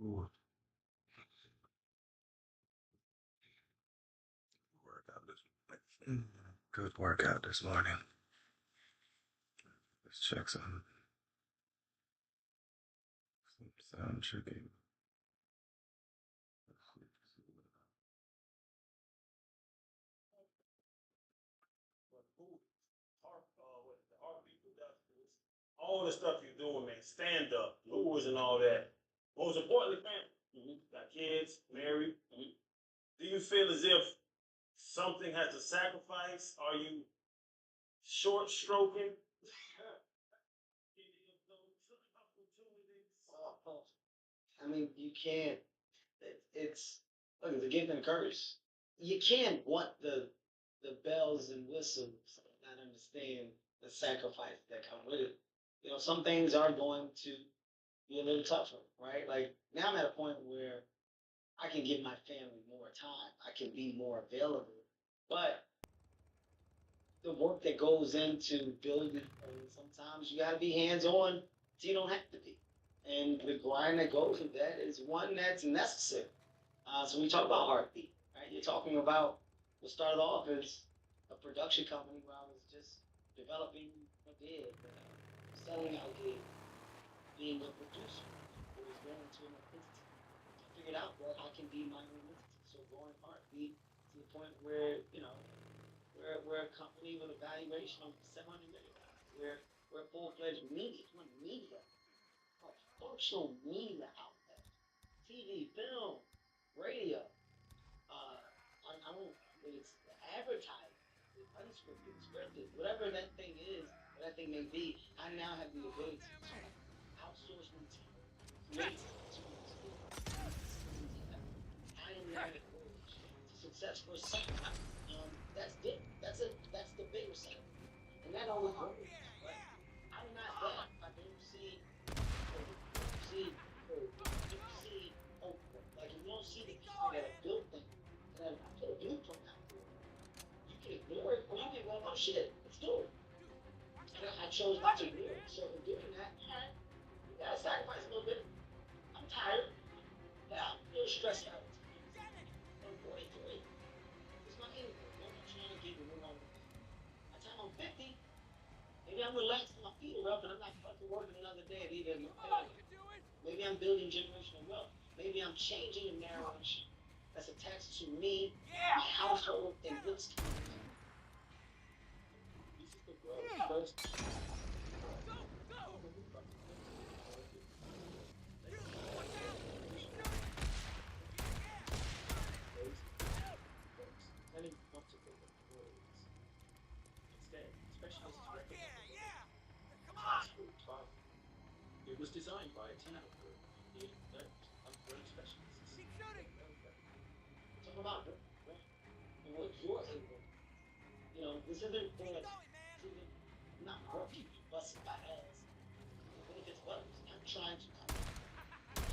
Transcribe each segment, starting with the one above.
Ooh, workout good workout this morning. Let's check some sound checking. All the stuff you're doing, man, stand up, lures and all that. Most importantly, family. Got kids, married. Do you feel as if something has to sacrifice? Are you short stroking? I mean, you can't. It's look, it's a gift and a curse. You can't want the bells and whistles and not understand the sacrifice that come with it. You know, some things are going to be a little tougher, right? Like now I'm at a point where I can give my family more time. I can be more available. But the work that goes into building, sometimes you gotta be hands-on so you don't have to be. And the grind that goes with that is one that's necessary. So we talk about Heartbeat, right? You're talking about what started off as a production company where I was just developing a gig, selling out gigs, being a producer. It was going to an entity. I figured out that I can be my own entity. So growing Heartbeat to the point where, you know, we're a company with a valuation of $700 million. We're full-fledged media. We're media, a functional media outlet. TV, film, radio. I don't. It's advertising, unscripted, scripted, whatever that thing is, what that thing may be. I now have the ability to outsource my team, create tools. I am now the coach to success for some. That's it. That's the bigger side. And that only grows, right? I'm not that. I don't see, like if you don't see the people that have built things, that have put a blueprint out there, you can ignore it or you can go, oh shit, let's do it. And I chose not to ignore it. So in doing that, all right, you gotta sacrifice a little bit. I'm tired. Yeah, I'm a little stressed out. I'm 43. It's my income. I'm not trying to get it wrong. By the time I'm 50, maybe I'm relaxed and my feet are up and I'm not fucking working another day at either. Maybe I'm building generational wealth. Maybe I'm changing a narration that's attached to me, my household, and what's coming. This is the growth. First. It was designed by a team of specialists. Talk about and what you're able. You know, this isn't that not working, busting my ass. What if it's buttons? I'm trying to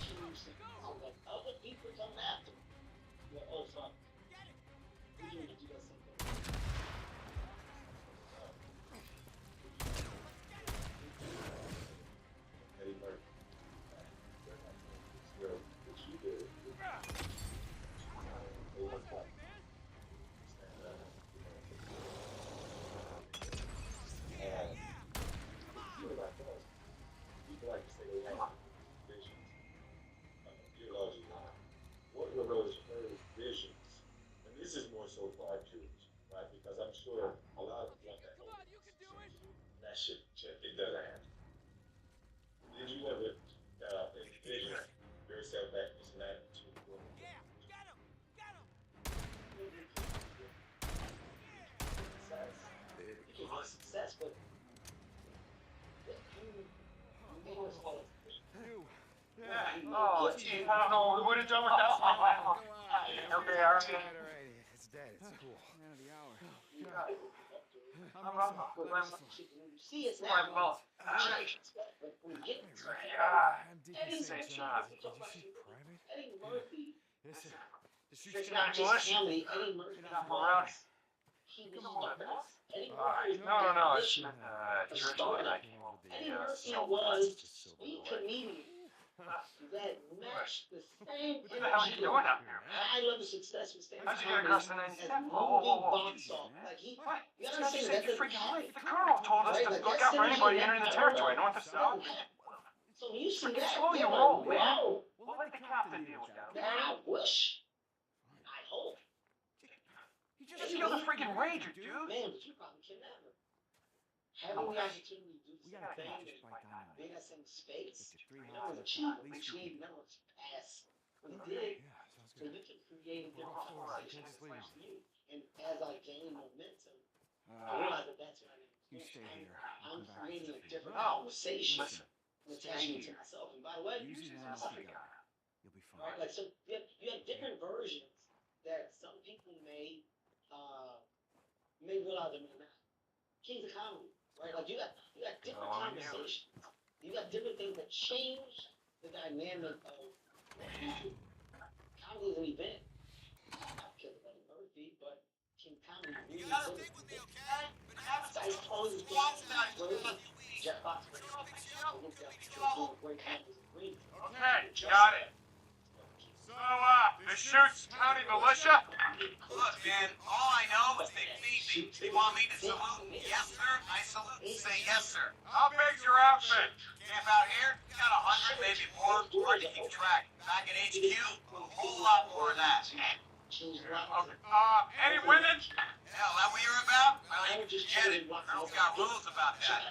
change things so that other people come after me. Well, oh fuck. We need to do that same thing. What were those early visions? And this is more so for our kids, right? Because I'm sure a lot of them want that. That shit, it doesn't happen. Did you ever envision yourself back in that to success, but Yeah. Oh, geez, I don't know what to do with that one. All right. It's dead. It's cool. Man of the hour. You see it's now. Well, When we get to I'm Deek Eddie St. Murphy, John. we talk about shit. Private? Eddie Murphy. Listen, the It's not just family. Eddie Murphy was. He was stardust. Eddie Murphy was No. It's stardust. Eddie Murphy was a comedian that matched the same energy. What the hell are you doing out here, man? I love the success with stand-up How'd you get across the comedy 97? as movie box office. Like he, What? you gotta understand that freaking happen. late. The colonel told us Right, to like look that out for anybody synergy, entering the that territory, era, north or south. So when you see that, Slow your you're roll, like, man. wow. We'll let the captain deal with that. I wish. I hope. He just killed a freaking ranger, dude. Man, but you probably can never. Having the opportunity to do the We same gotta thing catch and this by dynamite. be in that same space, Get your 3 that was hours, achievable. at least Achieved, that was past. What he did, Yeah, sounds so good. you can create a different conversation Just for leave. you. And as I gain momentum, I Uh, realize that that's what I need. you stay here. I'm I'll come back. creating a different No. conversation Listen. and attaching it to myself. And by the way, Use you it choose as yourself. a gun. You'll be fine. Right? Like, so you have different versions that some people may realize or may not. Kings of comedy, right? Like you got different conversations. You got different things that change the dynamic of comedy is an event. Not because of Eddie Murphy, but King Comedy really is. I suppose it's Jeff Fox. Okay, got it. So, the Shoots County Militia? Look, man, all I know is they feed me. They want me to salute. Yes, sir. I salute. Say yes, sir. How big's your outfit? Camp out here, got 100, maybe more. Hard to keep track. Back at HQ, a whole lot more of that. Any women? Hell, that what you're about? Well, you can get it. Girls got rules about that.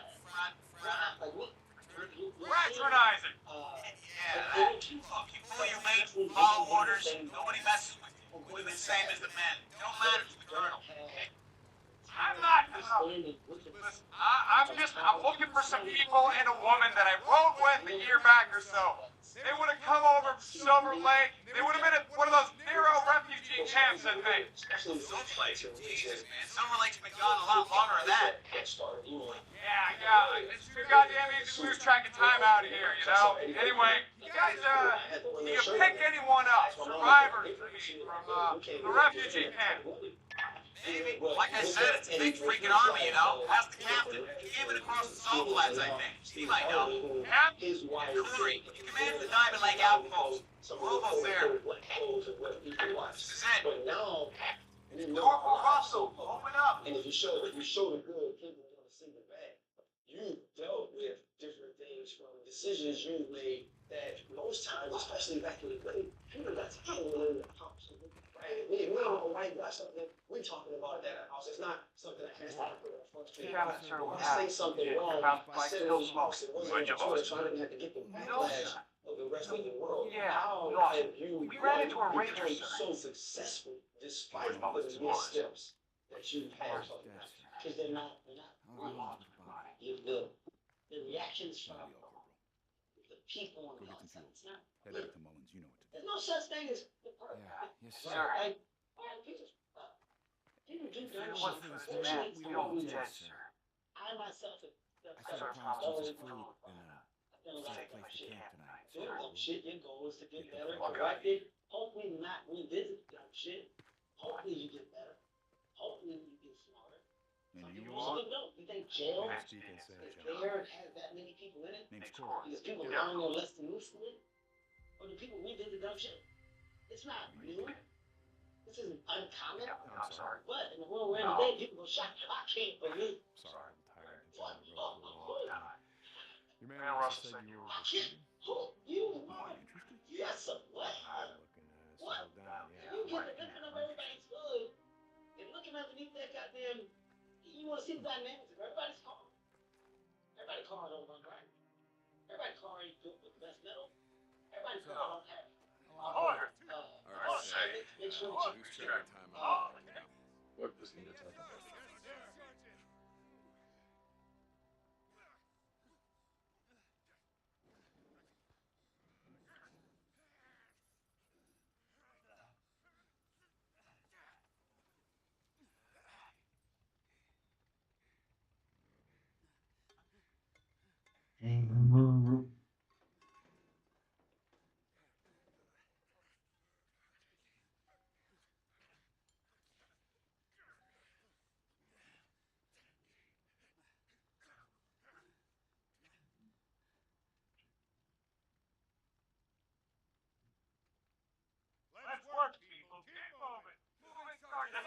Fraternizing. Yeah, that. Look, you pull your weight, follow orders. Nobody messes with you. Women the same as the men. Don't matter to the colonel. I'm not. Listen, I'm looking for some people and a woman that I rode with a year back or so. They would have come over from Silver Lake. They would have been at one of those Nero refugee camps, I think. Silver Lake? Jesus, man. Silver Lake's been gone a lot longer than that. Yeah. It's too goddamn easy to lose track of time out here, you know? Anyway, you guys, you can pick anyone up. Survivors, from the refugee camp. Maybe. Like I said, it's a big freaking army, you know? Ask the captain. He came in across the salt flats, I think. He might know. Captain? Curry. He commands the Diamond Lake outpost. We're almost there. This is it. Corporal Russell, open up. And if you show the good, people are going to see the bad. You dealt with different things from decisions you made that most times, especially back in the day, people got to handle in the house. Right? We don't know why you got something. We're talking about that at the house. It's not something that has to happen on the front street. I say something wrong. I said it was house. It wasn't a choice. I didn't have to get the backlash of the rest of the world. How have you become so successful despite all the missteps that you've had? Because they're not real. The reactions from the people on the outside. It's not real. There's no such thing as the person. Yes, sir. Like, people do dumb shit. I myself have always done a lot of dumb shit. Doing dumb shit, your goal is to get better, correct it. Hopefully not revisit dumb shit. Hopefully you get better. Hopefully you get smarter. Some people just don't. You think jail is there and has that many people in it? Because people learn their lesson usefully? Or do people revisit dumb shit? It's not new. This isn't uncommon. I'm sorry. But in the world we're in today, people go, I can't believe. Sorry, I'm tired. What? Your man Russell said you were Who? You? Yes, sir. What? What? You get the looking of everybody's hood and looking underneath that goddamn. You want to see the dynamics of everybody's car. Everybody's car don't run right. Everybody's car ain't built with the best metal. Everybody's car don't have. Make sure that you What does he need to talk about? Let's work, people. Keep moving. Moving target.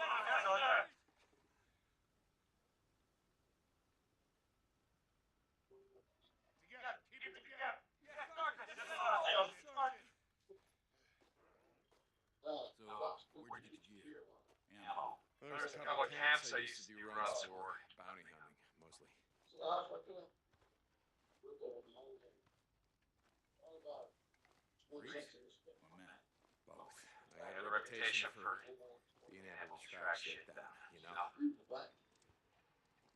Together. Keep it together. So, where'd you get your gear? Ammo. There's a couple of camps I used to do runs for. Bounty hunting, mostly. What man? Both. I had a reputation for being able to track shit down, you know?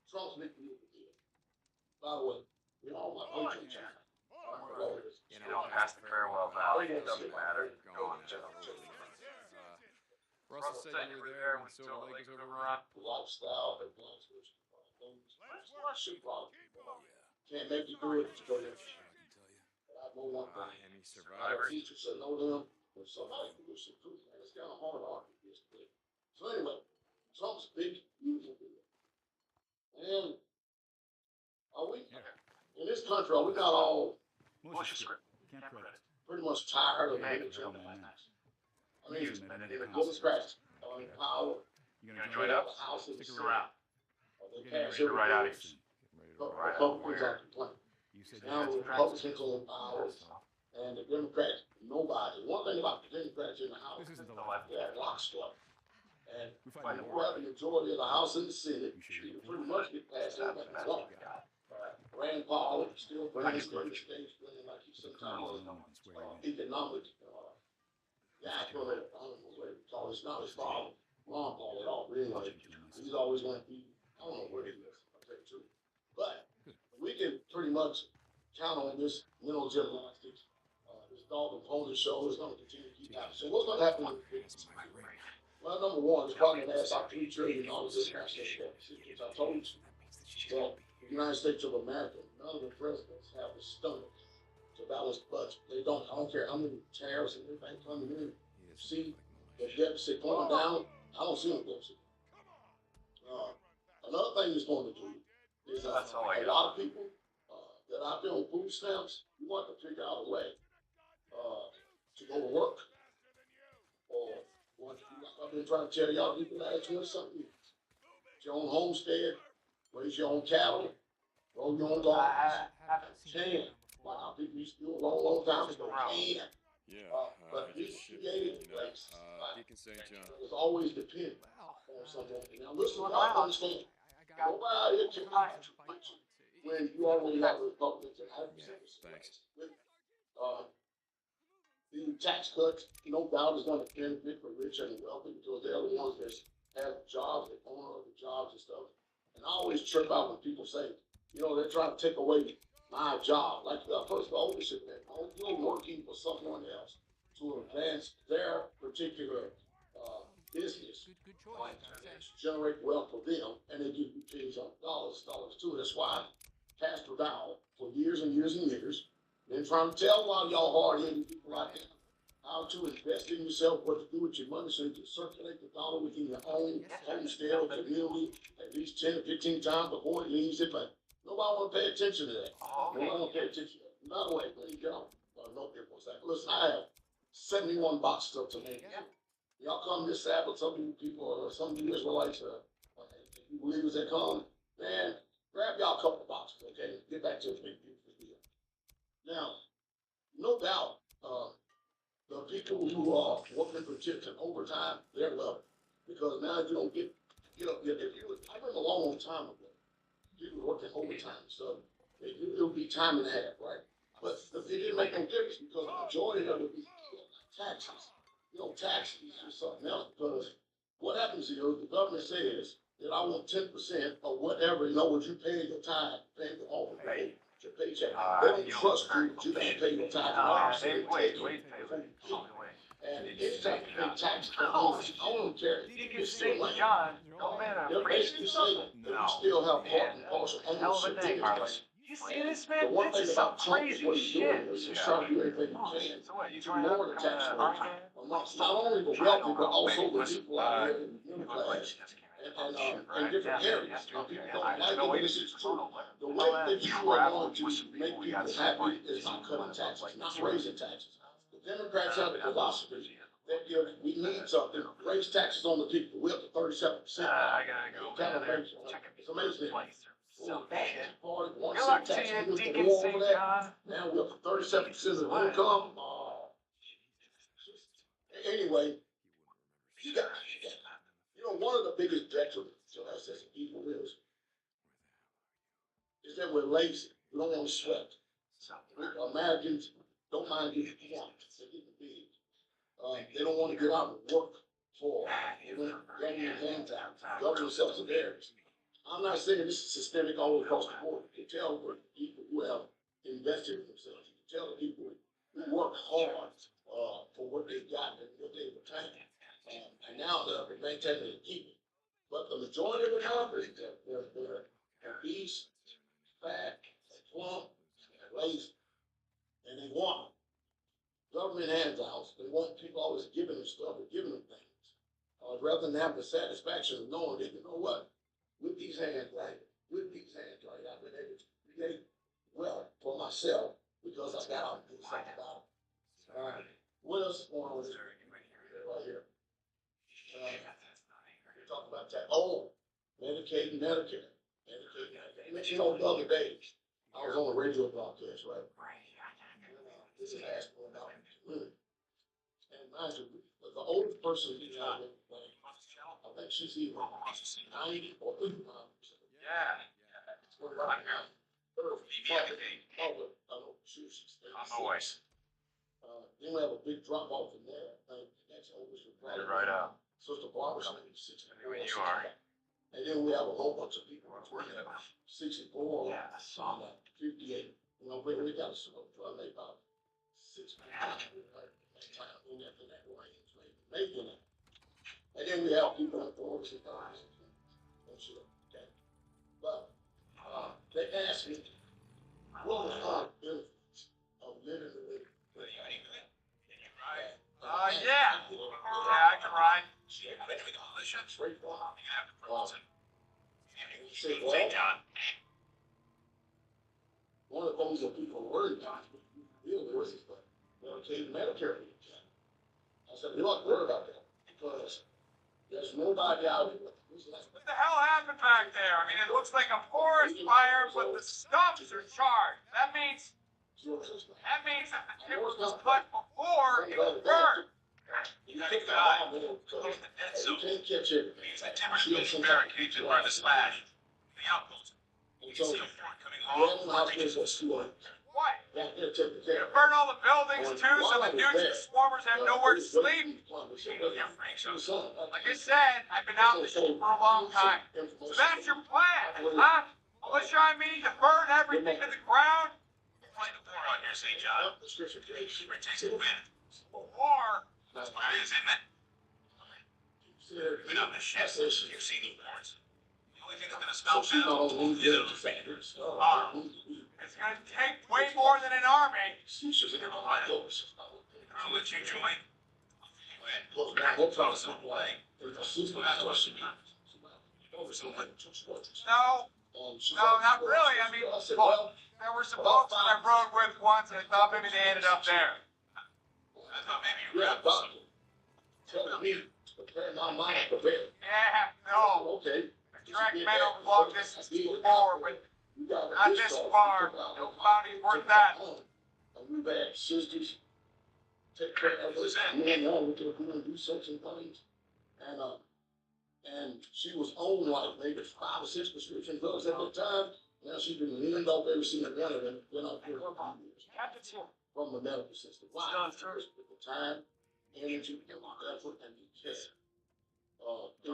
Trump's making me again. By the way, we all want to You know, past the farewell valley, it doesn't matter. Go on, General. Russell said you were there when Silver Lake was overrun. lifestyle and blunts. Let's work, people. Keep moving. Can't make you do it. It's going to I can tell you. I know one thing. Any Our survivors? teacher said no to them. If somebody can do some truth, man, it's kind of hard on you. So anyway, Trump's big music video. And are we, in this country, are we not all Militia script. Can't credit. pretty much tired of Hey, military? I mean, Use in it, the Democrats, in power, You gonna join up? houses, Stick around. they We're getting pass ready to right out of everything. here. Republicans are complaining. You said you Now had the some Republicans are in power, and the Democrats, nobody. One thing about the Democrats in the House, This isn't the The left. they're lockstep. And We when fight you the war. have the majority of the House and the Senate, You should you be. pretty much get past that. That's That's what all. you got. Rand Paul still playing stage, playing like he's some kind of economic, yeah, I don't know what it's called. It's not his problem. Ron Paul at all, really. He's always going to be, I don't know where he is, I'll tell you the truth. But we can pretty much count on this mental gymnastics, this dog and pony show is going to continue to keep happening. So what's going to happen? Well, number one, it's probably going to ask our $3 trillion this national debt. I told you. Well, the United States of America, none of the presidents have the stomach to balance the budget. They don't. I don't care how many tariffs and everything coming in. See the deficit going down. I don't see no deficit. Another thing it's going to do is That's all I a got. lot of people that out there on food stamps, you want to figure out a way to go to work. Or what I've been trying to tell y'all people that 20-something years. Get your own homestead, raise your own cattle, grow your own gardens. Can. Wow, people used to do a long time ago. Can. Yeah, But these creative place, Deek and St. John. was always dependent on someone. Now listen, I understand. Nobody can when you already have Republicans and have Thanks. the tax cuts, no doubt, is going to benefit the rich and the wealthy because they're the ones that have jobs, the owner of the jobs and stuff. And I always trip out when people say, you know, they're trying to take away my job. Like, first of all, ownership, man. You're working for someone else to advance their particular business. Good choice. Generate wealth for them, and they give you pennies on dollars too. That's why Pastor Dow, for years and years and years, been trying to tell a lot of y'all hard-headed people like that how to invest in yourself, what to do with your money so you can circulate the dollar within your own homestead or community at least 10 or 15 times before it leaves it. But nobody want to pay attention to that. Nobody want to pay attention to that. By the way, let me get on. No here for a second. Listen, I have 71 boxes of tomatoes. Y'all come this Sabbath, some of you people, or some of you Israelites, you believers that come, man, grab y'all a couple of boxes, okay? Get back to the big beautiful deal. Now, no doubt, the people who are working for tips and overtime, they're loving it. Because now if you don't get up, I remember a long time ago, people working overtime and stuff, it'll be time and a half, right? But it didn't make no difference because the majority of it would be taxes. You know, taxes or something else, because what happens is the government says that I want 10% of whatever, you know, what you pay your time, pay your overpay, your paycheck. They don't trust you, you can't pay your time. Wait. And it's time to pay taxes for owners. I don't care. It's still like, John, no man, they're basically saying that we still have part and parcel ownership in this. You see this, The man? one This thing is some about Trump is crazy what he's doing shit. is he's trying to do everything he can So what, you to trying to lower the become tax an rate army man? amongst not only the wealthy, but also the people out here in the middle class and different areas. Now, people don't like it, but this is true. The way that you are going to make people happy is not cutting taxes, not raising taxes. The Democrats have a philosophy that if we need something, raise taxes on the people. We're up to 37%. I gotta go, man. It's amazing. So Good good luck to you, Deek and St. John. Now we're up to 37% of income. Anyway, you know, one of the biggest detriments to us as a people is that we're lazy. We don't want to sweat. Americans don't mind getting plucked. They're getting big. They don't want to get out and work for government handouts, government subsidiaries. I'm not saying this is systemic all across the board. You can tell the people who have invested in themselves. You can tell the people who work hard for what they got and what they obtained. And now they're maintaining and keeping. But the majority of Americans, they're obese, fat, plump, and lazy. And they want government handouts. They want people always giving them stuff and giving them things. Rather than have the satisfaction of knowing that, you know what, with these hands right, I've been able to create wealth for myself because I got out and did something about it. All right. What else is going on here? Right here. We're talking about that. Oh, Medicaid and Medicare. You know, the other day, I was on a radio broadcast, right? This is asking about women. And mind you, the oldest person in the I think she's either 90 or 85%. Yeah. On my way. Then we have a big drop off in there. That's oldest. Right up. Sister Barbara, 60. When you are. And then we have a whole bunch of people. 64. Yeah, I saw that. 58. You know, we got a sort of make about 6 people. In that range, maybe that. And then we have people in the 40s and 50s. Okay. But they asked me, what are the benefits of living the way? Yeah. Yeah, I can ride. Straight farm. St. John. One of the things that people are worried about is the Medicaid and Medicare. I said, you're not worried about that because there's nobody out here. What the hell happened back there? I mean, it looks like a forest fire, but the stumps are charred. That means that the timber was cut before it was burned. You gotta keep an eye. You The dead zone can't catch it. means the timber's built in barricades and burn the slash. The outpost. You can see a fort coming along. What? Back there, take the care. Burn all the buildings too, so the dudes and swarmers have nowhere to sleep. Yeah, Frank, so Like I said, I've been out in the shit for a long time. So that's your plan, huh? Militia, I mean, to burn everything to the ground? fight the war out here, St. John. It takes a win. A war? That's what it is, isn't it? You've been up in the ship. You've seen the wars. The only thing that's gonna stop battle is a arm. It's gonna take way more than an army. I'll let you join. We'll throw some play. No, not really. I mean, well, there were some folks that I rode with once, and I thought maybe they ended up there. I thought maybe you were something. Tell me to prepare my mind prepared. Yeah, no. Okay. Track men over long distance before, but not this far. No bounty's worth that. And we've had sisters take care of us. Me and her, we could do certain things. And she was on like maybe 5 or 6 prescription drugs at the time. Now she's been leaned off every single one of them. Been off here from the medical system. Why? First, with the time, energy, and effort, and the care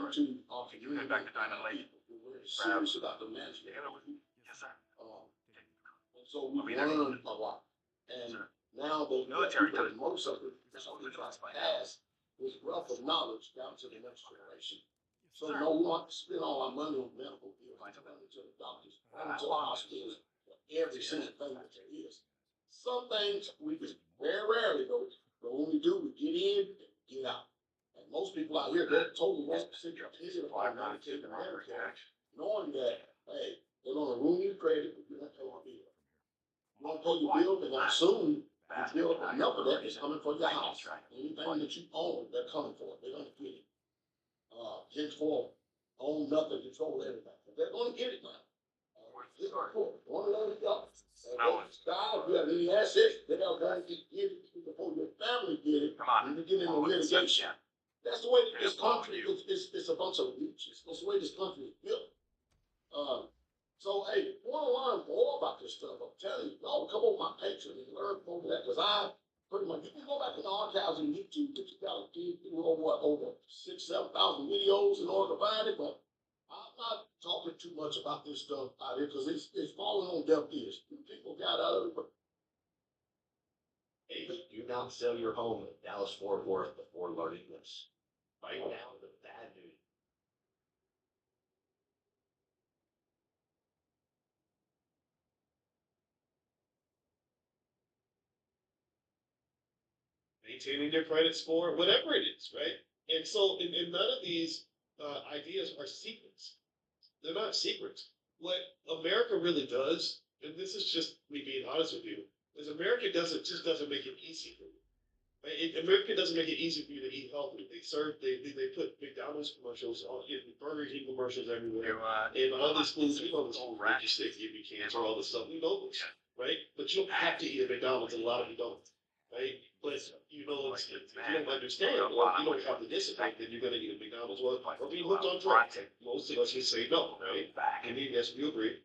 into our community. Back to Diamond Lake. We're very serious about the management. Yes, sir. And so we learned a lot. And now the Military people, most of it, has this wealth of knowledge down to the next generation. So no, we want to spend all our money on medical bills, money to the doctors, money to the hospitals, every single thing that there is. Some things we just very rarely go, but when we do, we get in and get out. And most people out here, they're totally opposite about Medicaid and Medicare, knowing that, hey, they're gonna ruin your credit if you don't pay your bill. You don't pay your bill, they're gonna assume the bill, enough of that is coming for your house. Anything that you own, they're coming for it. They're gonna get it. Henceforth, own nothing, control everything. They're gonna get it now. This is cool. One of those guys. If you have any assets, they're gonna get it before your family get it. And you get into litigation. That's the way that this country is. It's a bunch of leeches. That's the way this country is built. So, hey, if you want to learn more about this stuff, I'm telling you, y'all come on my Patreon and learn more of that. Because I pretty much, you can go back in the archives on YouTube, but you got to dig through over 6,000 to 7,000 videos in order to find it. But I'm not talking too much about this stuff out here because it's falling on deaf ears. People got out of it. Hey, do not sell your home in Dallas-Fort Worth before learning this. Right now, the bad news. Maintaining their credit score, whatever it is, right? And so, and none of these ideas are secrets. They're not secrets. What America really does, and this is just me being honest with you, is America doesn't make it easy for you. Right? America doesn't make it easy for you to eat healthy. They put McDonald's commercials on, Burger King commercials everywhere, and all these foods, this food that you stick, give you cancer, all this stuff. We know this, right? But you don't have to eat at McDonald's, and a lot of you don't. Right? But if you don't understand, or you don't have the discipline, then you're gonna eat at McDonald's. Well, are we hooked on drugs? Most of us would say no, right? And yes, we agree.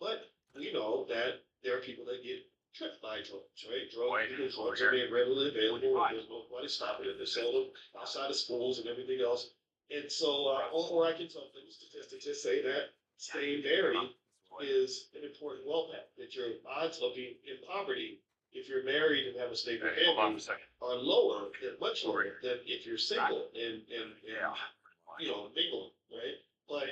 But we know that there are people that get tripped by drugs, right? Drugs are being readily available, and there's nobody stopping it. They sell them outside of schools and everything else. And so, or I can tell them statistics that say that staying married is an important wealth hack, that your odds of being in poverty if you're married and have a stable family are lower, much lower than if you're single and mingle, right? But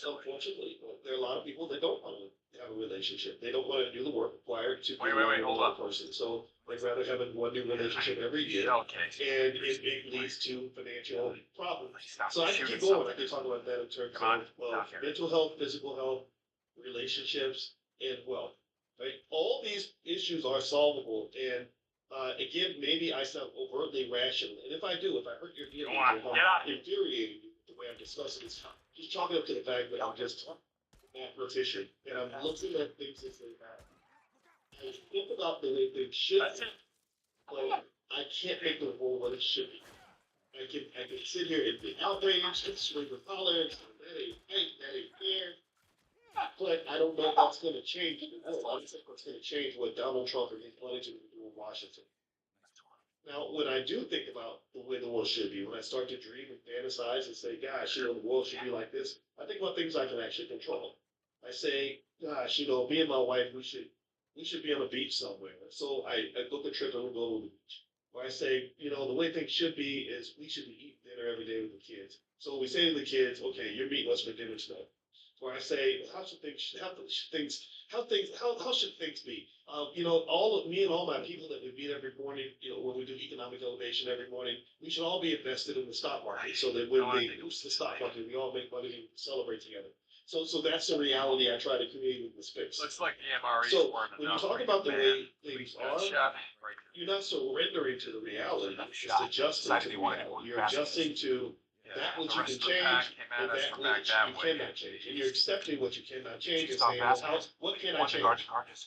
unfortunately, there are a lot of people that don't want to have a relationship. They don't want to do the work required to be a person. So they'd rather have one new relationship every year, and it leads to financial problems. So I can keep going. I can talk about that in terms of mental health, physical health, relationships, and wealth. Right? All these issues are solvable, and again, maybe I sound overtly rational, and if I hurt your feelings, if I'm infuriating you the way I'm discussing this, just chalk it up to the fact that I'm just a mathematician, and I'm looking at things as they happen. I think about the way things should be, but I can't make the world what it should be. I can sit here and be outraged and swing with tolerance, and that ain't right, that ain't fair. But I don't know if that's going to change the world. I don't think what's going to change what Donald Trump and his planning to do in Washington. Now, when I do think about the way the world should be, when I start to dream and fantasize and say, gosh, the world should be like this, I think about things I can actually control. I say, gosh, me and my wife, we should be on a beach somewhere. So I book a trip and we go to the beach. Or I say, the way things should be is we should be eating dinner every day with the kids. So we say to the kids, okay, you're meeting us for dinner tonight. Where I say, how should things be? All of me and all my people that we meet every morning, when we do economic elevation every morning, we should all be invested in the stock market so that when they boost the stock market, we all make money and celebrate together. So that's the reality I try to create in the space. Looks like the MRE. So when you talk about the way things are, you're not surrendering to the reality. It's just adjusting to the reality. You're adjusting to that which you can change, and that which you cannot change. And you're accepting what you cannot change and saying, well, what can I change?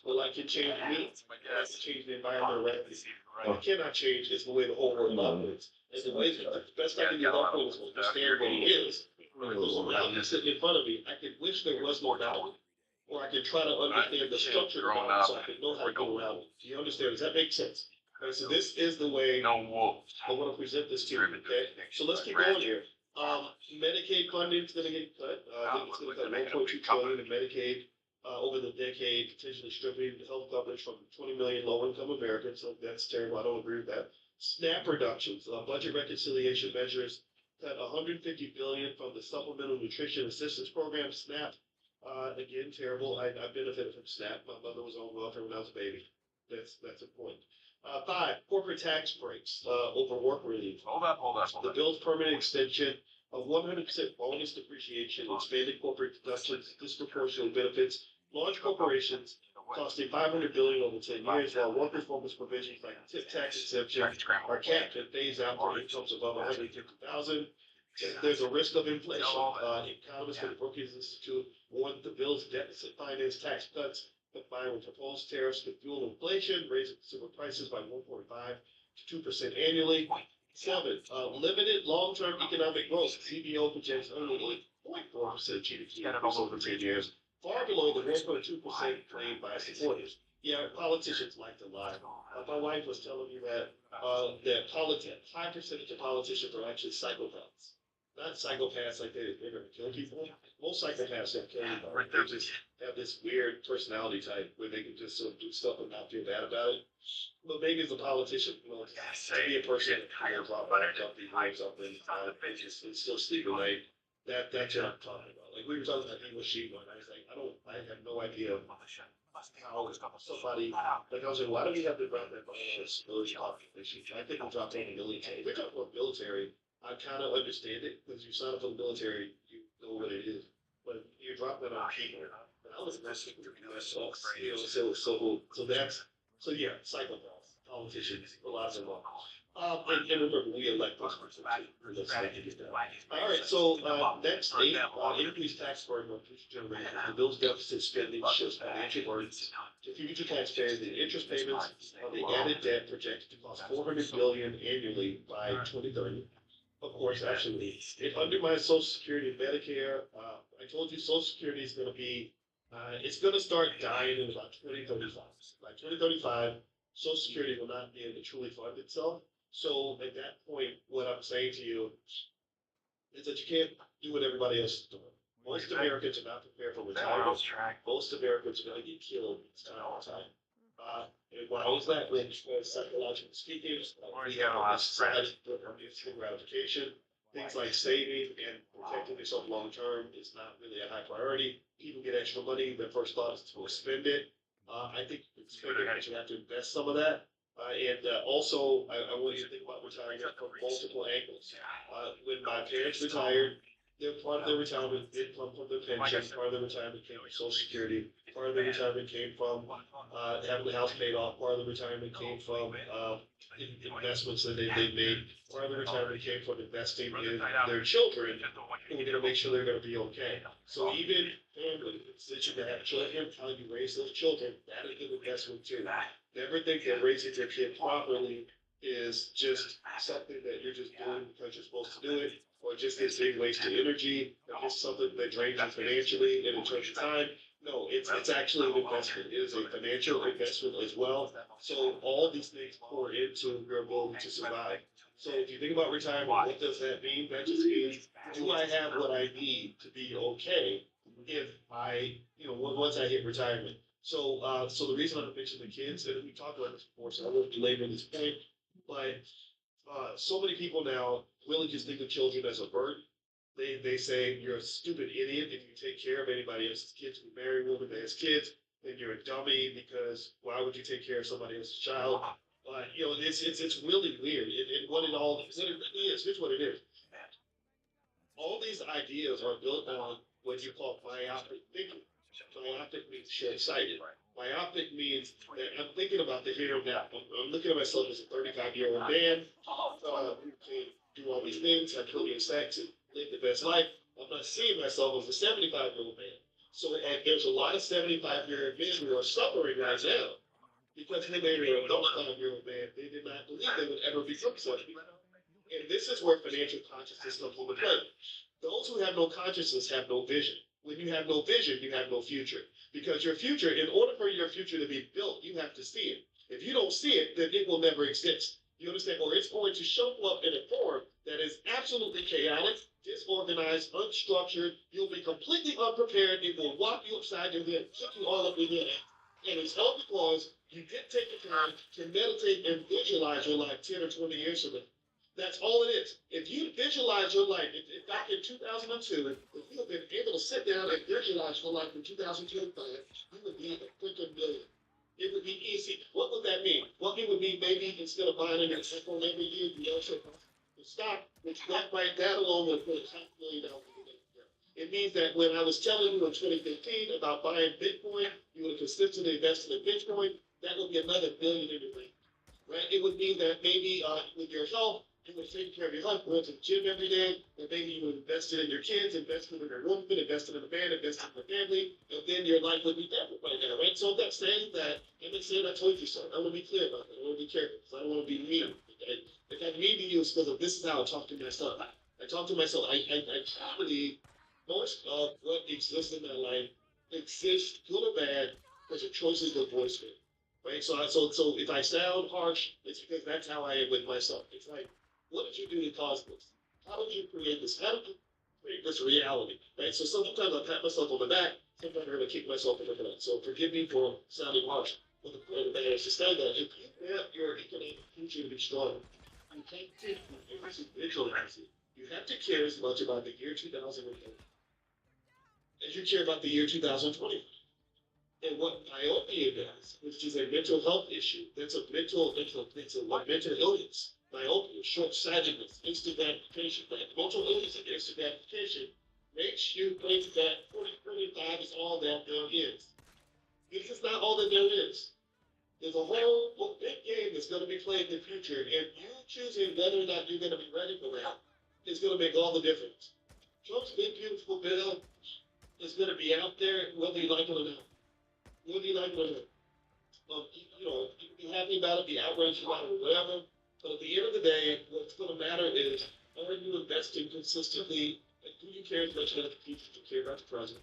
Well, I can change me, I can change the environment around me. What I cannot change is the way the whole world operates. And the way the best I can do at that point is understand what it is. There's a reality sitting in front of me. I could wish there was no reality. Or I could try to understand the structure of it so I could know how to go around it. Do you understand? Does that make sense? Okay, so this is the way I want to present this to you. Okay, so let's keep going here. Medicaid funding is going to get cut. I think it's going to cut $1.2 trillion in Medicaid over the decade, potentially stripping the health coverage from 20 million low-income Americans. So that's terrible. I don't agree with that. SNAP reductions, budget reconciliation measures, cut $150 billion from the Supplemental Nutrition Assistance Program, SNAP, Again, terrible. I benefited from SNAP. My mother was on welfare when I was a baby. That's important. 5, corporate tax breaks over work relief. Hold up. The bill's permanent extension of 100% bonus depreciation, expanded corporate deductions, disproportionate benefits, large corporations costing $500 billion over 10 years, while work performance provisions like tip tax exemption are capped and phased out for incomes above 150,000. There's a risk of inflation. Economists for the Brookings Institute warned the bill's deficit finance tax cuts combined with proposed tariffs could fuel inflation, raising consumer prices by 1.5 to 2% annually. 7, limited long-term economic growth. CBO projects only 8.4% GDP increase over 10 years, far below the 1.2% claimed by supporters. Yeah, politicians like to lie. My wife was telling me that high percentage of politicians are actually psychopaths. Not psychopaths like they're going to kill people. Most psychopaths don't kill anybody. They just have this weird personality type where they can just sort of do stuff and not feel bad about it. But maybe as a politician, to be a person that drop out of something and still sleep at night, that's what I'm talking about. Like we were talking about English sheep one, I was like, I have no idea how somebody, like I was like, why do we have to drop that civility population? I think we'll drop that in the military. If we talk about military, I kind of understand it because you sign up for the military, you know what it is. But you drop that on people. And I was messing with so yeah, psychopaths, politicians, a lot of them. And remember, we elect those people too. Let's not get that. All right, so next, 8, increased tax burden on future generations. The bill's deficit spending shifts financial burdens to future taxpayers. The interest payments on the added debt projected to cost $400 billion annually by 2030. Of course, actually, it undermines Social Security and Medicare. I told you Social Security is going to be, it's going to start dying in about 2035. By 2035, Social Security will not be able to truly fund itself. So at that point, what I'm saying to you is that you can't do what everybody else is doing. Most Americans are not prepared for retirement. Most Americans are going to get killed all the time. And why is that? When psychologically speaking, we have a society for instant gratification. Things like saving and protecting yourself long term is not really a high priority. People get extra money, their first thought is to spend it. I think you can spend it, but you have to invest some of that. Also, I want you to think about retirement from multiple angles. When my parents retired, part of their retirement did come from their pension, part of their retirement came from Social Security, part of their retirement came from having the house paid off, part of the retirement came from investments that they made, part of the retirement came from investing in their children, and you're going to make sure they're going to be okay. So even families that you have children, how you raise those children, that is an investment too. Never think that raising your kid properly is just something that you're just doing because you're supposed to do it, or just this big waste of energy, or just something that drains you financially and in terms of time. No, it's actually an investment. It is a financial investment as well. So all these things pour into your ability to survive. So if you think about retirement, what does that mean? That just means, do I have what I need to be okay if I, once I hit retirement? So the reason I'm mentioning the kids, and we talked about this before, so I won't belabor this point, but so many people now really just think of children as a burden. They say you're a stupid idiot if you take care of anybody else's kids. You marry a woman that has kids, then you're a dummy because why would you take care of somebody else's child? It's really weird. And what it really is, here's what it is. All these ideas are built on what you call myopic thinking. Myopic means short-sighted. Myopic means that I'm thinking about the here and now. I'm looking at myself as a 35-year-old man who can do all these things, have plenty of sex, and live the best life. I'm not seeing myself as a 75-year-old man. So there's a lot of 75-year-old men who are suffering right now because when they were a 35-year-old man, they did not believe they would ever become such. And this is where financial consciousness comes into play. Those who have no consciousness have no vision. When you have no vision, you have no future. Because your future, in order for your future to be built, you have to see it. If you don't see it, then it will never exist. You understand? Or it's going to show up in a form that is absolutely chaotic, disorganized, unstructured. You'll be completely unprepared. It will walk you upside your head, kick you all up in your head. And it's all because you didn't take the time to meditate and visualize your life 10 or 20 years from now. That's all it is. If you visualize your life, if back in 2002, if you have been able to sit down and visualize your life in 2025, you would be a freaking million. It would be easy. What would that mean? Well, it would mean maybe instead of buying an iPhone every year, you also the stock, which that right, that alone would put $500,000. It means that when I was telling you in 2015 about buying Bitcoin, you would have consistently invested in Bitcoin, that would be another billion in your bank. Right? It would mean that maybe with your health, you would take care of your health, going to the gym every day, and maybe you would invest it in your kids, invested in their woman, invested in the man, invested in the family, and then your life would be different right now, right? So I'm not saying that, I'm not saying I told you so. I want to be clear about that. I want to be careful, because I don't want to be mean. Okay? If I'm mean to you, it's because of this is how I talk to myself. I talk to myself. I believe most of what exists in my life exists, good or bad, because of choices that voice me. Right? So if I sound harsh, it's because that's how I am with myself. It's like, what did you do to cause this? How did you create this? How did you create this reality? Right? So sometimes I pat myself on the back, sometimes I'm going to kick myself in the butt. So forgive me for sounding harsh. But the point of that is to say that if you want your economic future to be strong, you can't take visualize it. You have to care as much about the year 2020 as you care about the year 2020. And what myopia does, which is a mental health issue, it's a mental illness. Myopia, short-sightedness, instant gratification. That mental illness and instant gratification makes you think that 2025 is all that there is. This is not all that there is. There's a whole big game that's going to be played in the future, and you choosing whether or not you're going to be ready for that is going to make all the difference. Trump's big, beautiful bill is going to be out there whether you like it or not. Whether you like it or not. You know, you can be happy about it, be outraged about it, whatever. But at the end of the day, what's going to matter is, are you investing consistently, and do you care as much about the future as you care about the present?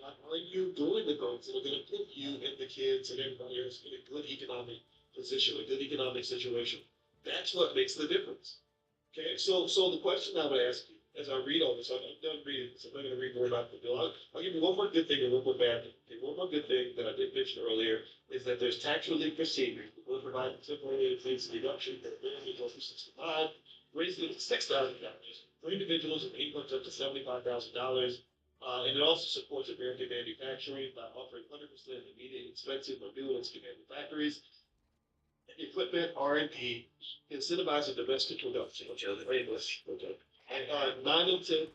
Are you doing the things that are going to put you and the kids and everybody else in a good economic position, a good economic situation? That's what makes the difference. Okay, so the question I would ask you, as I read all this, I'm done reading this, I'm not going to read more about the bill. I'll give you one more good thing and one more bad thing. Okay, one more good thing that I did mention earlier is that there's tax relief procedures that will provide temporary inflation deduction for individuals from 65, raising it to $6,000 for individuals with incomes up to $75,000. And it also supports American manufacturing by offering 100% immediate expensive or new and manufactories, equipment, R&D, incentivizing domestic production. Okay. And 9 and 10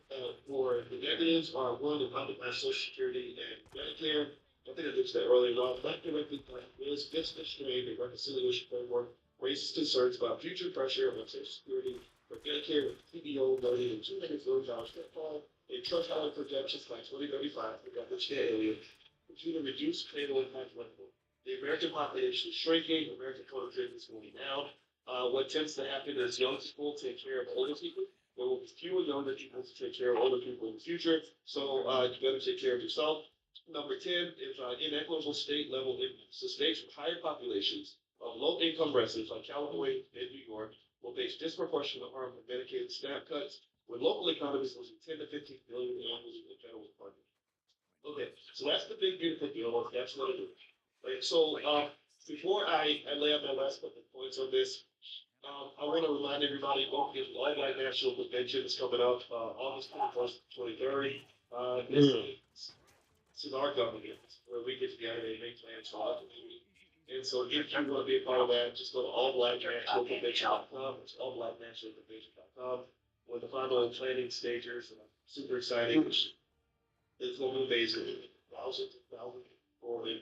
for the negatives are 1 and funded by Social Security and Medicare. I think I mentioned that earlier on. Black directly is fiscal strain and reconciliation framework raises concerns about future pressure on Social Security for Medicare with PBO noting $2 million shortfall in trust fund projections by 2035 for government earlier, due to reduced payroll impact level. The American population is shrinking, American productivity is going down. What tends to happen is young people take care of older people. There will be fewer younger people to take care of older people in the future, so you better take care of yourself. Number 10 is inequitable state level income. So states with higher populations of low income residents like California and New York will face disproportionate harm from Medicaid and SNAP cuts, with local economies losing 10 to 15 billion annually in federal funding. Okay, so that's the big beautiful deal. That's what it is. Right, so before I lay out my last couple of points on this, I want to remind everybody, don't forget the All Black National Convention is coming up August 21st, 23rd. This is our government where we get together and make plans for our community. And so if you want to be a part of that, just go to allblacknationalconvention.com. It's allblacknationalconvention.com. With the final planning stages, and I'm super excited. It's going to be amazing. Thousands and thousands of people, and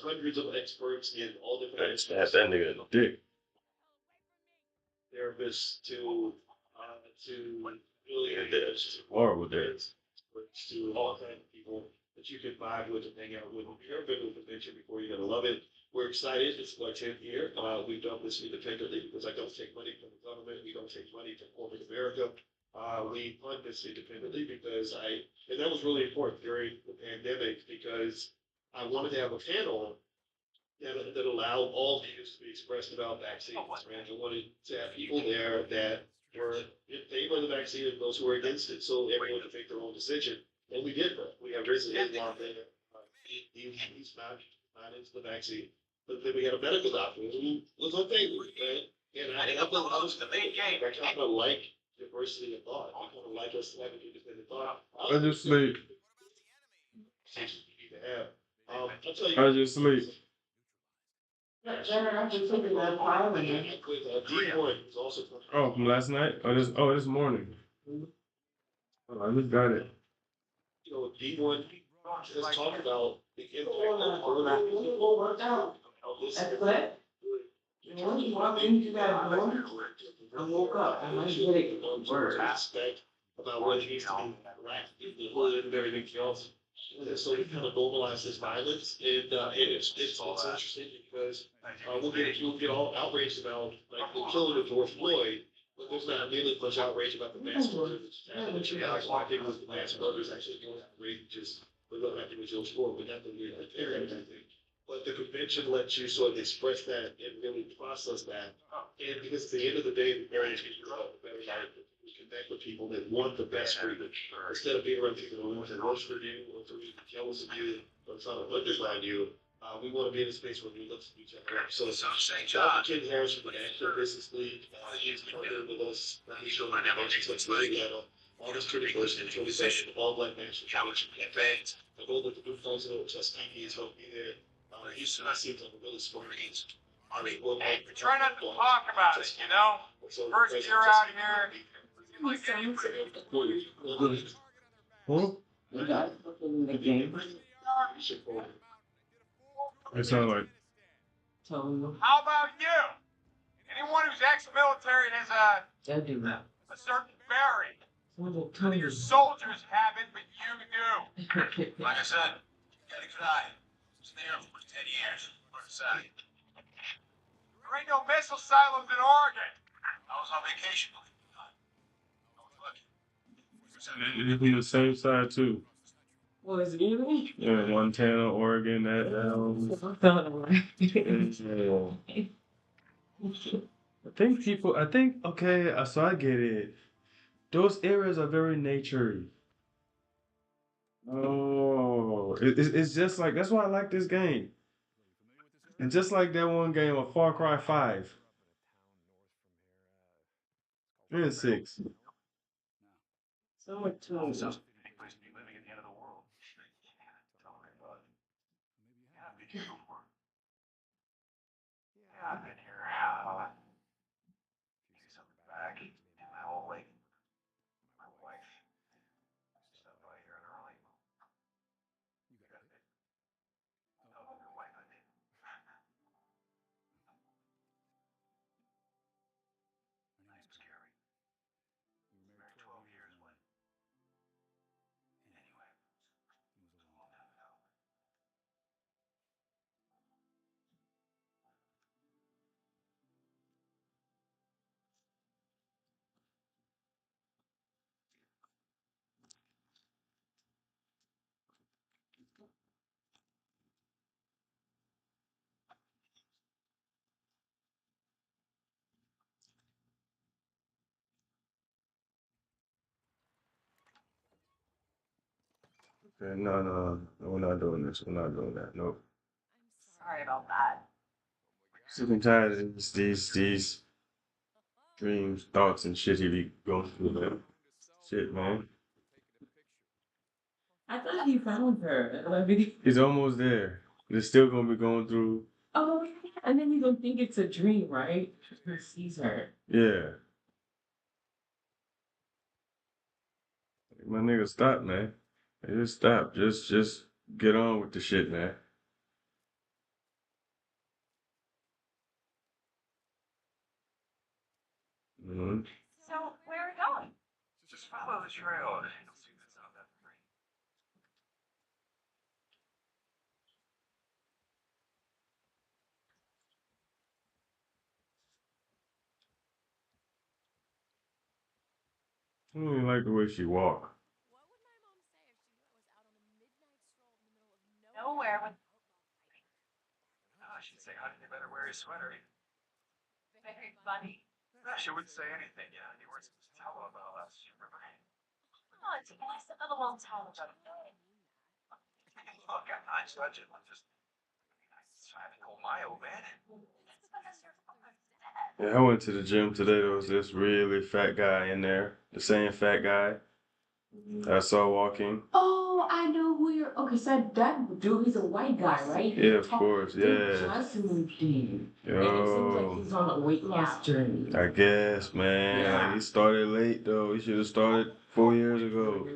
hundreds of experts in all different areas. That nigga in the dick. Therapists to really horrible days. To all kinds of people that you can vibe with and hang out with. If you've ever been to a convention before, you're gonna love it. We're excited. It's our 10th year. We've done this independently because I don't take money from the government. We don't take money from corporate America. We fund this independently because and that was really important during the pandemic because I wanted to have a panel that allowed all views to be expressed about vaccines. Right? I wanted to have people there that were in favor of the vaccine and those who were against it, so everyone could make their own decision. And we did that. We have President Islam there. He's not into the vaccine. But then we had a medical doctor who was on favor, right? And And I was the main game. I kind of like diversity of thought. I kind of like us having independent thought. I just sleep. You need to have. I'll tell you. I just sleep. Jared, I'm just thinking that filing. With D1, who's also coming. Oh, from last night? This morning. Oh, I just got it. You know, D1 has talked about the impact That's what? When you walk into that door, I woke up and I get it worse. aspect about what needs to be wrapped in the hood and everything else. And so we kind of normalize this violence, and it's interesting because we'll get all outraged about like the killing of George Floyd, but there's not nearly as much outrage about the mass murders. I think was the mass murders actually more outrageous. But I think it was George Floyd, but not the real parents, I think. But the convention lets you sort of express that and really process that. And because at the end of the day, the better you grow, the better you connect with people that want the best for you. Instead of being around people who want the worst for you, or to be jealous of you, or trying to undermine you, we want to be in a space where we look to each other. So, Ken Harris from the National Business League, he's partnered with us. He's showing the National League at August 21st and 22nd, all Black National campaigns. The goal of the new president, Tuskegee, is going to be there. Houston, I seem like a really smart piece. I mean, well, Try not to talk about it, you know? First year out here. Who? You guys looking in the game? It sounds like. How about you? Anyone who's ex-military and has They'll do that. a certain bearing. None of your Totally. soldiers have it, but you do. Like I said, gotta fly. Stay here for 10 years. What's that? There ain't no missile silos in Oregon. I was on vacation. It'd be the same side too. Well, is it really? Yeah, Montana, Oregon, that I think, okay, so I get it. Those areas are very naturey. Oh, it's just like, that's why I like this game. And just like that one game of Far Cry 5. 3 and 6. So much time. Sounds like a place to be living at the end of the world. Tell me about it. Yeah, I've been here before. Yeah, I've been here. Something back in my old lady. My wife. Stopped by here early. You got it. Oh, your wife, I mean. My name's Gary. Married 12 years when. Anyway, it was a long time ago. Okay, no, we're not doing this. We're not doing that. Nope. Sorry about that. Sick and tired of these dreams, thoughts, and shit he be going through, man. Shit, man. I thought he found her. He's almost there. He's still gonna be going through. Oh, yeah. And then you don't think it's a dream, right? He sees her. Yeah. My nigga, stop, man. Just stop. Just get on with the shit, man. Mm-hmm. So, where are we going? Just follow the trail. You'll see that's not that great. I don't even like the way she walk. Nowhere with She'd say, honey, you better wear your sweater. very funny. No, she wouldn't say anything. Yeah, you weren't supposed to tell her about us. You remember? Come on, take a nice little long time ago. Look, I'm not judging. I'm just trying to hold my old man. That's because you're fun. Yeah, I went to the gym today. There was this really fat guy in there. The same fat guy I saw walking. Oh, I know who you're. Okay, so that dude, he's a white guy, right? Yeah, of course. They Yeah. just moved in. And it seems like Yo. he's on a weight loss journey. I guess, man. Yeah. Like, he started late though. He should have started 4 years ago.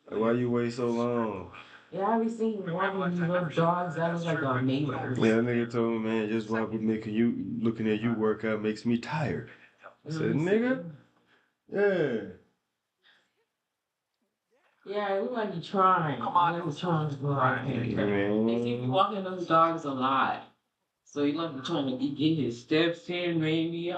Like, why you wait so long? Yeah, I be seeing one of these little dogs that look like a neighbor. Yeah, that nigga told me, man, just why making you looking at you work out makes me tired. I said, nigga, yeah. Yeah, we might be trying. We might be trying to go out there. They seem to be walking those dogs a lot. So he might be trying to get his steps in, maybe.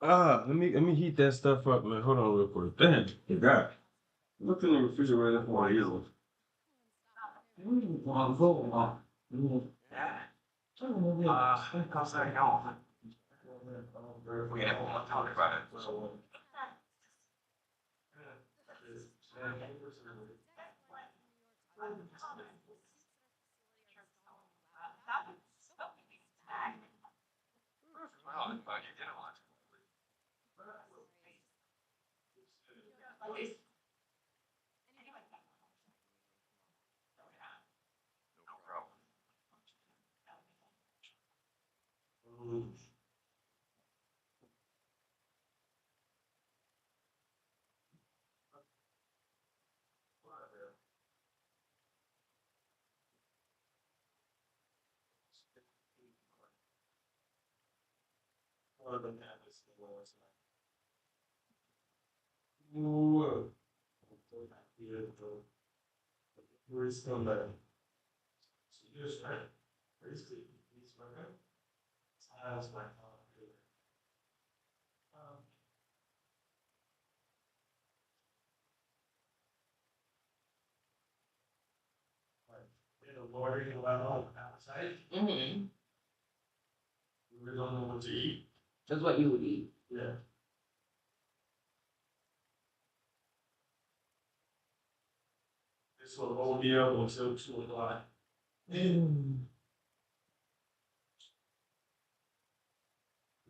Let me heat that stuff up, man. Hold on real quick. Damn, you got it. Look in the refrigerator for you. How's that going? We have to talk about it. Well, I thought you did a lot. No problem. Mm-hmm. We don't know what to eat. That's what you would eat. Yeah. This will hold me up until 2 o'clock.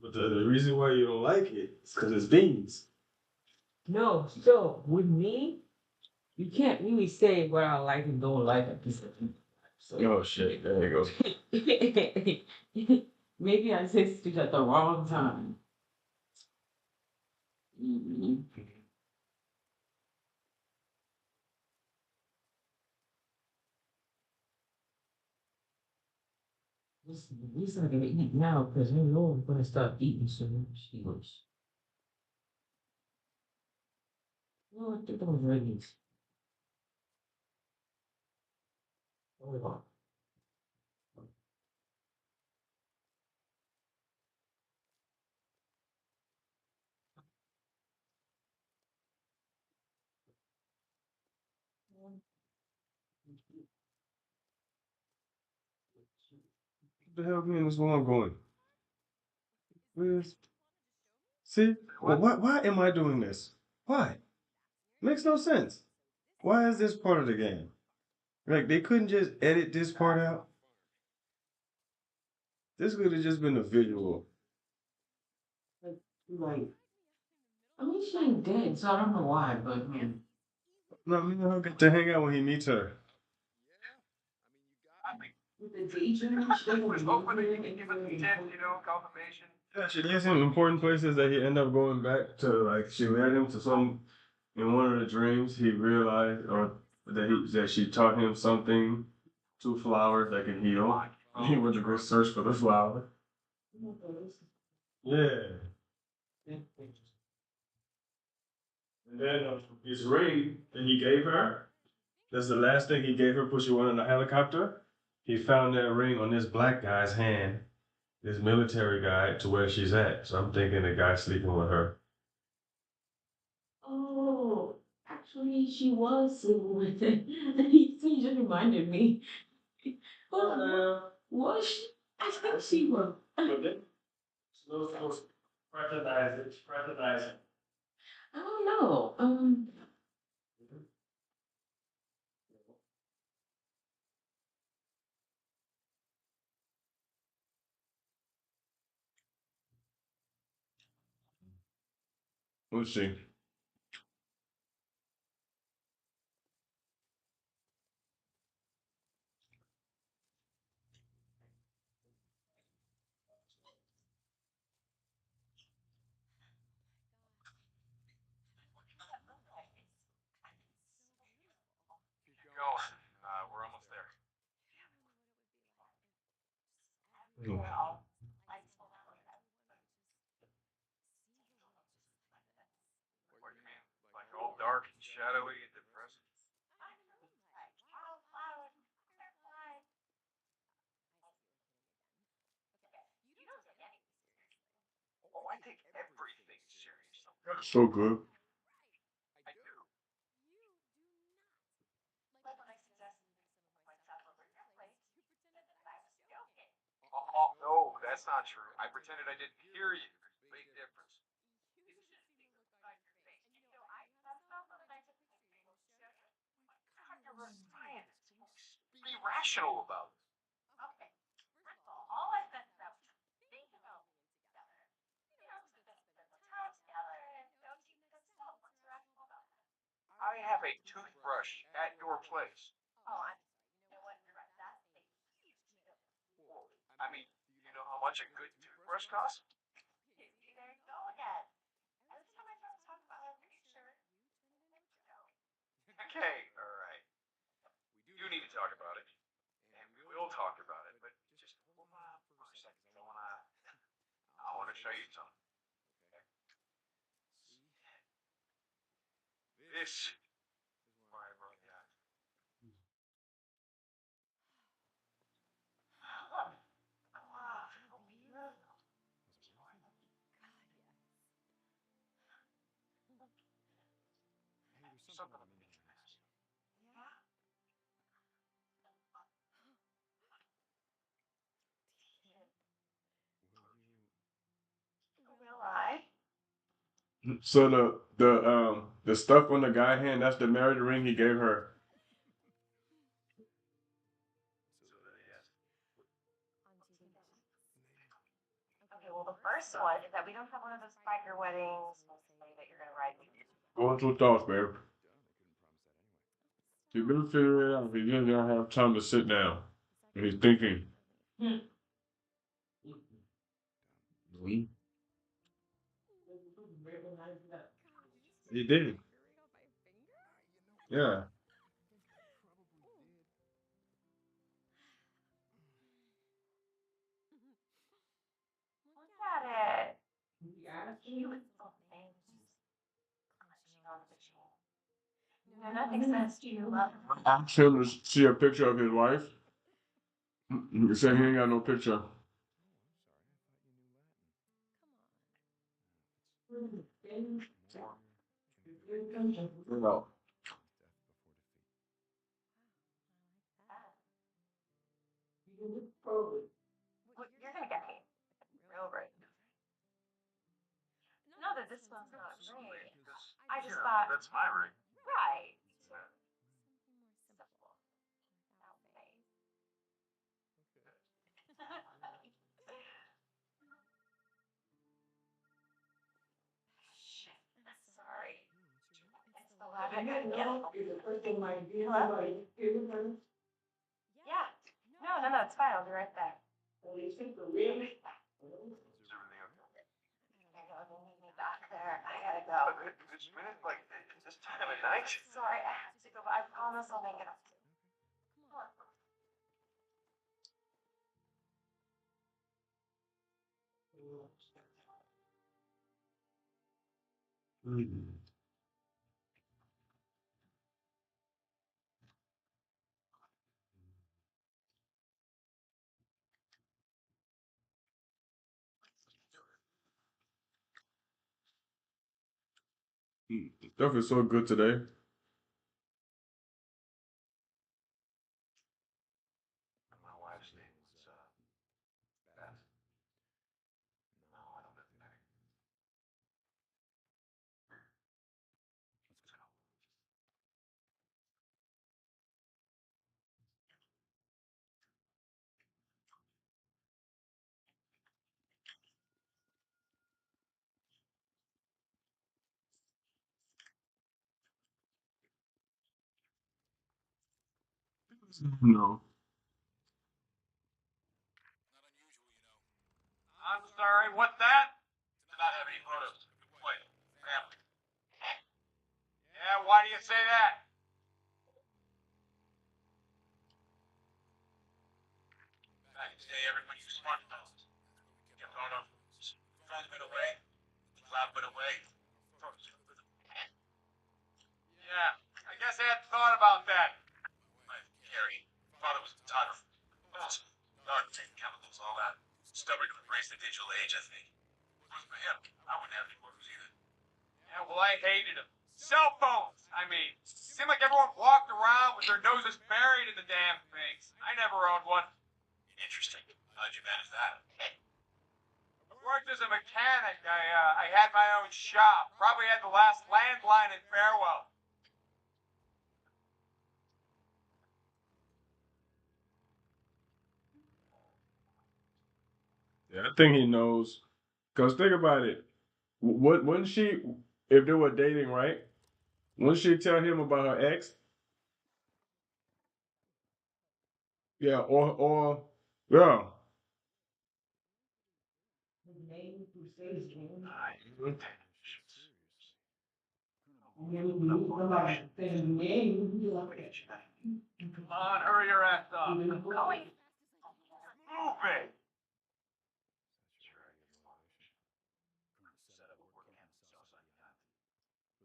But the reason why you don't like it is because it's beans. No, so with me, you can't really say what I like and don't like at the same time. Oh shit, there you go. Maybe I said stuff at the wrong time. Mm-hmm. Listen, at least I can eat now because I know I'm gonna start eating soon. Sheesh. No, I think I'm ready. Hold on. What the hell mean is where I'm going? Where's see? Well, why am I doing this? Why? Makes no sense. Why is this part of the game? Like they couldn't just edit this part out. This could have just been a visual. Like, I mean, she ain't dead, so I don't know why, but man. No, me and her get to hang out when he meets her. With the daydream, she doesn't Was hoping that you could give us a tip, confirmation. Yeah, she leads him important places that he end up going back to. Like she led him to some in one of the dreams. He realized, or that she taught him something. 2 flowers that can heal. He went to go search for the flower. Yeah. And then his ring that he gave her. That's the last thing he gave her before she went on the helicopter. He found that ring on this black guy's hand, this military guy, to where she's at. So I'm thinking the guy's sleeping with her. Oh, actually, she was sleeping with it. He just reminded me. Hold on. Was she? I think she was. Recognize it. Recognize it. I don't know. Let's see. Keep going. We're almost there. What do you mean? Like all dark and shadowy and depressing? Oh, I take everything seriously. So good. I do. Oh, no, that's not true. I pretended I didn't hear you. There's a big difference. Be rational about it. I have a toothbrush at your place. I mean, you know how much a good toothbrush costs? Okay, all right. We do need to talk about it, and we will talk about it. But just hold on for a second. I want to show you something. This is why I brought you out. Something I'm going to ask you. So the stuff on the guy's hand, that's the marriage ring he gave her. Okay, well, the first one is that we don't have one of those biker weddings mostly that you're gonna ride. Going through thoughts, babe. He's been figuring it out. He just don't have time to sit down. And he's thinking. He did. Yeah. Look at it. Cute little things. Clutching on the chain. No, nothing says do you love him. Ask him to see a picture of his wife. He said he ain't got no picture. No. Well, you're gonna get me real right. No, that this one's not right. I just thought. That's my ring. Right. Simple. That way. Shit. Sorry. It's the lab. I gotta get it. Hello? Yeah. No, it's fine. I'll be right back. Is everything okay? I know they need me back there. I gotta go. It's been like this time of night. Sorry, I have to go, but I promise I'll make it up to you. Come on. Stuff is so good today. My wife's name was Beth. No, I don't know that. Let's go. No. I'm sorry, what's that? To not have any photos. Wait, family. Yeah, why do you say that? Back in the day, everybody used smartphones. Your phone went away, the cloud went away, photos went with it. Yeah, I guess I hadn't thought about that. My Carrie, father was a photographer. Also, art, chemicals, all that. Stubborn to embrace the digital age, I think. It wasn't for him. I wouldn't have any photos either. Yeah, well, I hated them. Cell phones, I mean. Seemed like everyone walked around with their noses buried in the damn things. I never owned one. Interesting. How'd you manage that? I worked as a mechanic. I had my own shop. Probably had the last landline in Farewell. Yeah, I think he knows. Cause think about it. Wouldn't she, if they were dating, right? Wouldn't she tell him about her ex? Yeah, or yeah. Come on, hurry your ass up. I'm going. Move it. Set up a work camp at Southside United.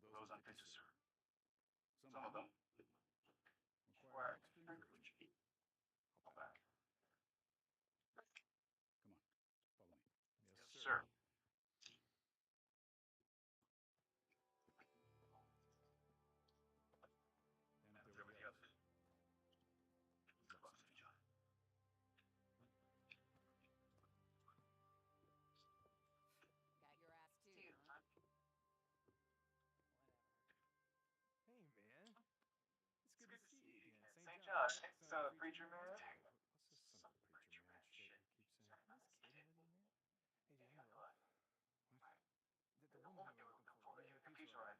For those unfit to serve. Some of them require experience. I'll back. Come on, follow me. Yes, sir. And if there were the others. Good luck to you, John. It's good to see you again. St. John, it's preacher man. Some preacher man shit. The woman you were looking for, the computer right?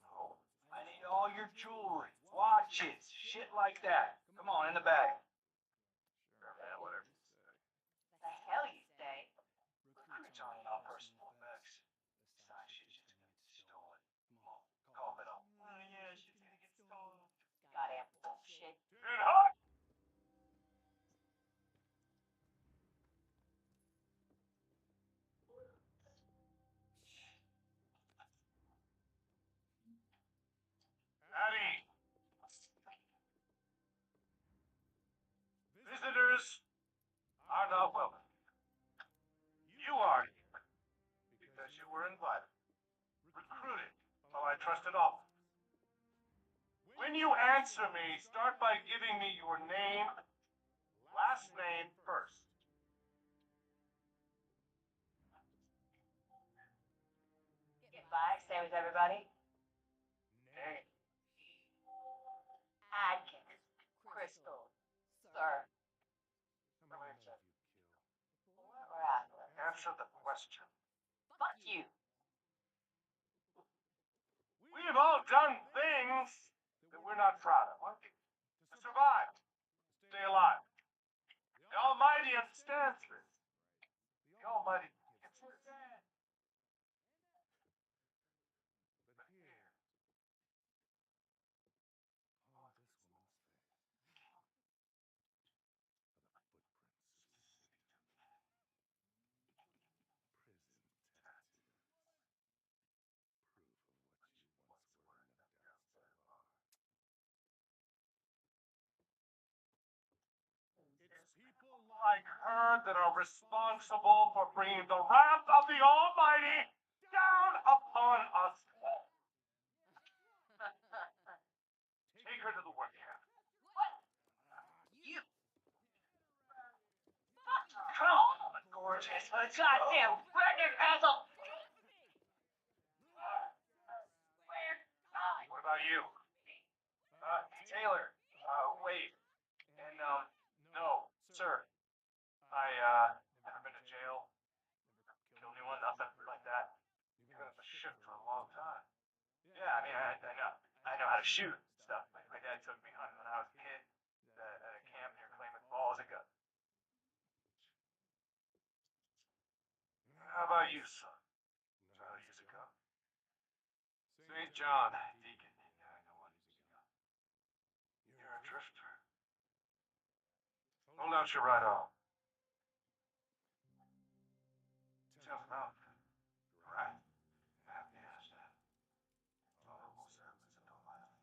No. I need all your jewelry, watches, shit like that. Come on, in the bag. Sure, man, whatever. The hell you say? Recruits aren't allowed personal effects. Besides, shit's just gonna get stolen. Come on, call it off. Oh yeah, shit's gonna get stolen. Goddamn bullshit. Get hot! Addie! Visitors are not welcome. You are here because you were invited, recruited by my trusted officer. When you answer me, start by giving me your name, last name first. Goodbye, same as everybody. Name. Adkins. Crystal. Sir. Rattler. Answer the question. Fuck you. We've all done things that we're not proud of, to survive, stay alive. The Almighty understands this. The Almighty gets this. But here, it's people like her that are responsible for bringing the wrath of the Almighty down upon us all. Take her to the work camp. What? You. Come on, gorgeous. Goddamn pregnant asshole. Where? What about you? Taylor. Wait. And, no, sir. I, never been to jail. Never killed anyone, nothing like that. Been on the ship for a long time. Yeah, I mean, I know how to shoot and stuff. My dad took me hunting when I was a kid. about you, son? Know how to use a gun? St. John, Deacon. Yeah, I know what he's got. You're a drifter. Hold out your right arm. Tough enough. Right? Yeah, yes. Oh, most happens in no life.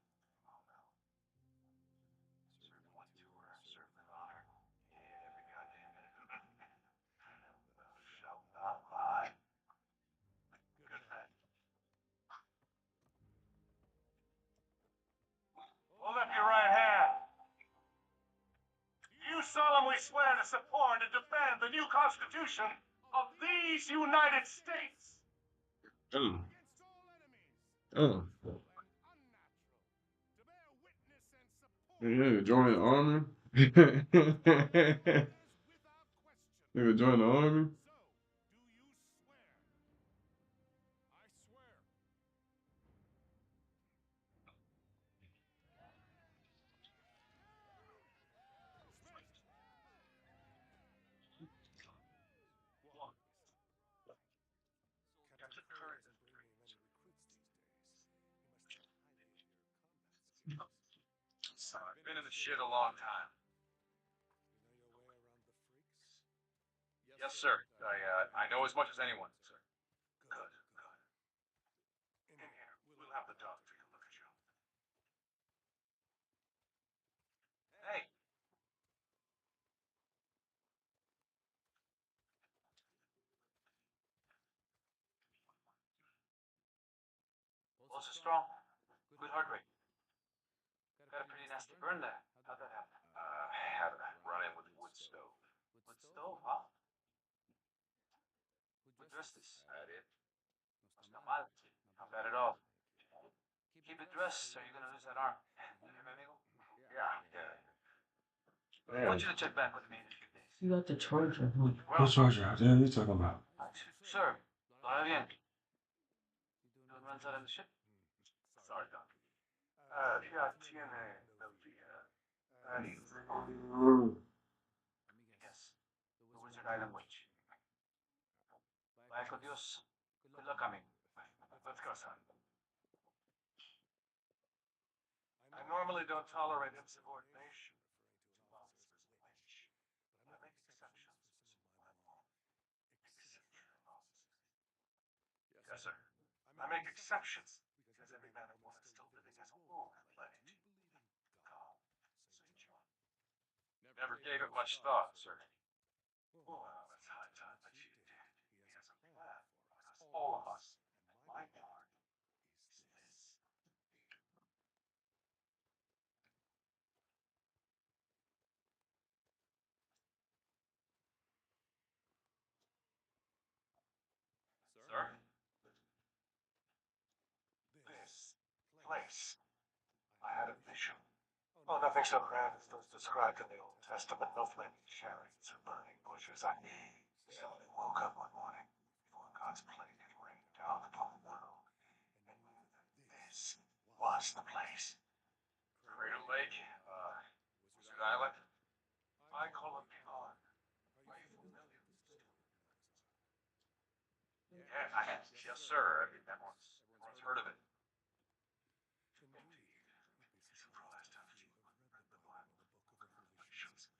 Oh, no. Served one tour, served with honor. Yeah, every goddamn minute. Thou shalt not lie. Good man. Hold up your right hand. You solemnly swear to support and defend the new Constitution of these United States. Yeah, join the army. Nigga join the army. Captain Curran. I've been in the shit a long time. Yes, sir. I know as much as anyone, sir. Good, good. In here, we'll have the dog take a look at you. Hey. Pulse is strong. Good heart rate. Got a pretty nasty burn there. How'd that happen? Had a run-in with the wood stove. Wood stove, huh? Who dressed this? That it. No mal. Not bad at all. Keep it dressed, or you're gonna lose that arm. Yeah, yeah. I want you to check back with me in a few days. You got the charger, huh? What charger? What are you talking about? Sir, lo bien. Doing runs out on the ship? Sorry, Doc. Ya tiene el día. Yes, the Wizard Island Witch. Vaya con Dios. Good luck, amigo. Let's go, son. I normally don't tolerate insubordination to officers of witch, but I make exceptions. Yes, sir. I make exceptions because every man and woman still living has a role to play. God, St. John. Never gave it much thought, sir. Well, it's high time that you did. He has a plan for us, all of us, and my part is this. Sir? This place. I had a vision. Oh, nothing so grand as those described in the Old Testament. No flaming chariots or burning bushes. I suddenly woke up one morning before God's plague had rained down upon the world, and knew that this was the place. Crater Lake, Wizard Island. I call it beyond. Are you familiar with the story? Yeah, yes, sir. Everyone's heard of it. Indeed. You'd be surprised how few have read the Bible, the book of Revelations.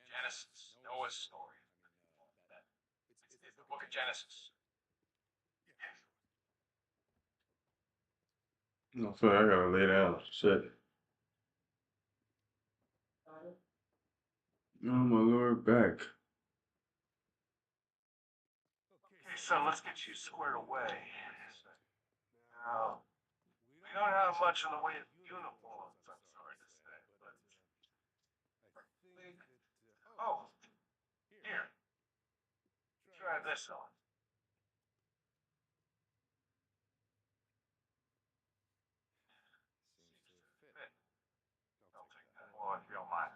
Genesis, Noah's story. It's the book of Genesis. Yes. I feel like I gotta lay down. Shit. Oh my lord, back. Okay, son, let's get you squared away. Now, we don't have much in the way of uniforms, I'm sorry to say, but I think. Oh, here. Try this on. Seems to fit. I'll take that. Well, if you don't mind.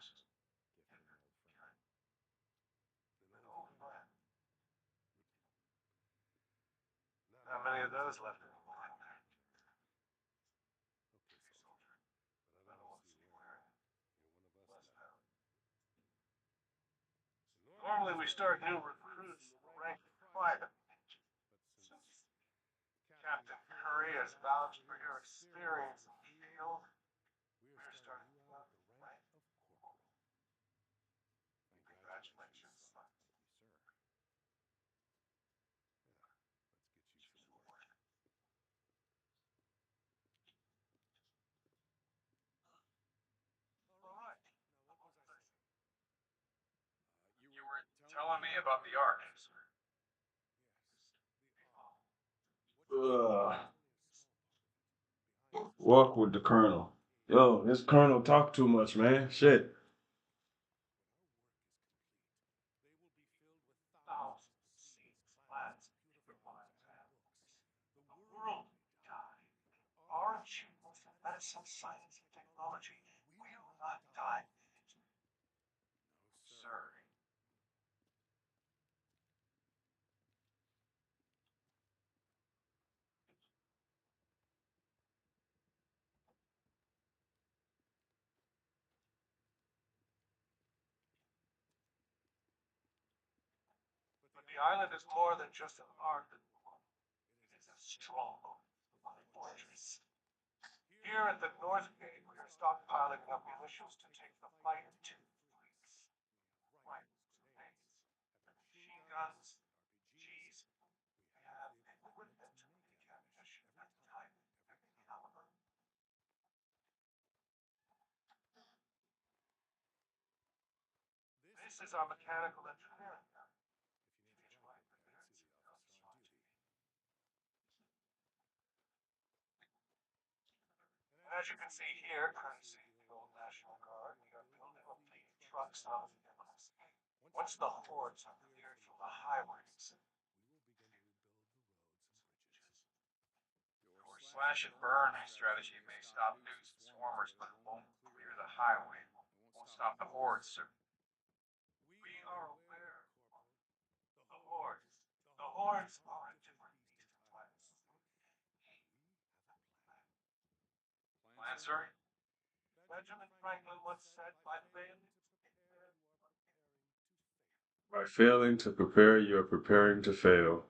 An old friend. Not many of those left anymore. Okay, soldier. But I don't want to see you wearing it. You're one of us now. Normally we start new recruits rank and private. Since Captain Curry has vouched for your experience in the field, we're starting to love you, right? Congratulations, son. All right. You were telling me about the Ark, sir. Walk with the Colonel. Yo, this Colonel talk too much, man. Shit. Thousands of seeds, plants, improvise animals. The world will die. Our achievements in medicine, science, and technology will not die. Sir. But the island is more than just an ark. It is a stronghold, a fortress. Here at the North Gate, we are stockpiling enough munitions to take the fight in two fleets. Rifles, grenades, machine guns, RPGs. We have equipment to make ammunition at a time, every caliber. This is our mechanical engineering yard. If you like prepared serials, on TV. And as you can see here, courtesy of the old National Guard, we are building a fleet of trucks out of vehicles. Once the hordes are cleared from the highways, your slash and burn strategy may stop nukes and swarmers, but it won't clear the highway. It won't stop the hordes, sir. We are aware of the hordes. The hordes are a different beast entirely. Plan, sir? Benjamin Franklin once said, by failing By failing to prepare, you are preparing to fail.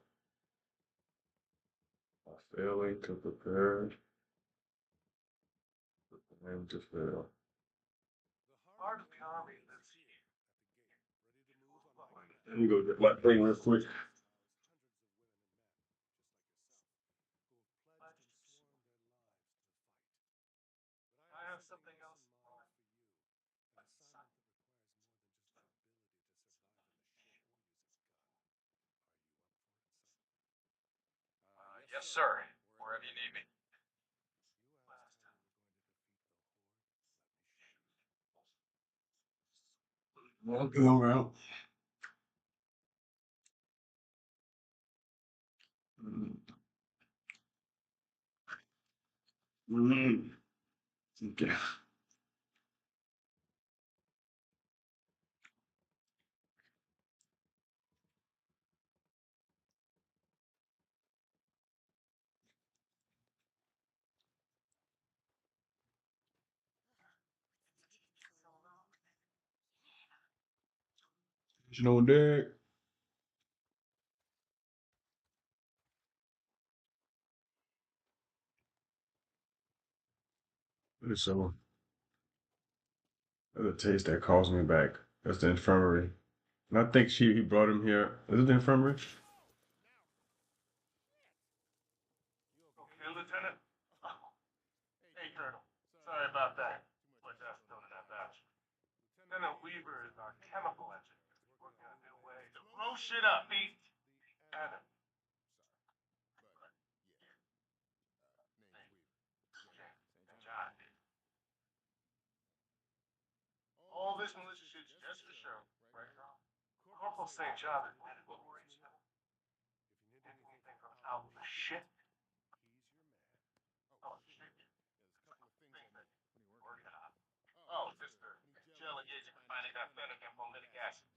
By failing to prepare, preparing to fail. the heart of the army lives here. Let me go get my thing real quick. I have something else in mind. My son. Yes, sir. Wherever you need me. Okay, all right. Okay. You know, Derek. So, the taste that calls me back. That's the infirmary. And I think he brought him here. Is it the infirmary? Okay, Lieutenant. Hey, Colonel. Sorry about that. My desk don't have that. Lieutenant Weaver is our chemical engineer. Working on a new way to blow shit up, Pete. And John. All this militia shit's just for show, right, Colonel? Corporal St. John admitted what worries him. Anything from out the shit. Oh, shit. Thing that working on. Oh, sister. Gel engagement finally got phenylglycolic acid.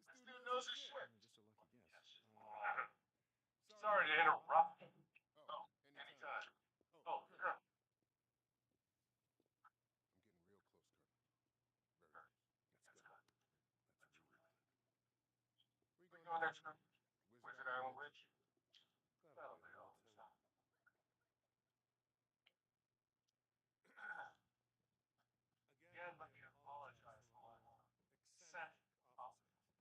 This dude knows his shit. Sorry to interrupt. Oh, anytime. Oh, Colonel. Richmond, Wizard Island Witch. That'll be all this time. Again, let me apologize for my eccentric obstacles.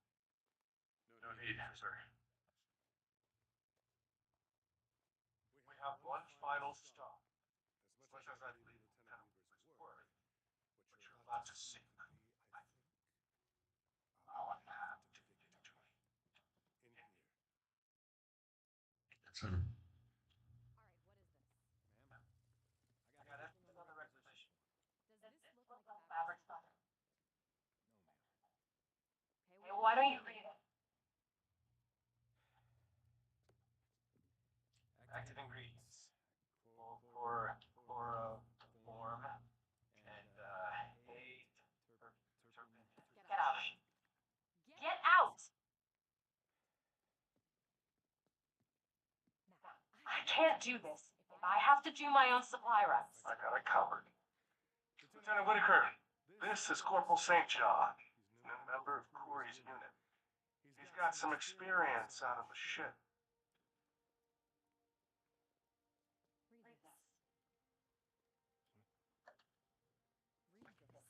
No need, sir. We have one final stop. As much as I believe Lieutenant Weaver's word, what you're about to see, I think I'll have to give it to me. In here. That's him. Ma'am, I got everything on the requisition. Does this look like Fabric's mother? No, ma'am. Okay, why don't you read it? Active ingredients. Form and hay turpin. Get out. Get out! I can't do this. If I have to do my own supply runs. I got it covered. Lieutenant Whitaker, this is Corporal St. John. He's a member of Corey's unit. He's got some experience out of the ship. Read this. Read this.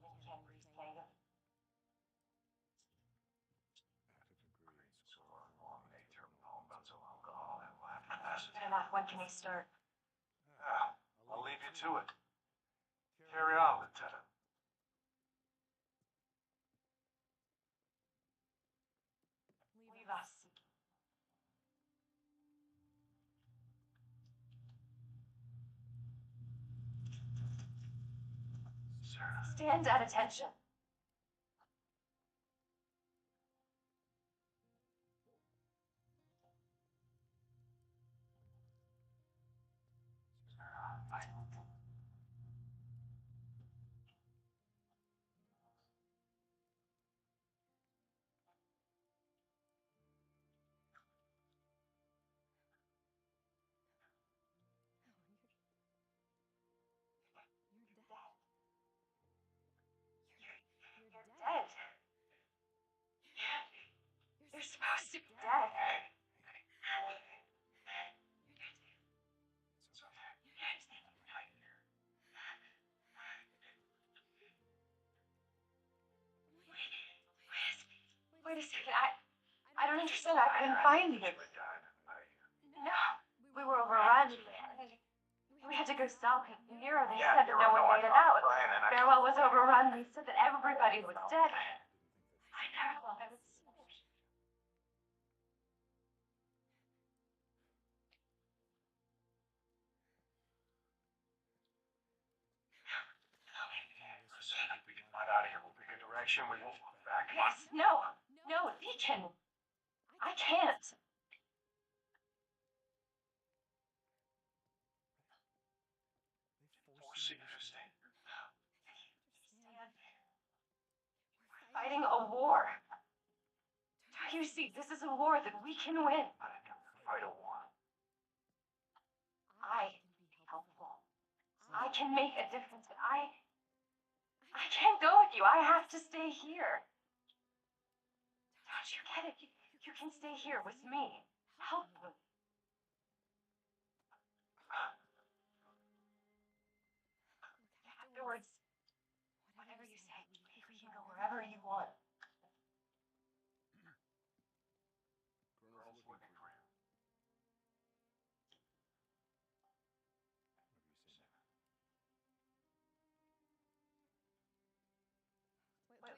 You can't read, can you? Good enough. When can he start? I'll leave you to it. Carry on, Lieutenant. Leave us. Sir. Stand at attention. You're dead. You're supposed to be dead. Wait a second. I don't understand. I couldn't find you. No, we were overrun. We had to go south. Nero, they said that no one made it out. Farewell was overrun. They said that everybody was dead. I never thought I would see it. Listen, we can find out of here. We'll pick a direction. We won't look back. Yes, no, Deacon. I can't. Forcing you to stay here. We're fighting a war. Don't you see? This is a war that we can win. I didn't come to fight a war. I can be helpful. I can make a difference, but I can't go with you. I have to stay here. Don't you get it? You can stay here with me. Help me. Afterwards, whatever you say, we can go wherever you want. Colonel's looking for you.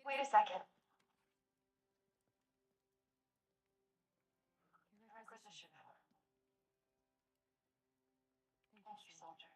Wait a second. Your requisition. Thank you, soldier.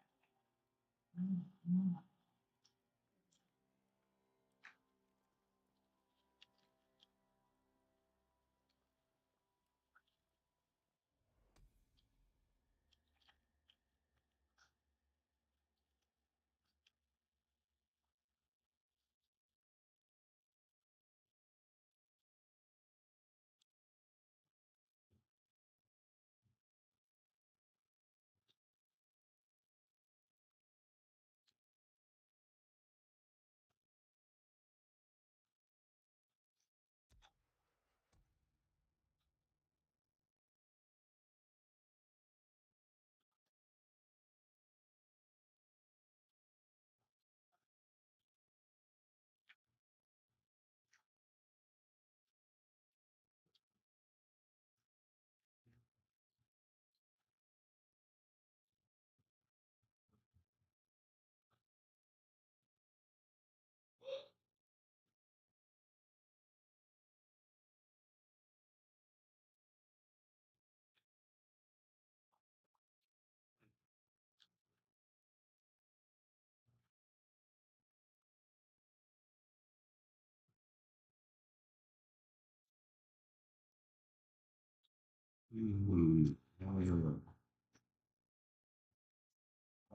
Mm-hmm. Oh, yeah.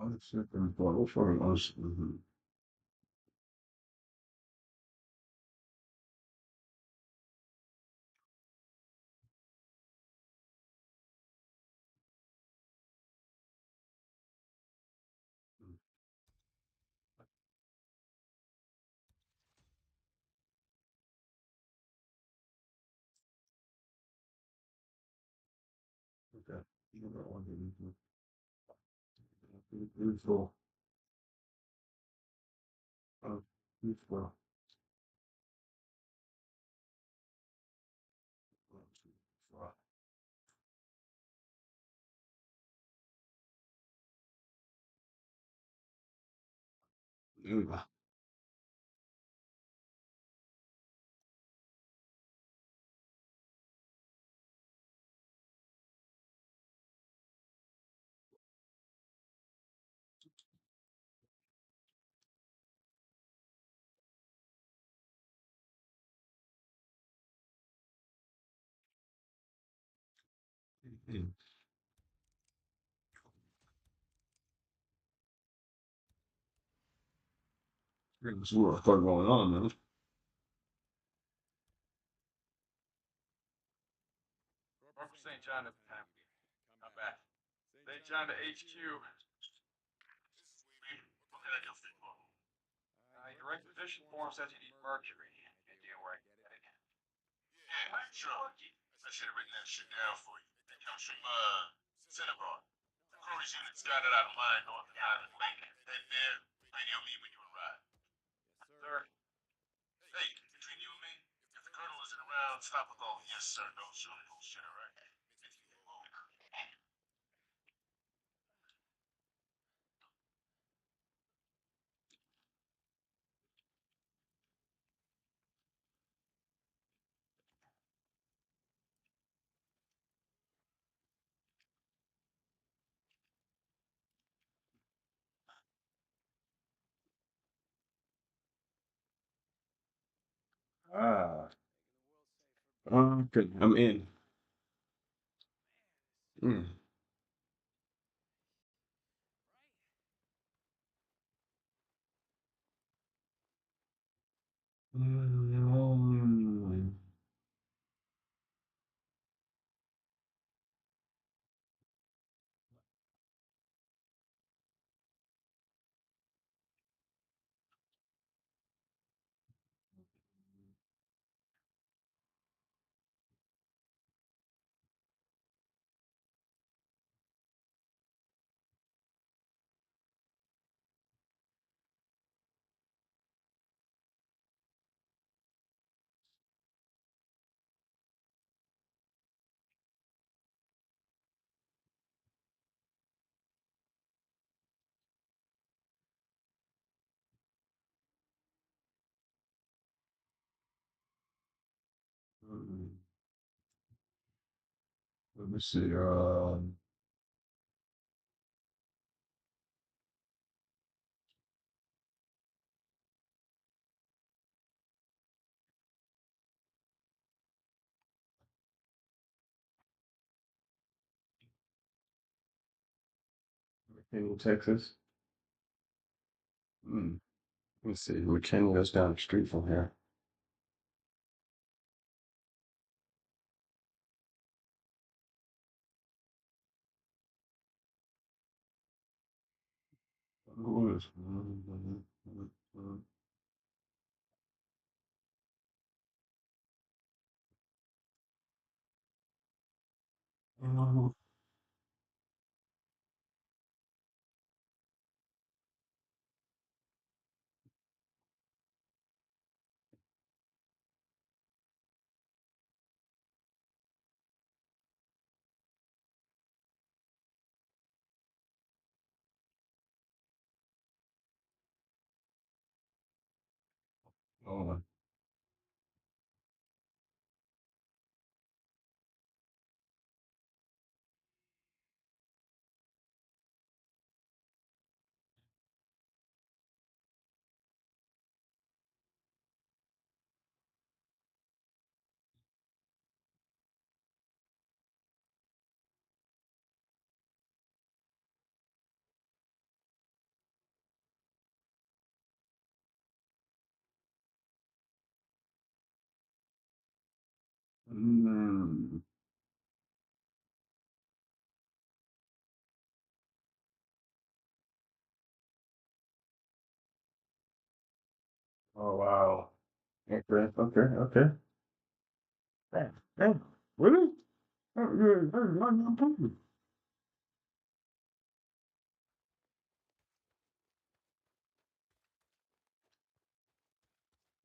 I'll check them for us. Mm-hmm. Okay. You know what one. Beautiful. Beautiful. Mm. Mm. There's a lot of fun going on, man. Report from St. John to come back. St. John to HQ. What can I do for you? Your requisition form says you need mercury. Any idea where I can get it? Yeah, sure. I should have written that shit down for you. It comes from, Senegal. The Crowley's unit's got it out of line north of Highland Lake. Head there, radio me when you arrive. Sir. Hey, between you and me, if the colonel isn't around, stop with all the yes sir, no sir bullshit, alright? Ah. Okay, I'm in. Mm. Mm. Mm. Let me see. In Texas. Mm. Let me see. McKinney down the street from here. Who is? Oh, Mm. Oh wow. Okay, okay, okay. Damn, damn. Really?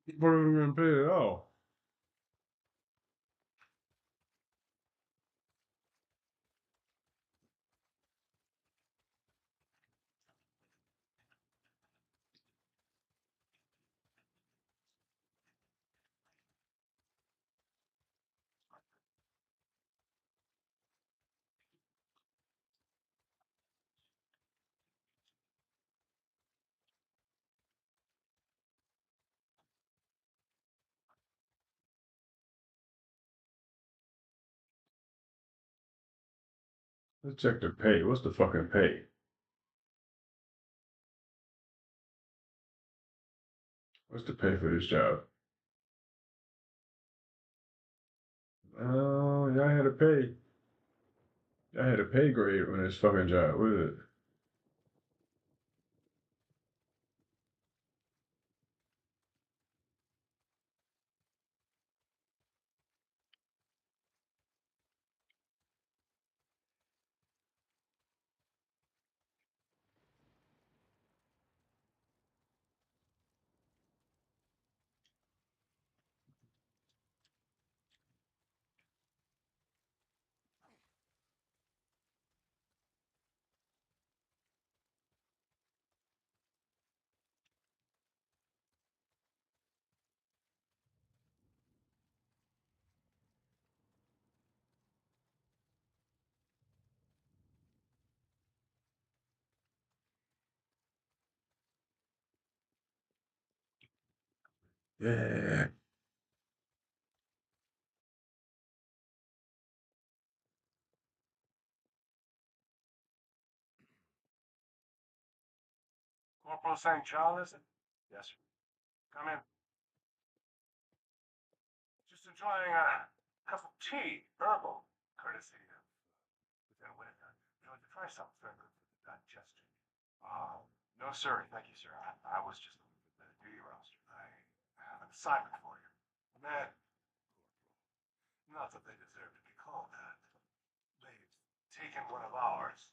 People don't even pay at all. Let's check the pay. What's the fucking pay? What's the pay for this job? Oh, y'all had a pay. Y'all had a pay grade on this fucking job. What is it? Yeah. Corporal St. John, is it? Yes, sir. Come in. Just enjoying a cup of tea, herbal, courtesy of Lieutenant Whitaker. Would you like to try something very good for the digestion? No, sir. Thank you, sir. I was just looking for the duty roster. I have an assignment for you. Man, not that they deserve to be called that. They've taken one of ours.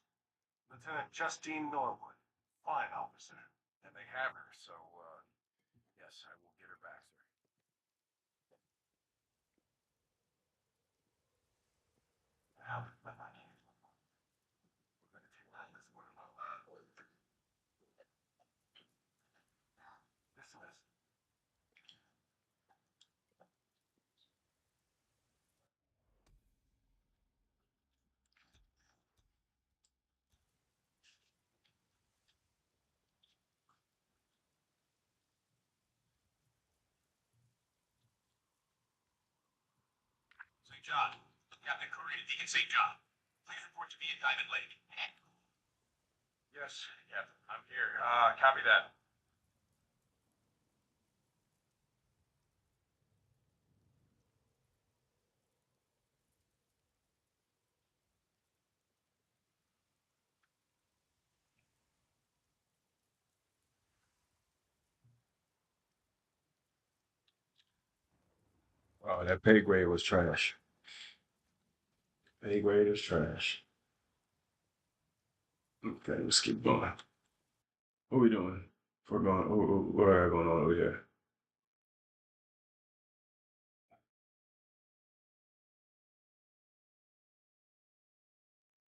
Lieutenant Justine Norwood. Fine officer. And they have her, so, yes, I will get her back, sir. Now, we're gonna take this one alone. Dismiss. St. John, Captain Corrina, Deacon St. John. Please report to me at Diamond Lake. Yes, Captain, I'm here. Copy that. Oh, that pay grade was trash. Pay grade is trash. Okay, let's keep going. What we doing? We're going. What are going on over here?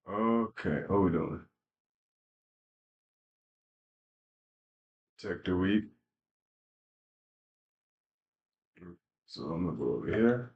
Okay, what we doing? Check the week. So I'm gonna go over here.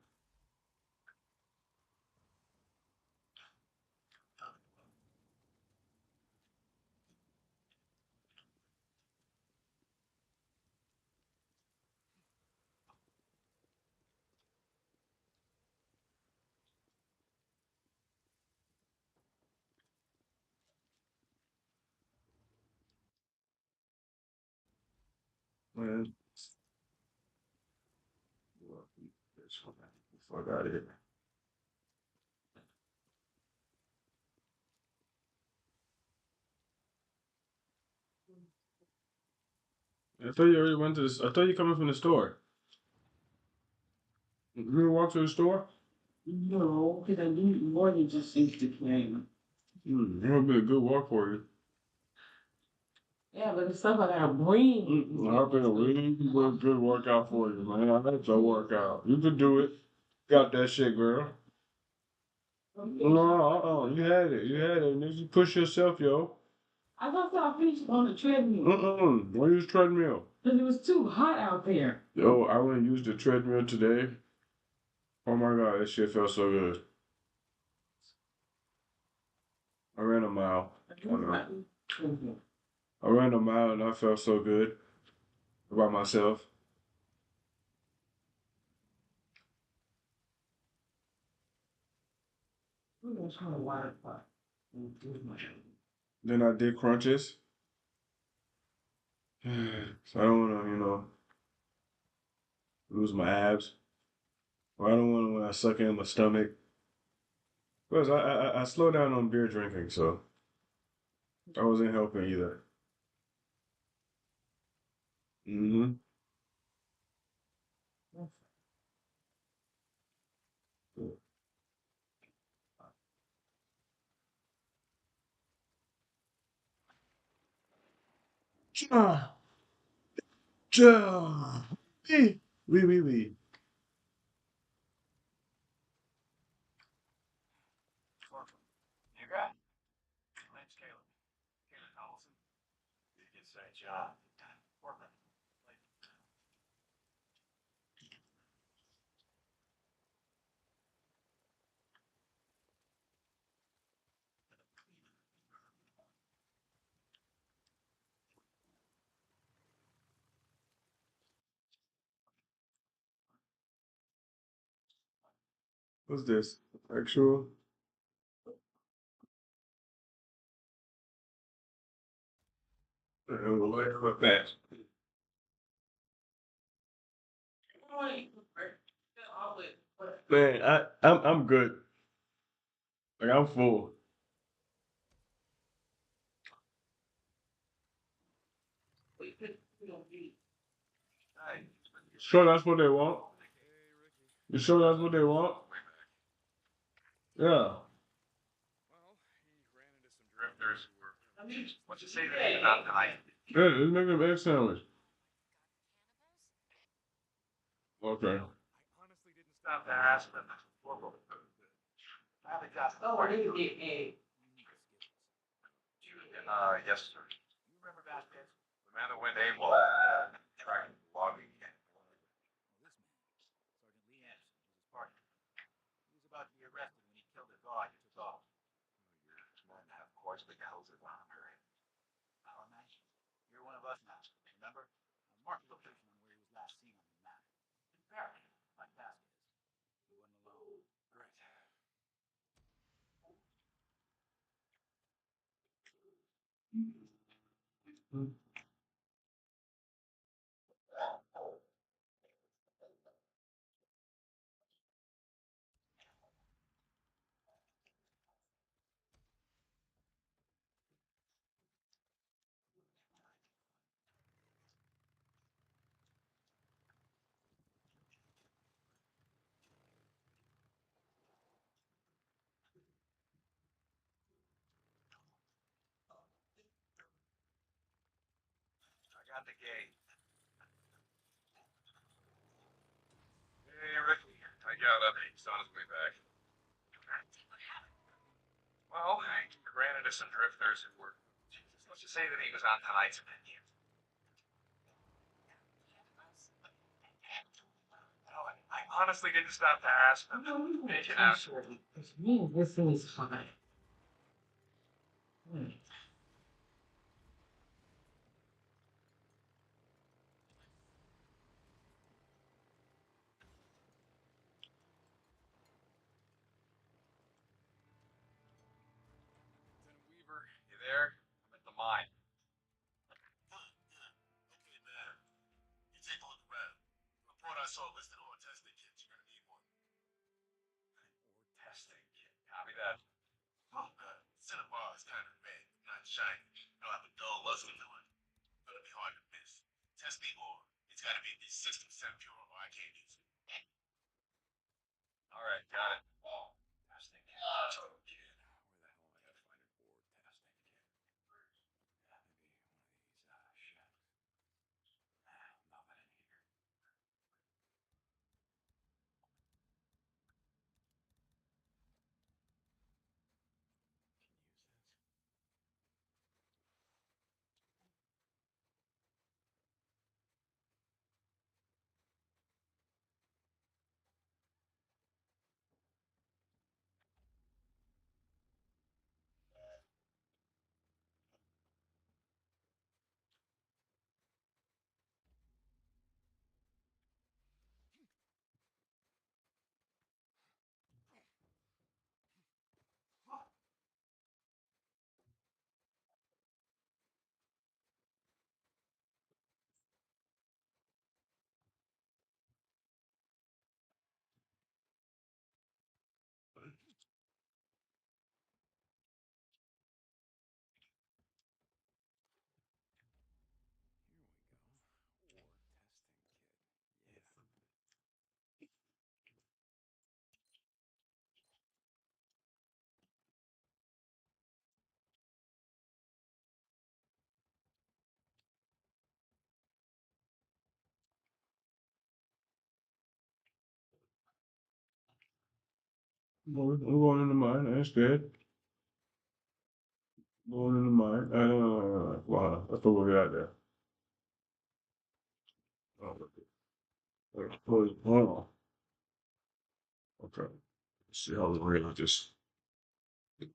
Man. Fuck out of here. I thought you already went to this. I thought you coming from the store. You gonna walk to the store? No, because I need more than just Instagram. It'll be a good walk for you. Yeah, but the stuff I gotta bring. I've been a really good workout for you, man. That's a workout. You can do it. Got that shit, girl. No, you had it. You had it. You just push yourself, yo. I thought I finished on the treadmill. Don't use treadmill. Because it was too hot out there. Yo, I went and used the treadmill today. Oh my god, that shit felt so good. I ran a mile. I ran a mile and I felt so good about myself. Then I did crunches. So I don't want to, lose my abs. Or I don't want to when I suck in my stomach. Because I slowed down on beer drinking, so I wasn't helping either. Mm-hmm. Ah, ah, oui. You got it. My name's Caleb. Caleb Collison. Inside job. Portland. What's this? Actual? What that? Man, I'm good. Like I'm full. Sure, that's what they want. You sure that's what they want? Yeah. Well, he ran into some drifters who were. What'd you say to me about tonight? Yeah, let's make an egg sandwich. Okay. I honestly didn't stop to ask them. I got yes, sir. You remember Vasquez? The man that went AWOL. Tracking logging. This man, Sergeant Lee Anderson, was his partner. He was about to be arrested when he killed a dog and took off. And of course, the hell's it on her. Now imagine, you're one of us now. Remember? Mark the location on where he was last seen on the map. Compare it, like Vasquez. He wasn't alone. Great. I got the gate. Hey, Ricky. I got up. He's on his way back. What happened? Well, he ran into some drifters who were. Jesus, let's just say that he was on tonight's menu. No, I honestly didn't stop to ask them. You know. This is fine. Lieutenant Weaver, you there? I'm at the mine. Okay, man. You take a look around. The report I saw listed all testing kits. that. Cinnabar is kind of red, not shiny. It'll have a dull luster to it. It'll be hard to miss. Test the ore. It's got to be at least 60% pure or I can't use it. All right, got it. Testing kit. Where the hell am I gonna find an ore testing kit? Maybe one of these shacks. Nothing in here. Here we go. Ore testing kit. Yeah. We're going in the mine. That's good. Going in the mine. Wow, that's what we got there. Oh, oh. Okay. Let's see how we're gonna just. Okay.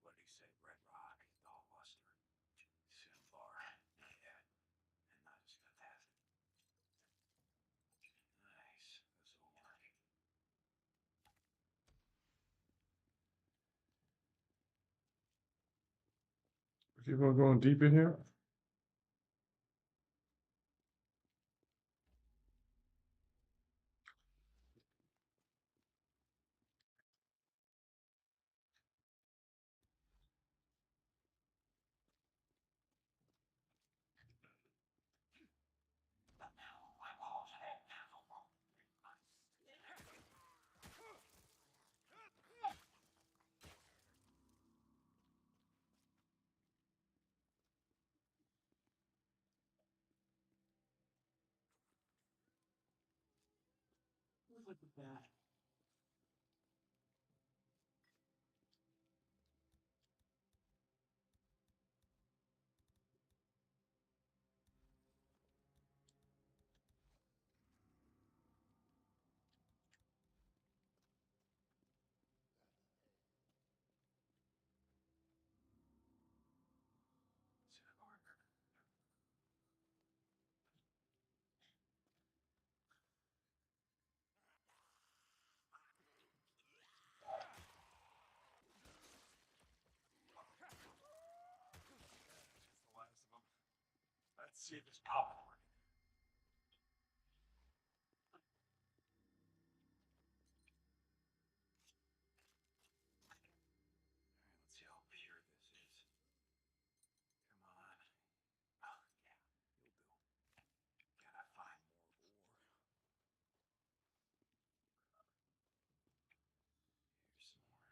What did he say? Red rock, dull luster, cinnabar. Yeah. And not just got that. Nice. This will work. Keep on going deep in here. Look at that. Cinnabar. That's the last of them. Let's see this popcorn. Alright, let's see how pure this is. Come on. Oh, yeah, you'll do. Gotta find more ore. Here's some more.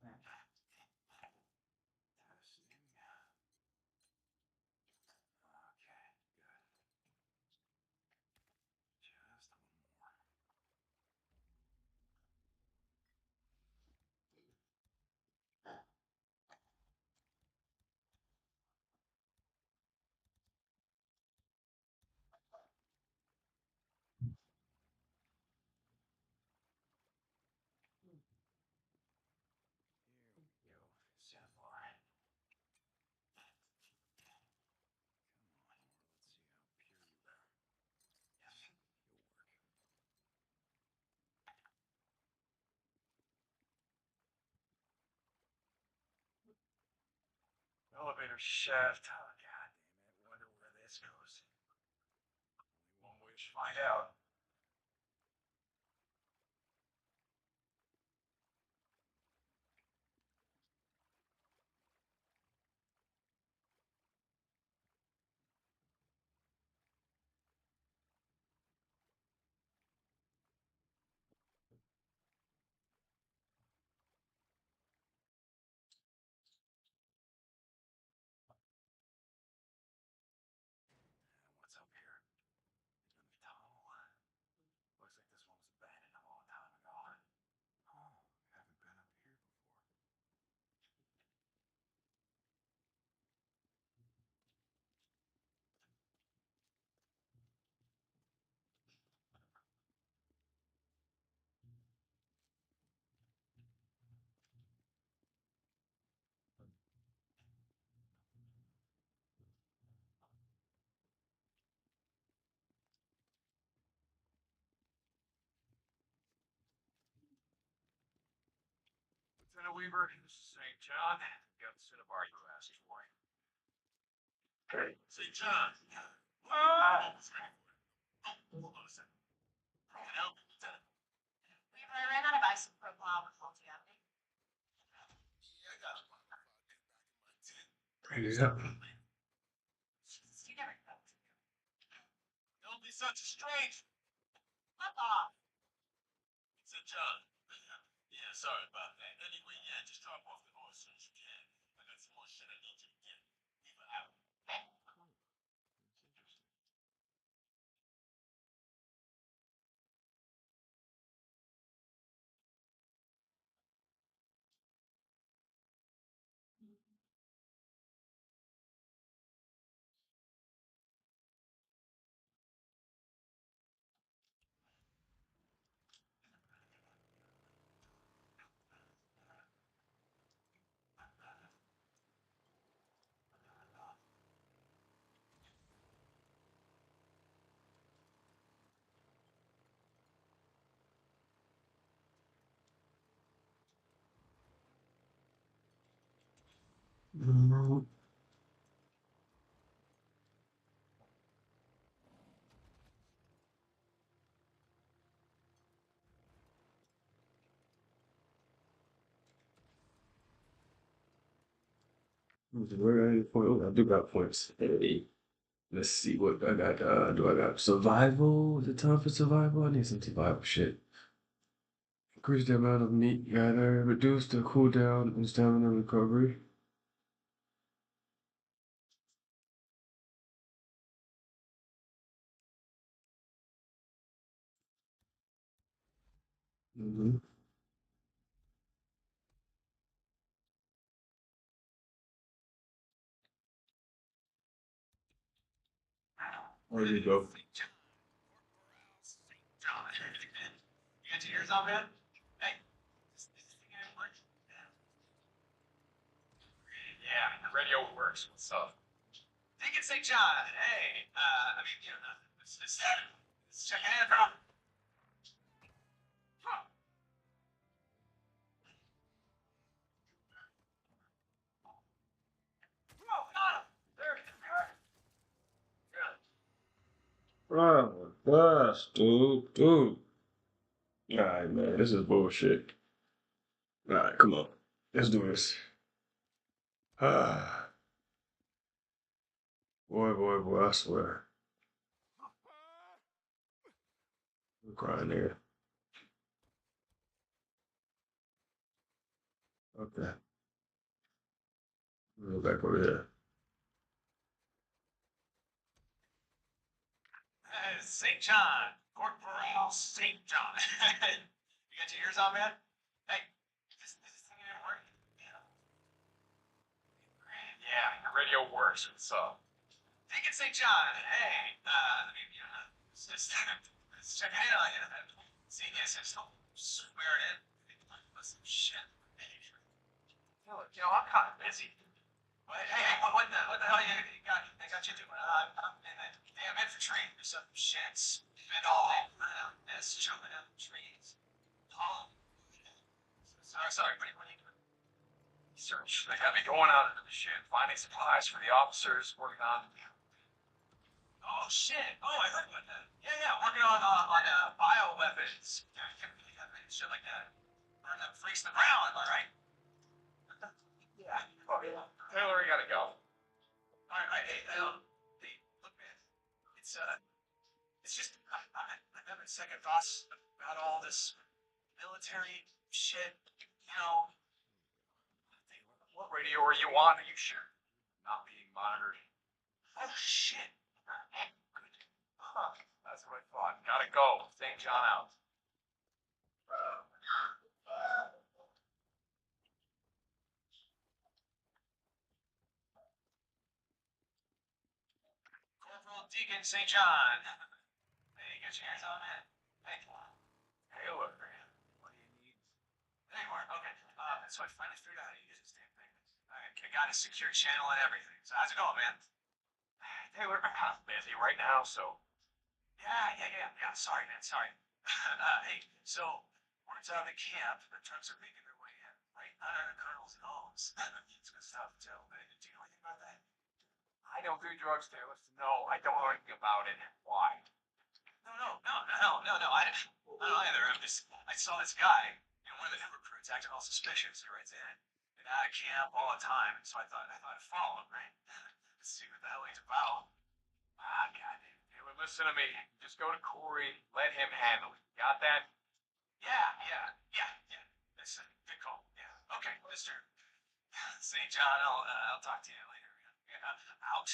Testing. Okay, good. Just one more. Here we go. Sampler. Come on, let's see how pure you are. Yes, you'll work. Elevator shaft. Oh, god damn it. Wonder where this goes. Only one way to find out. What's up here? Another tunnel. Looks like this one was abandoned a long time ago. Oh, haven't been up here before. Lieutenant Weaver, this is St. John. We got the cinnabar you asked for. Hey, St. John. Ah! Hold on a second. Can I help you, Lieutenant? Weaver, I ran out of isopropyl alcohol. Do you have any? Yeah, I got one. Bring it up. You never cooked. Don't be such a stranger. Fuck off. St. John. Yeah, sorry about that. Anyway, yeah, just drop off the horse as soon as you can. I got some more shit I need you to get. Leave it out. Cool. That's interesting. Where are you point? Oh, I do got points. Hey, let's see what I got. Do I got survival? Is it time for survival? I need some survival shit. Increase the amount of meat gathered. Reduce the cooldown and stamina recovery. Mm-hmm. There you go. John, you got your ears on, man? Hey, this thing ain't working. Yeah, the radio works. What's up? Deek and St. John. Hey, I mean, you know, nothing. It's checking in, bro. Huh. Whoa, got him. There. Oh my gosh, dude. Alright, man, this is bullshit. Alright, come on. Let's do this. Ah. Boy, I swear. I'm crying there. Okay. Go back over here. St. John. Corporal St. John. You got your ears on, man? Hey, this thing ain't working. Yeah, your radio works. So, Deek and St. John. Hey, just checking in on you. Seeing you since swearing in. Some shit. Look, I'm kind of busy. Hey, what the hell you got? I got you doing? I'm in the damn infantry. There's some shit spit all over this jumping up trees. Oh, sorry, buddy. What are you doing? Search. They got me going out into the shit, finding supplies for the officers, working on. Oh shit! Oh, I heard about that. Yeah, working on bioweapons. Shit like that. Burn them freaks to the ground, am I right? Yeah. Oh yeah. Taylor, you gotta go. Alright, hey, look, man. It's just, I'm having second thoughts about all this military shit, What radio are you on? Are you sure? Not being monitored. Oh, shit. Good. Huh. That's what I thought. Gotta go. St. John out. Corporal Deacon St. John. Hey, get your hands on, man. Hey, Taylor. What do you need? Anymore. Okay. So I finally figured out how to use this damn thing. I got a secure channel and everything. So how's it going, man? Taylor, I'm kind of busy right now, so. Yeah. Sorry, man. Sorry. Hey, so word's out of the camp. The trucks are making their way in, right under the colonel's nose. It's good stuff, too. Do you know anything about that? I don't do drugs, Taylor. No, I don't know anything about it. Why? No. I don't either. I saw this guy, one of the new recruits acting all suspicious. He writes in, been out of camp all the time, so I thought I'd follow him, right? Let's see what the hell he's about. Goddamn. Taylor, listen to me. Just go to Corey. Let him handle it. Got that? Yeah. Listen, good call. Yeah. Okay, Mr. St. John, I'll talk to you later. Out.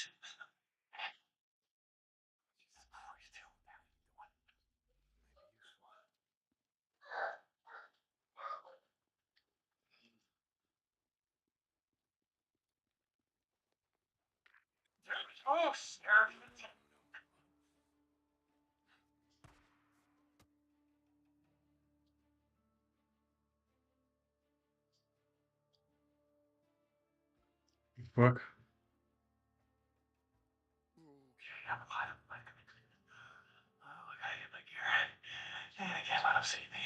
Oh, sir. Fuck. Okay, I'm alive. Oh, I gotta get my gear. And I can't let him see me.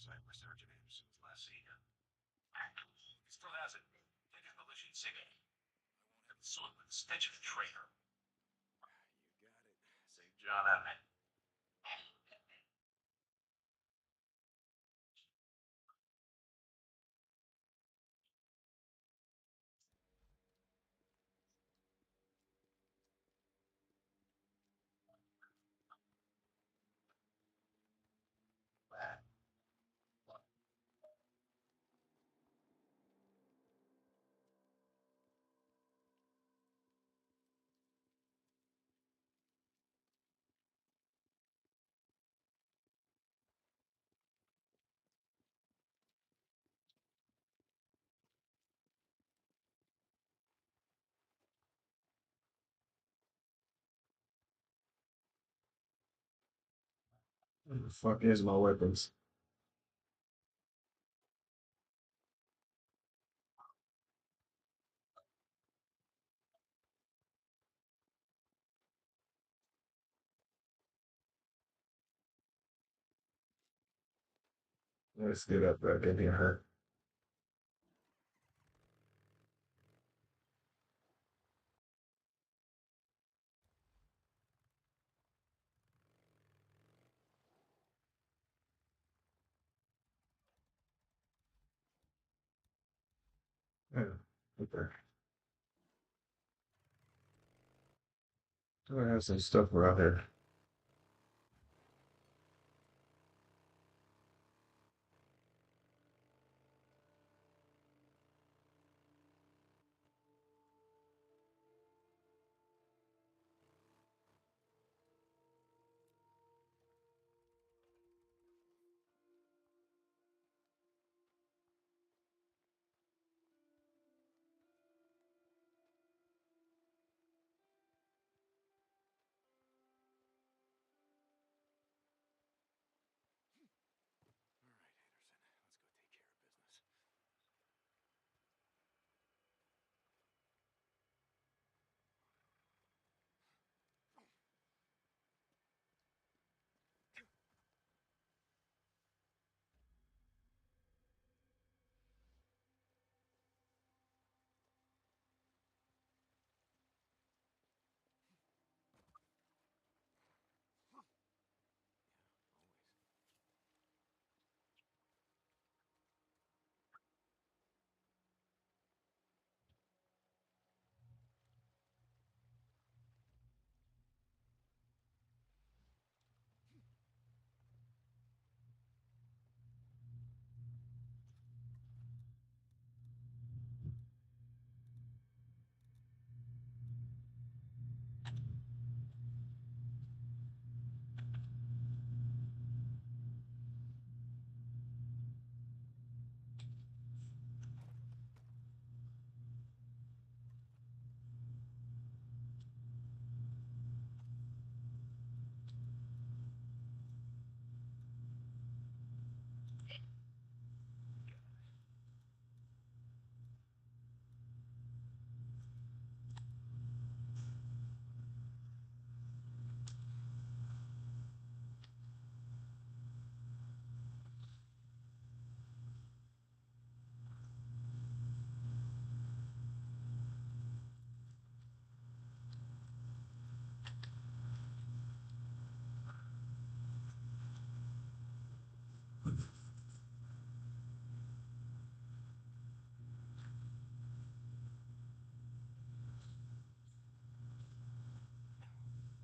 site where Sergeant Anderson was last seen. He still has it. Take his militia insignia. I won't have the sword with the stench of a traitor. You got it. St. John Advent. Where the fuck is my weapons? Let's get up back in here. Yeah, okay. Do I have some stuff around here?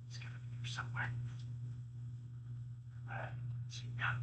It's gotta be here somewhere. See, yeah.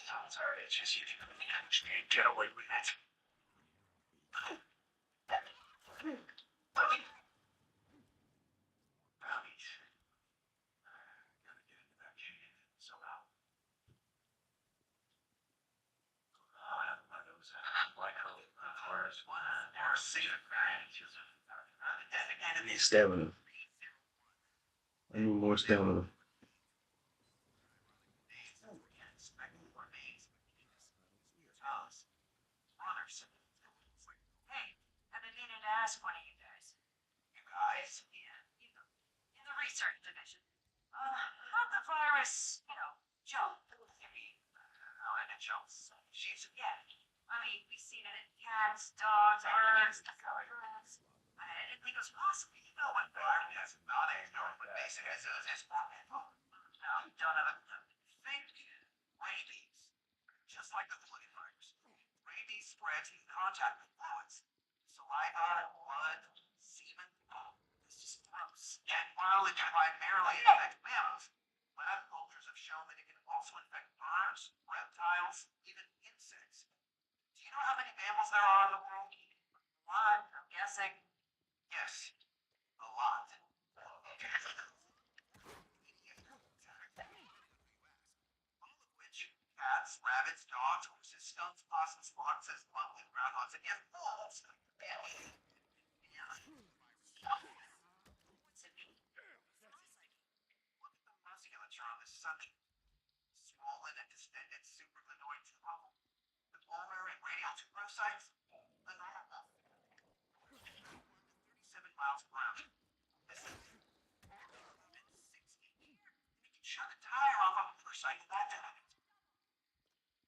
Sounds are itches. You can't get away with it. Brownies. Gotta get into that cave somehow. One of those black hole flowers. Or a secret branches. Need stamina. I need more stamina. Hey, I've been meaning to ask one of you guys. You guys? Yeah, in the research division. How'd the virus, jump? You mean, and it jumps. She's Yeah. I mean, we've seen it in cats, dogs, birds, birds. I didn't think it was possible. you know what virus is not a known, but basically it's No, don't have a clue. think rabies. Just like the flu virus. Rabies spreads in contact with fluids. Saliva, blood, semen. It's just gross. And while it can primarily affect mammals, lab cultures have shown that it can also infect birds, reptiles, even insects. Do you know how many mammals there are in the world? What? I'm guessing. Yes, a lot. All of which cats, rabbits, dogs, horses, skunks, possums, foxes, monkeys, groundhogs, and yes, wolves. What's it mean? Look at the musculature on this sucker. Swollen and distended supraglenoid tubercle. The ulnar and radial tuberocytes. The normal. 37 miles per hour. This is 60. You can shut a tire off on a motorcycle that time.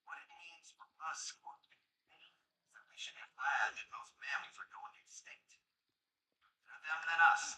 What it means for us is that we should be glad that most mammals are going extinct. Better them than us.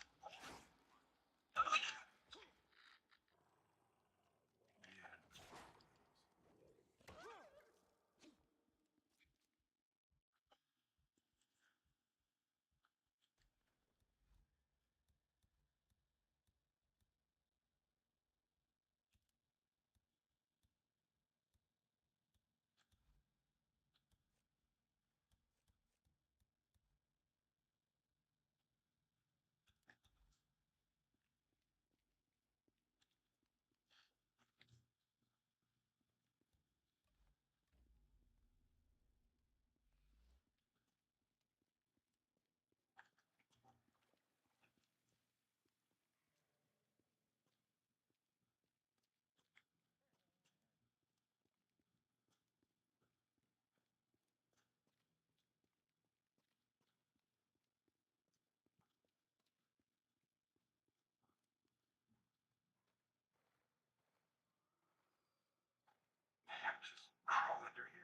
Just crawl under here.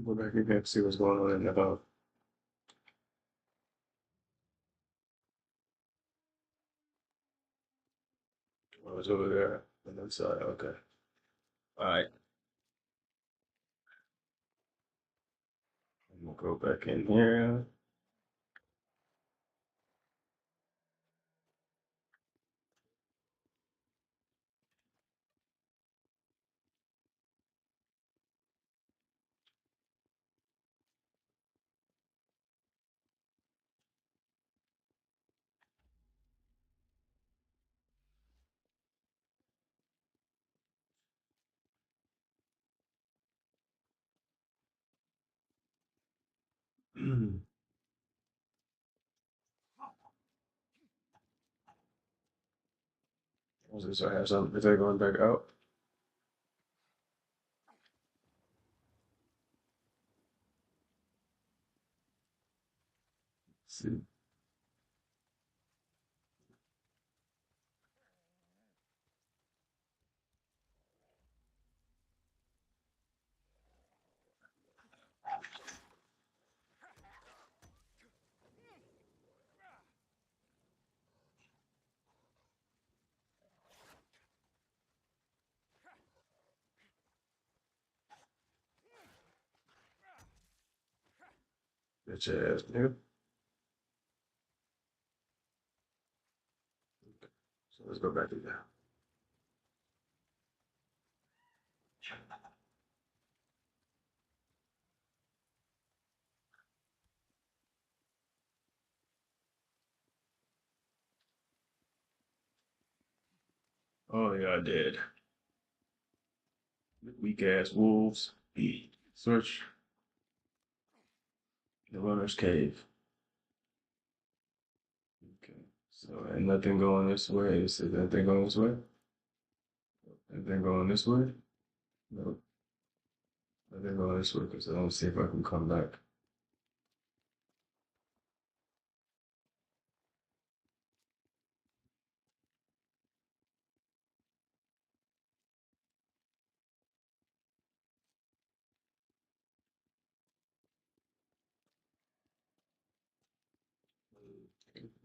Go back in here and see what's going on in the house. Oh, it's over there on that side. Okay. All right. I'm gonna go back in here. What's this? I have something. Is that going back out? Let's see. Bitch ass nigga. So let's go back to that. Oh yeah, I did. Weak ass wolves. Search the runner's cave. Okay. So ain't nothing going this way. Is anything going this way? Anything going this way? No. Nothing going this way because I don't see if I can come back.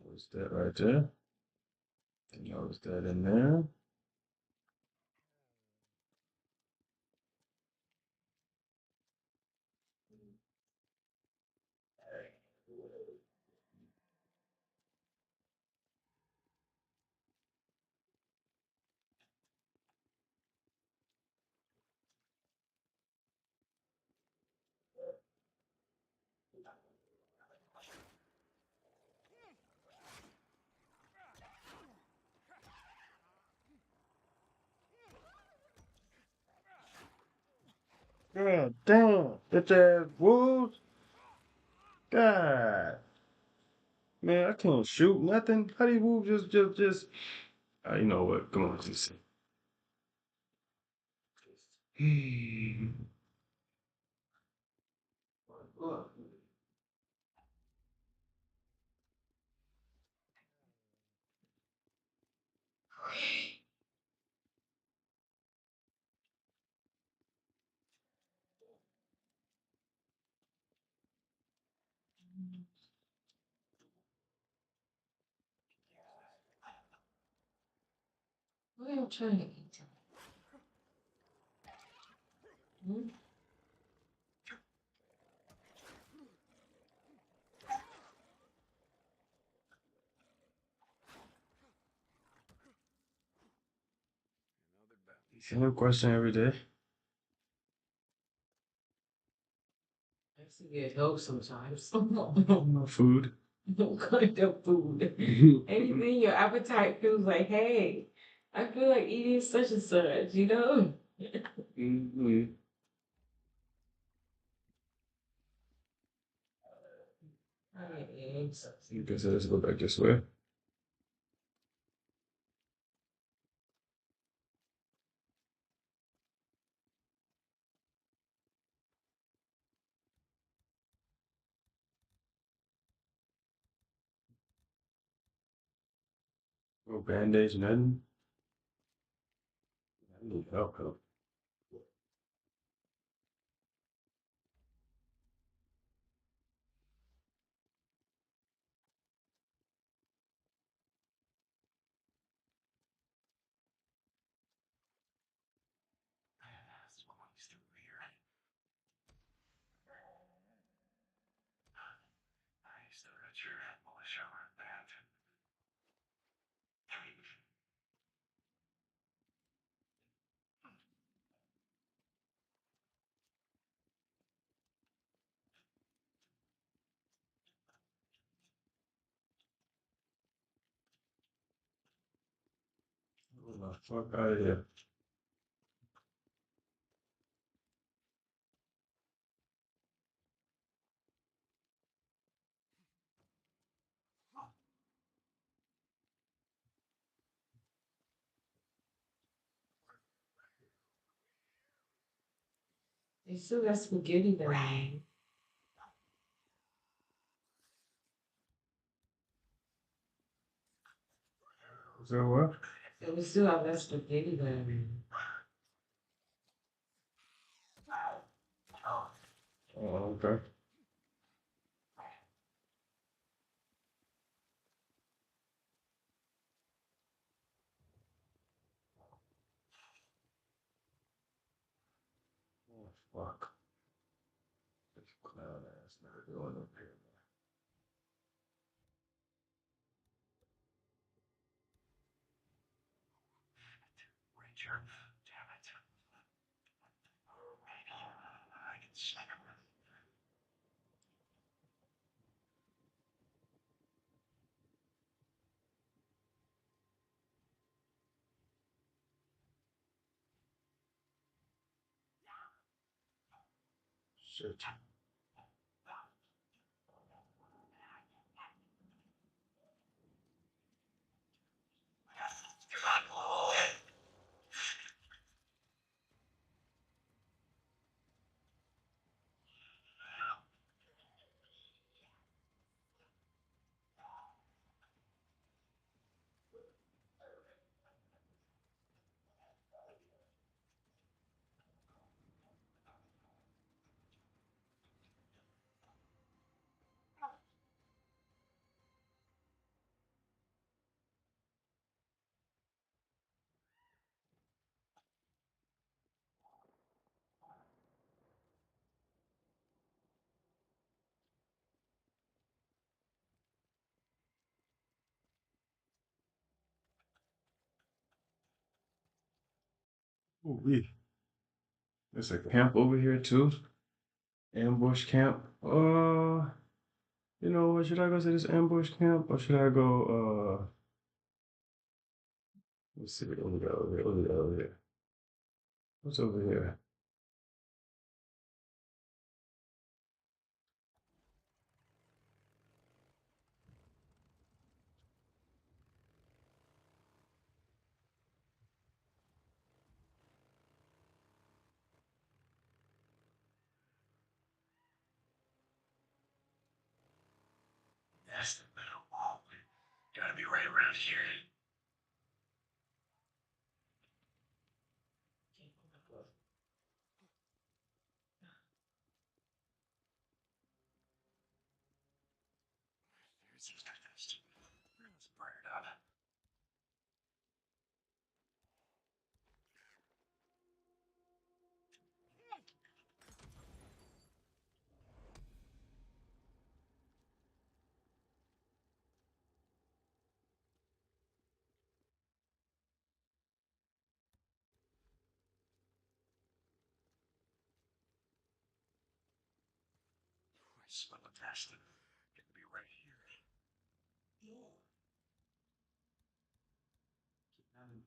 What's that right there? Notice that in there. God damn, bitch ass wolves. God. Man, I can't shoot nothing. How do you wolves just you know what? Come on, let's see. What are you trying to eat? Hmm? Same question every day. I used to get help sometimes. Food. No kind of food. Anything your appetite feels like, hey, I feel like eating such and such, you know? Mm-hmm. I get eggs. You guys let's go back this way. No band-aids, nothing. I need help. Squeeze through here. You still got your militia band. Get the fuck out of here. They still got spaghetti there. Is that what? It was still have that spaghetti there. Oh, okay. Oh, fuck. This clown ass nigga going up here. future. Damn it. Maybe I can sneak him. Shit. Ooh, there's a camp over here too. Ambush camp. You know what? Should I go to this ambush camp or should I go? Let's see. Over there. Over here. Over there. Over here. What's over here? That's the middle wall. Gotta be right around here. There's just a nest. Let's burn it up. I smell a nest. Gonna be right here. Another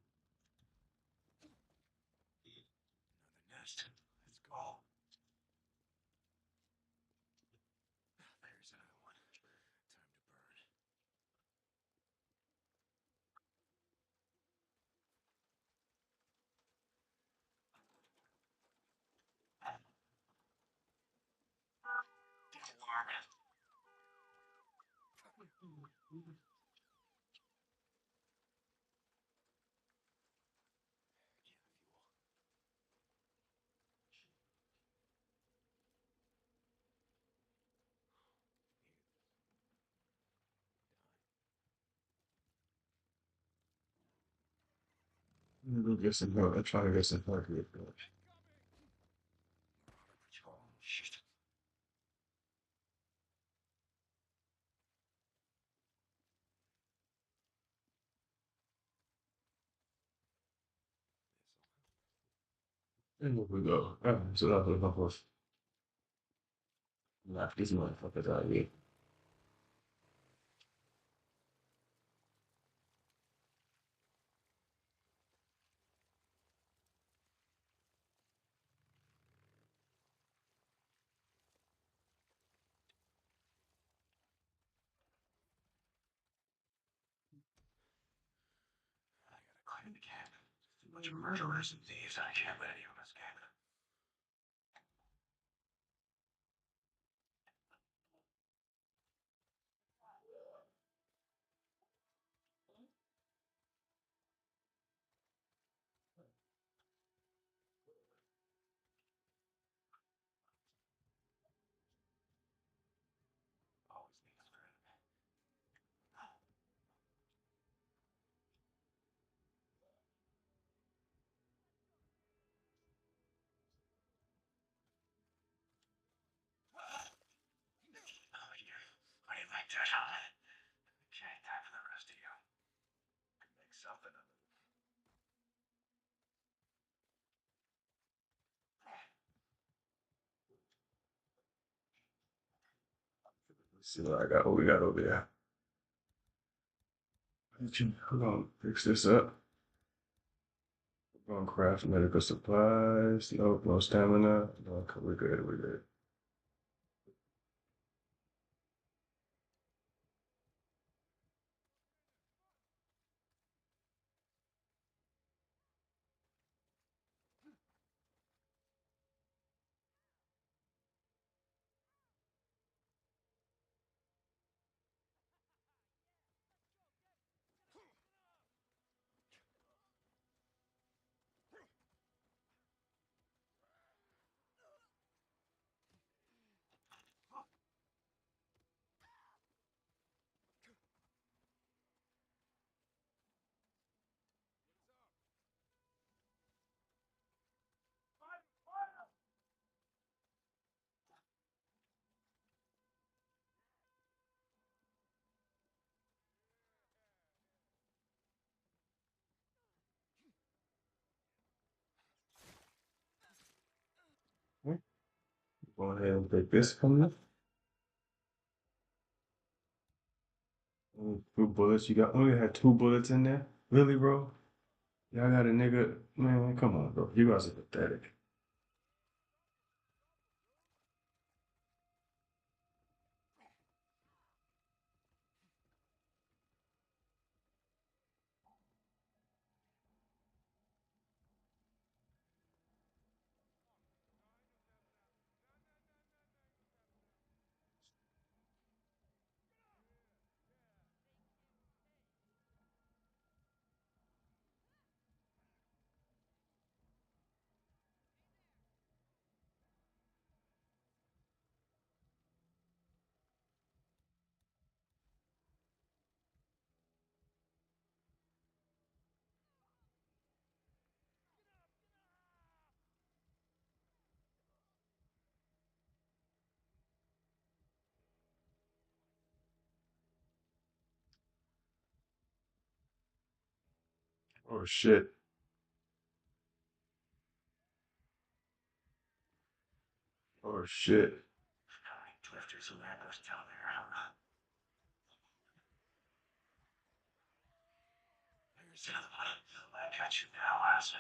nest. Let's go. There's another one. Time to burn. I'm gonna go get some help. I'm trying to get some help here. Shit. And here we go. So that's what I'm supposed to knock these motherfuckers out here. I gotta clean the camp. Too much murderers and thieves. I can't let any of them escape. Always need a friend. Oh, I didn't like that, huh? Okay, time for the rest of you. Could make something of it. Let's see what we got over there. We're gonna fix this up. We're gonna craft medical supplies. Nope, no stamina. No, okay, we're good, we're good. Go ahead and take this from me. 2 bullets. You got only had 2 bullets in there? Really, bro? Y'all got a nigga. Man, come on, bro. You guys are pathetic. Oh shit. Oh shit. Drifters and randos down there, huh? Here's another one. I got you now, asshole.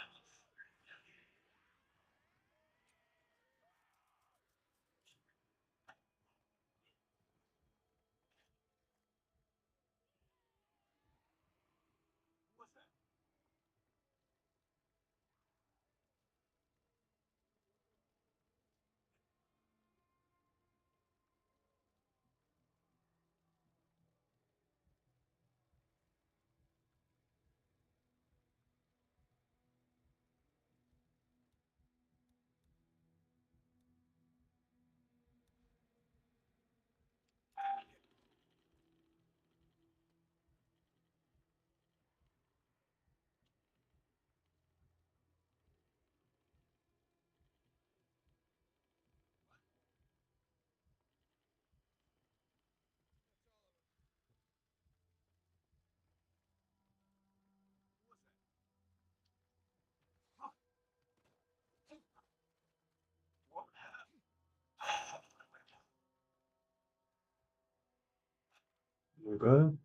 You good?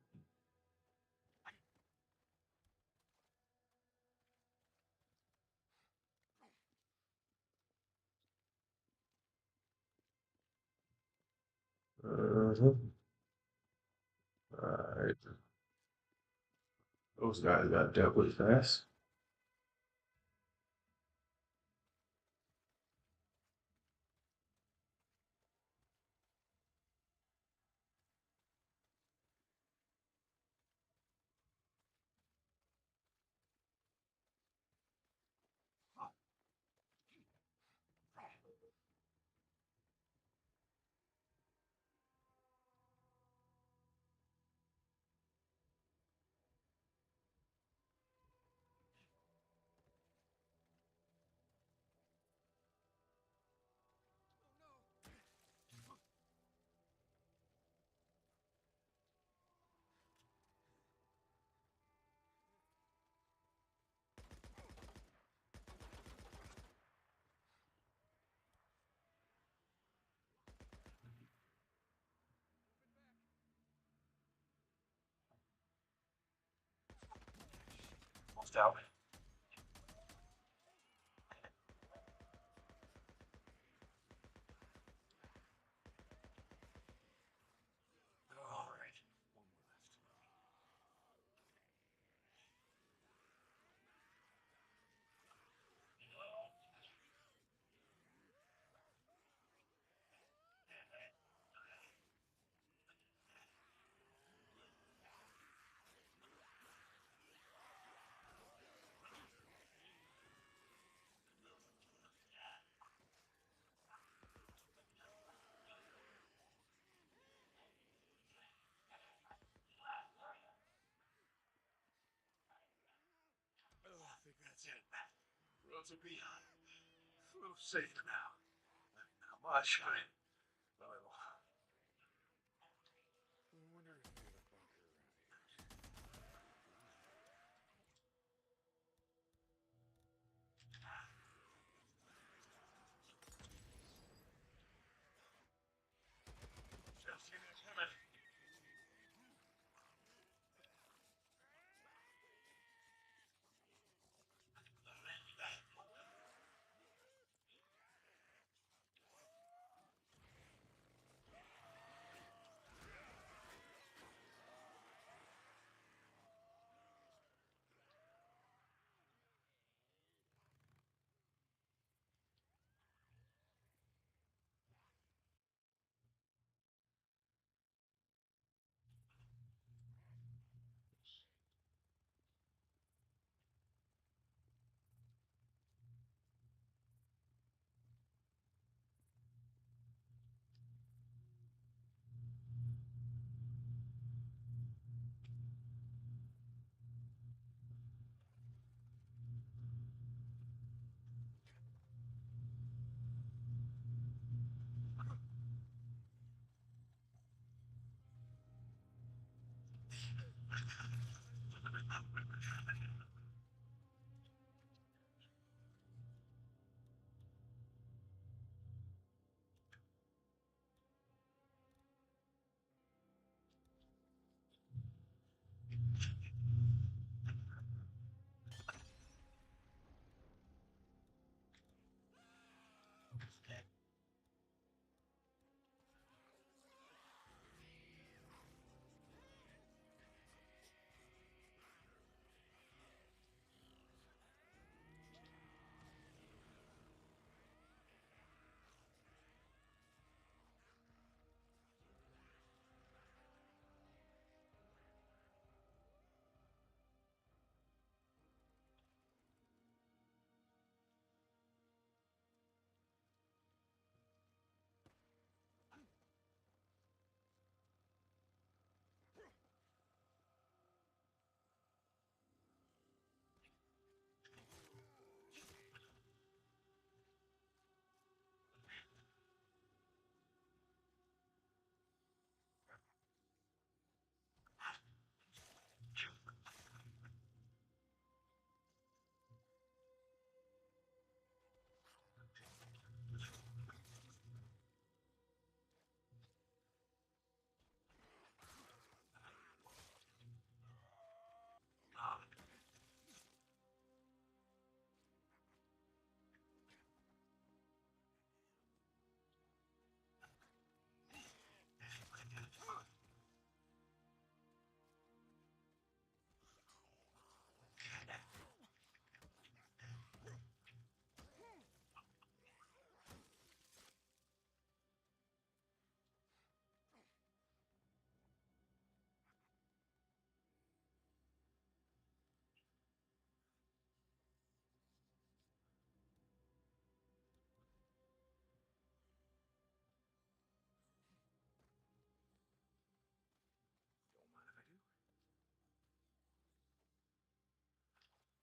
Uh-huh. Alright. Those guys got dealt with fast. Just tell me. All right. One more left. Oh, I think that's it. Roads will be a little safer now. Not much, but a little. I wonder if they have a bunker around here. Just see that coming.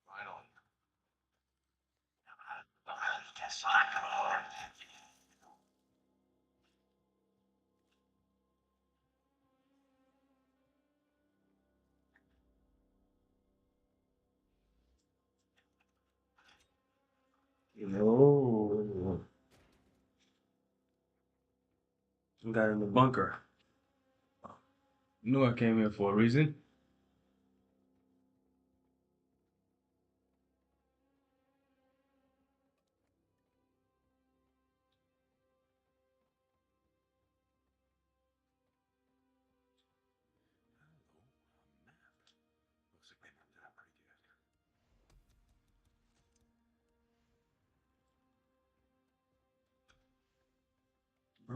Finally. Yes, I No. We got in the bunker. Knew I came here for a reason.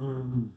Damn,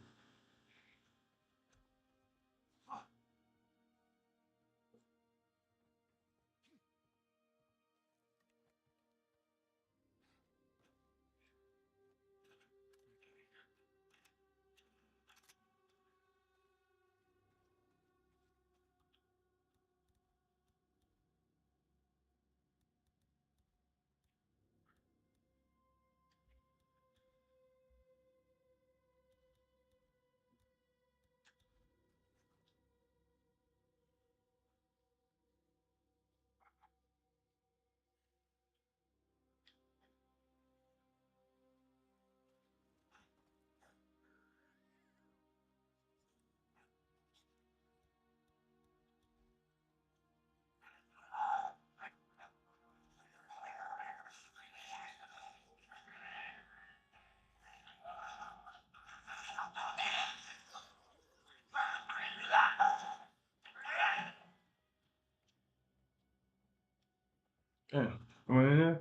going in there?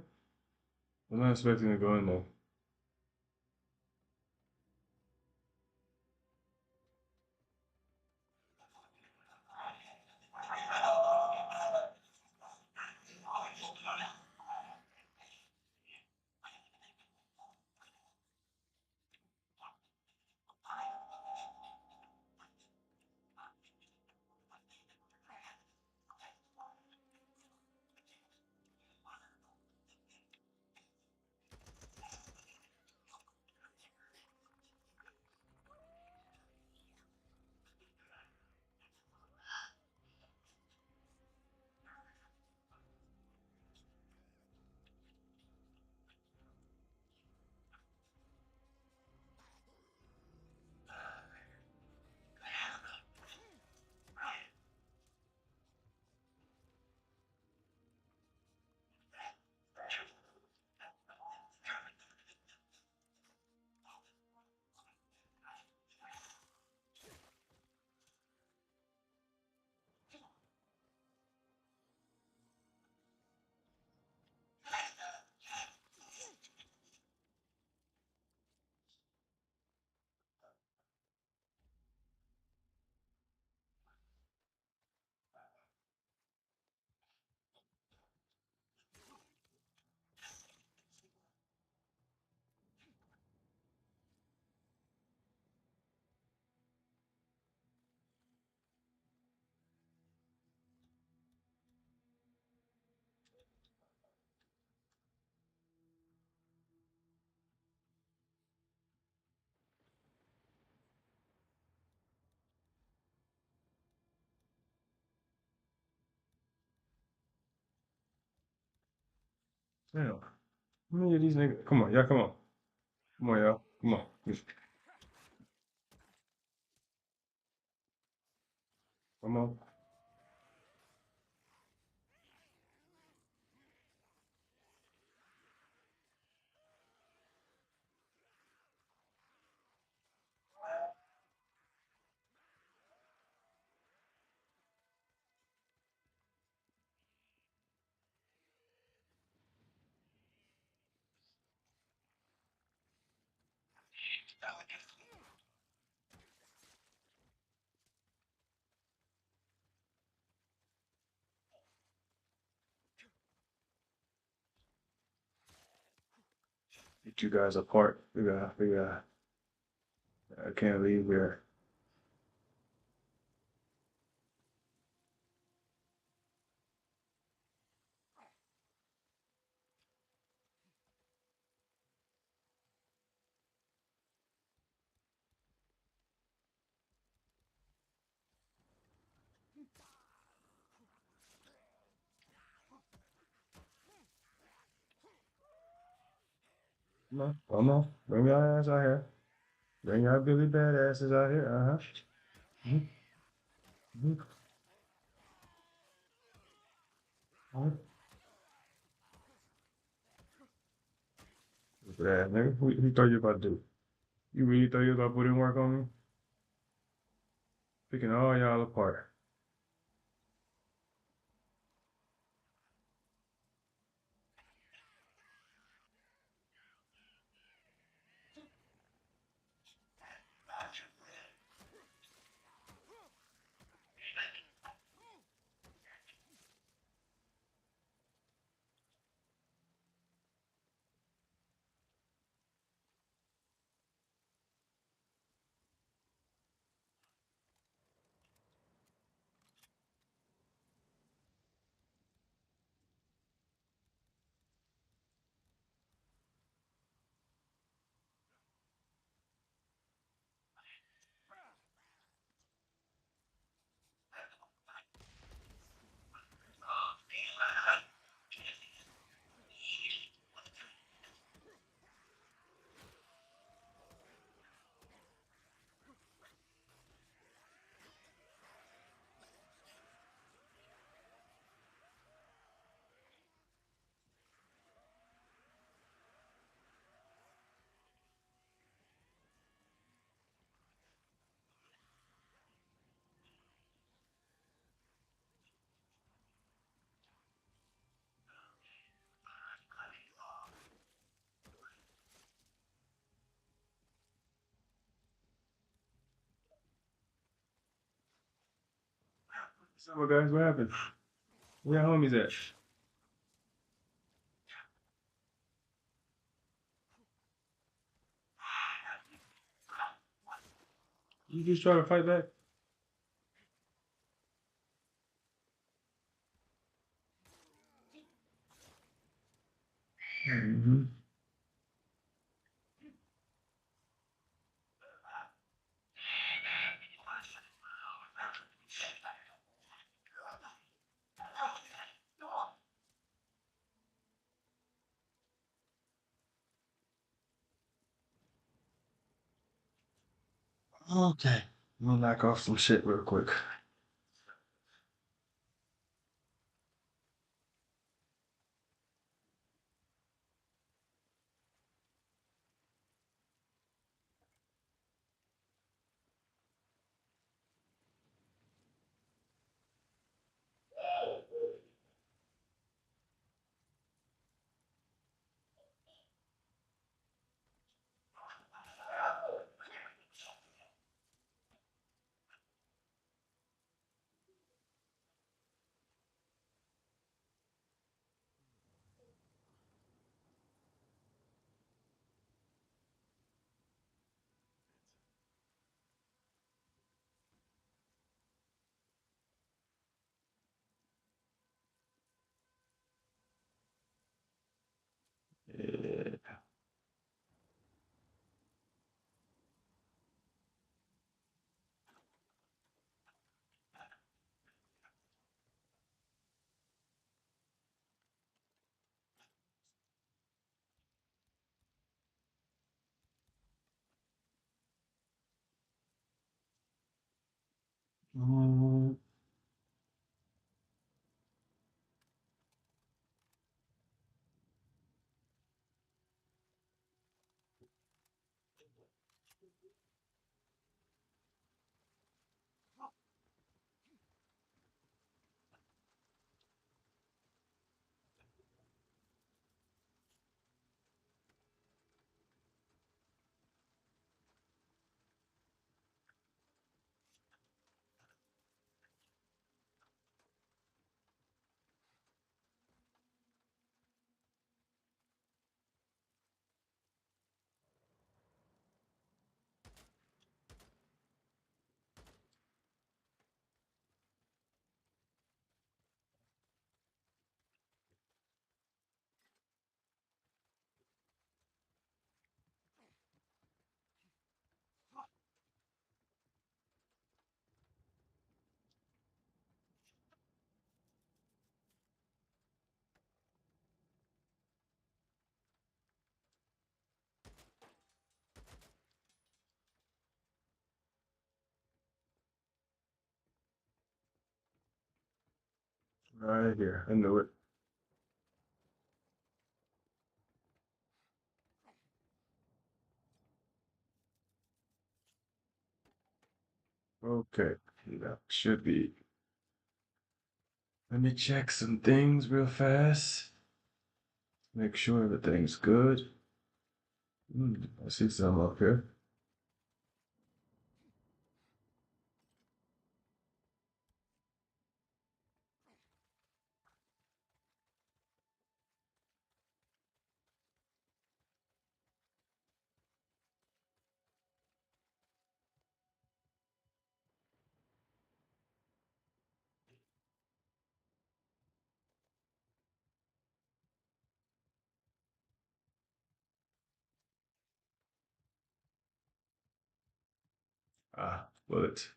I was not expecting to go in there. Damn. How many of these niggas? Come on, y'all, come on. Come on, y'all. Come on. Come on. Get you guys apart. I can't leave here. Come on, come on. Bring your ass out here. Bring your Billy badasses out here. Uh-huh. Mm-hmm. Mm-hmm. Look at that, nigga. What you thought you about to do? You really thought you was about to put in work on me? Picking all y'all apart. What's up, guys? What happened? Where your homies at? You just try to fight back? Mm-hmm. Okay. I'm gonna knock off some shit real quick. Yeah. Mm, right here. I knew it. Okay. That should be. Let me check some things real fast. Make sure everything's good. I see some up here. Ah, bullets.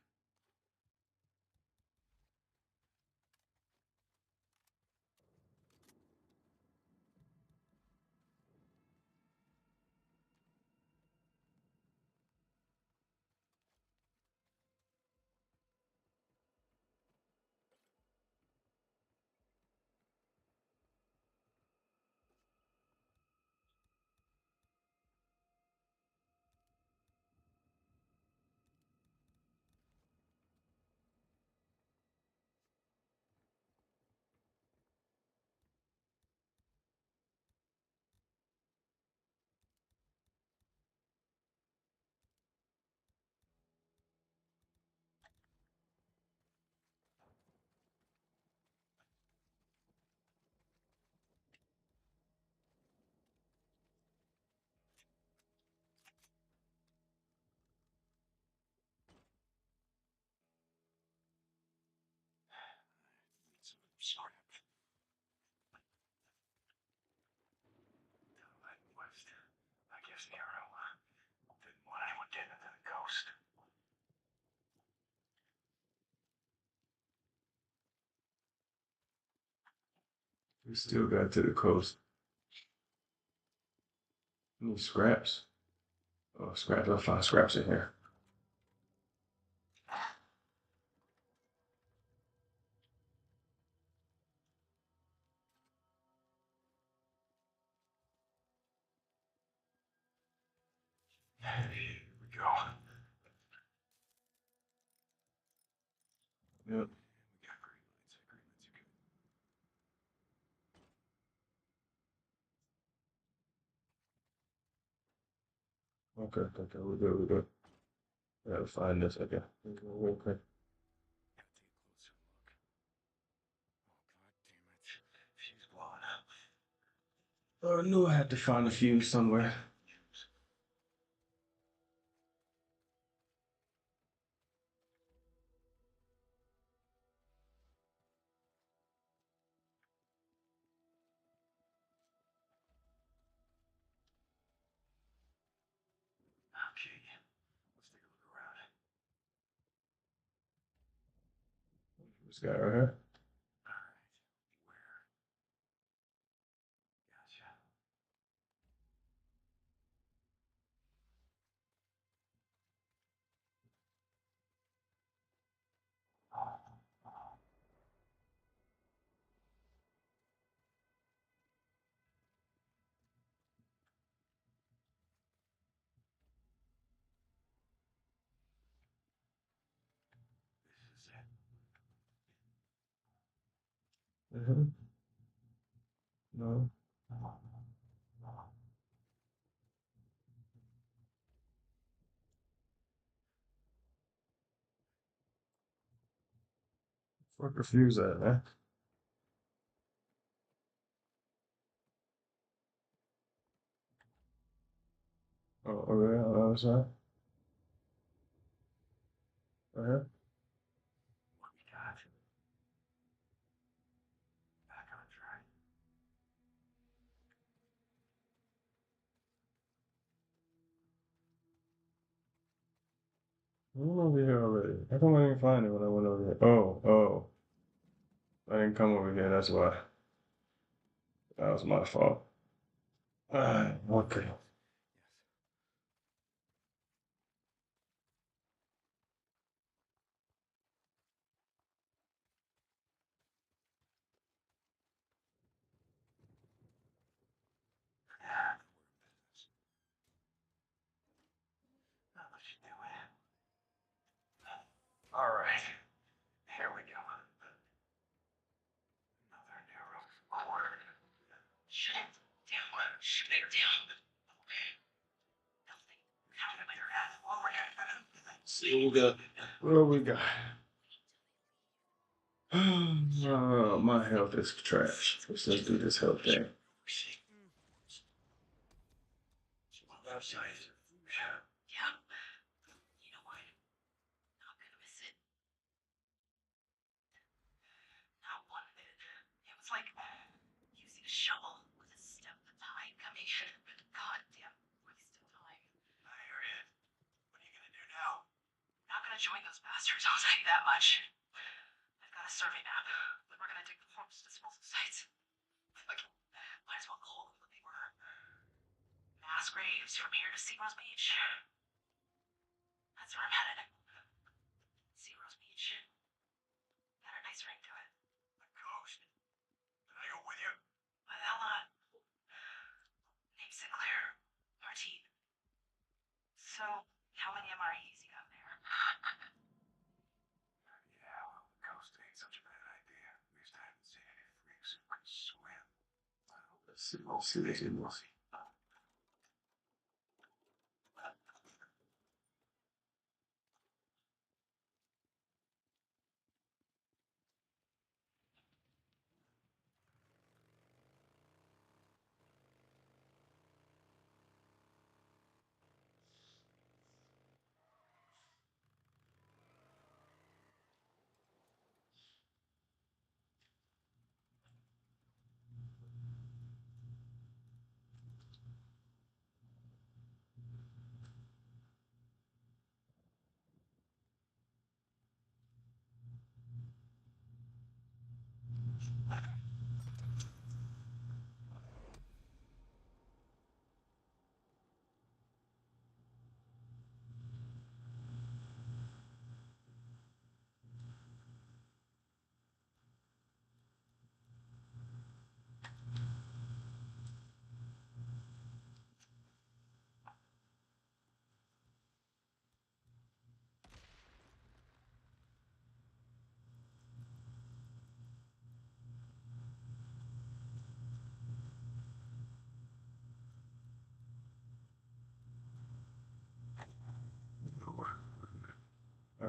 I guess Nero didn't want anyone getting into the coast. We still got to the coast. Need scraps. Oh, scraps. I'll find scraps in here. Here we go. Yep. We got green lights. Green lights are good. Okay, we're good, we're good. I gotta find this, okay. Real quick. Gotta take a closer look. Oh, god damn it. Fuse blowing up. Oh, I knew I had to find a fuse somewhere. Okay. Let's take a look around. This guy right here. Alright. Where? Gotcha. This is it. No. Fuck the fuse at, man. Oh, over there on the other side. Right here. What we got? Back on track. I went over here already. How come I didn't find it when I went over here? Oh. I didn't come over here, that's why. That was my fault. Okay. Yeah, we're in business. Now what you doing? Alright. Here we go. Another narrow quarter. Shut it down. Shut it down. Okay. Nothing. How am I at? What we're gonna See what we got. What we got? Oh, my health is trash. Let's just do this health thing. Yeah. You know what? Not gonna miss it. Not one bit. It was like using a shovel with a step of time coming. Goddamn waste of time. I hear you. What are you gonna do now? Not gonna join those bastards, I'll tell you that much. I've got a survey map, but we're gonna dig the corpse disposal sites. Like, might as well call them what they were. Mass graves from here to Seagrove Beach. That's where I'm headed. Seagrove Beach. Got a nice ring to it. The coast. Can I go with you? Why the hell not? Name Sinclair. Martine. So, how many MREs you got there? Yeah, well, the coast ain't such a bad idea. At least I haven't seen any freaks who can swim. Let's see this in this.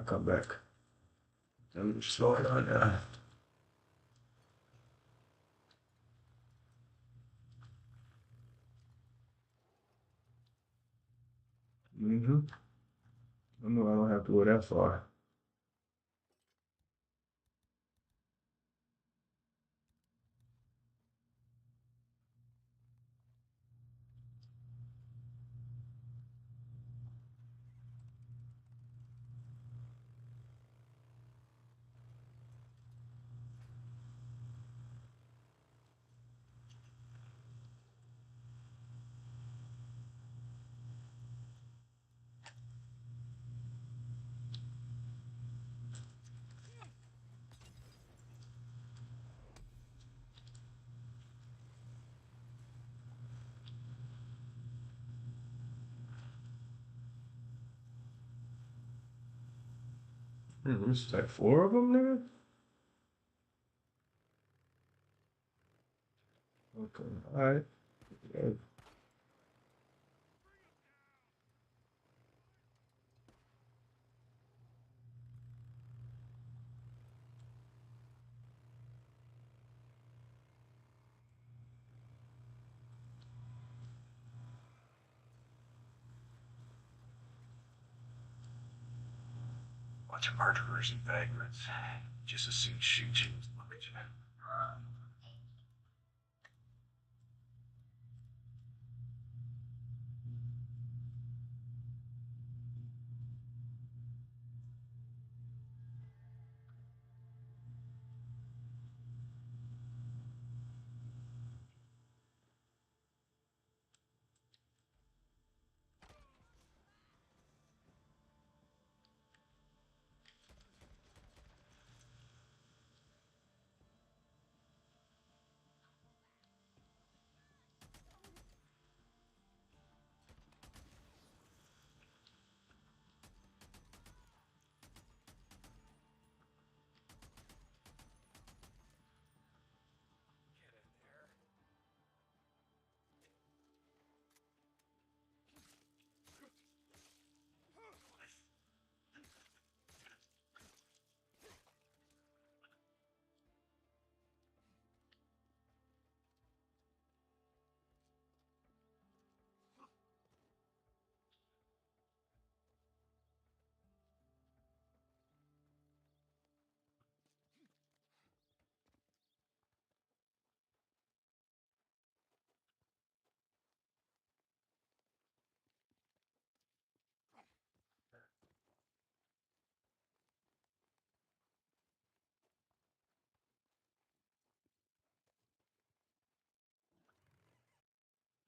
come back. I'm just going on now. I know I don't have to go that far. There's like 4 of them there? Okay, alright. Yeah. Bunch of murderers and vagrants. Just as soon shoot you as look at you.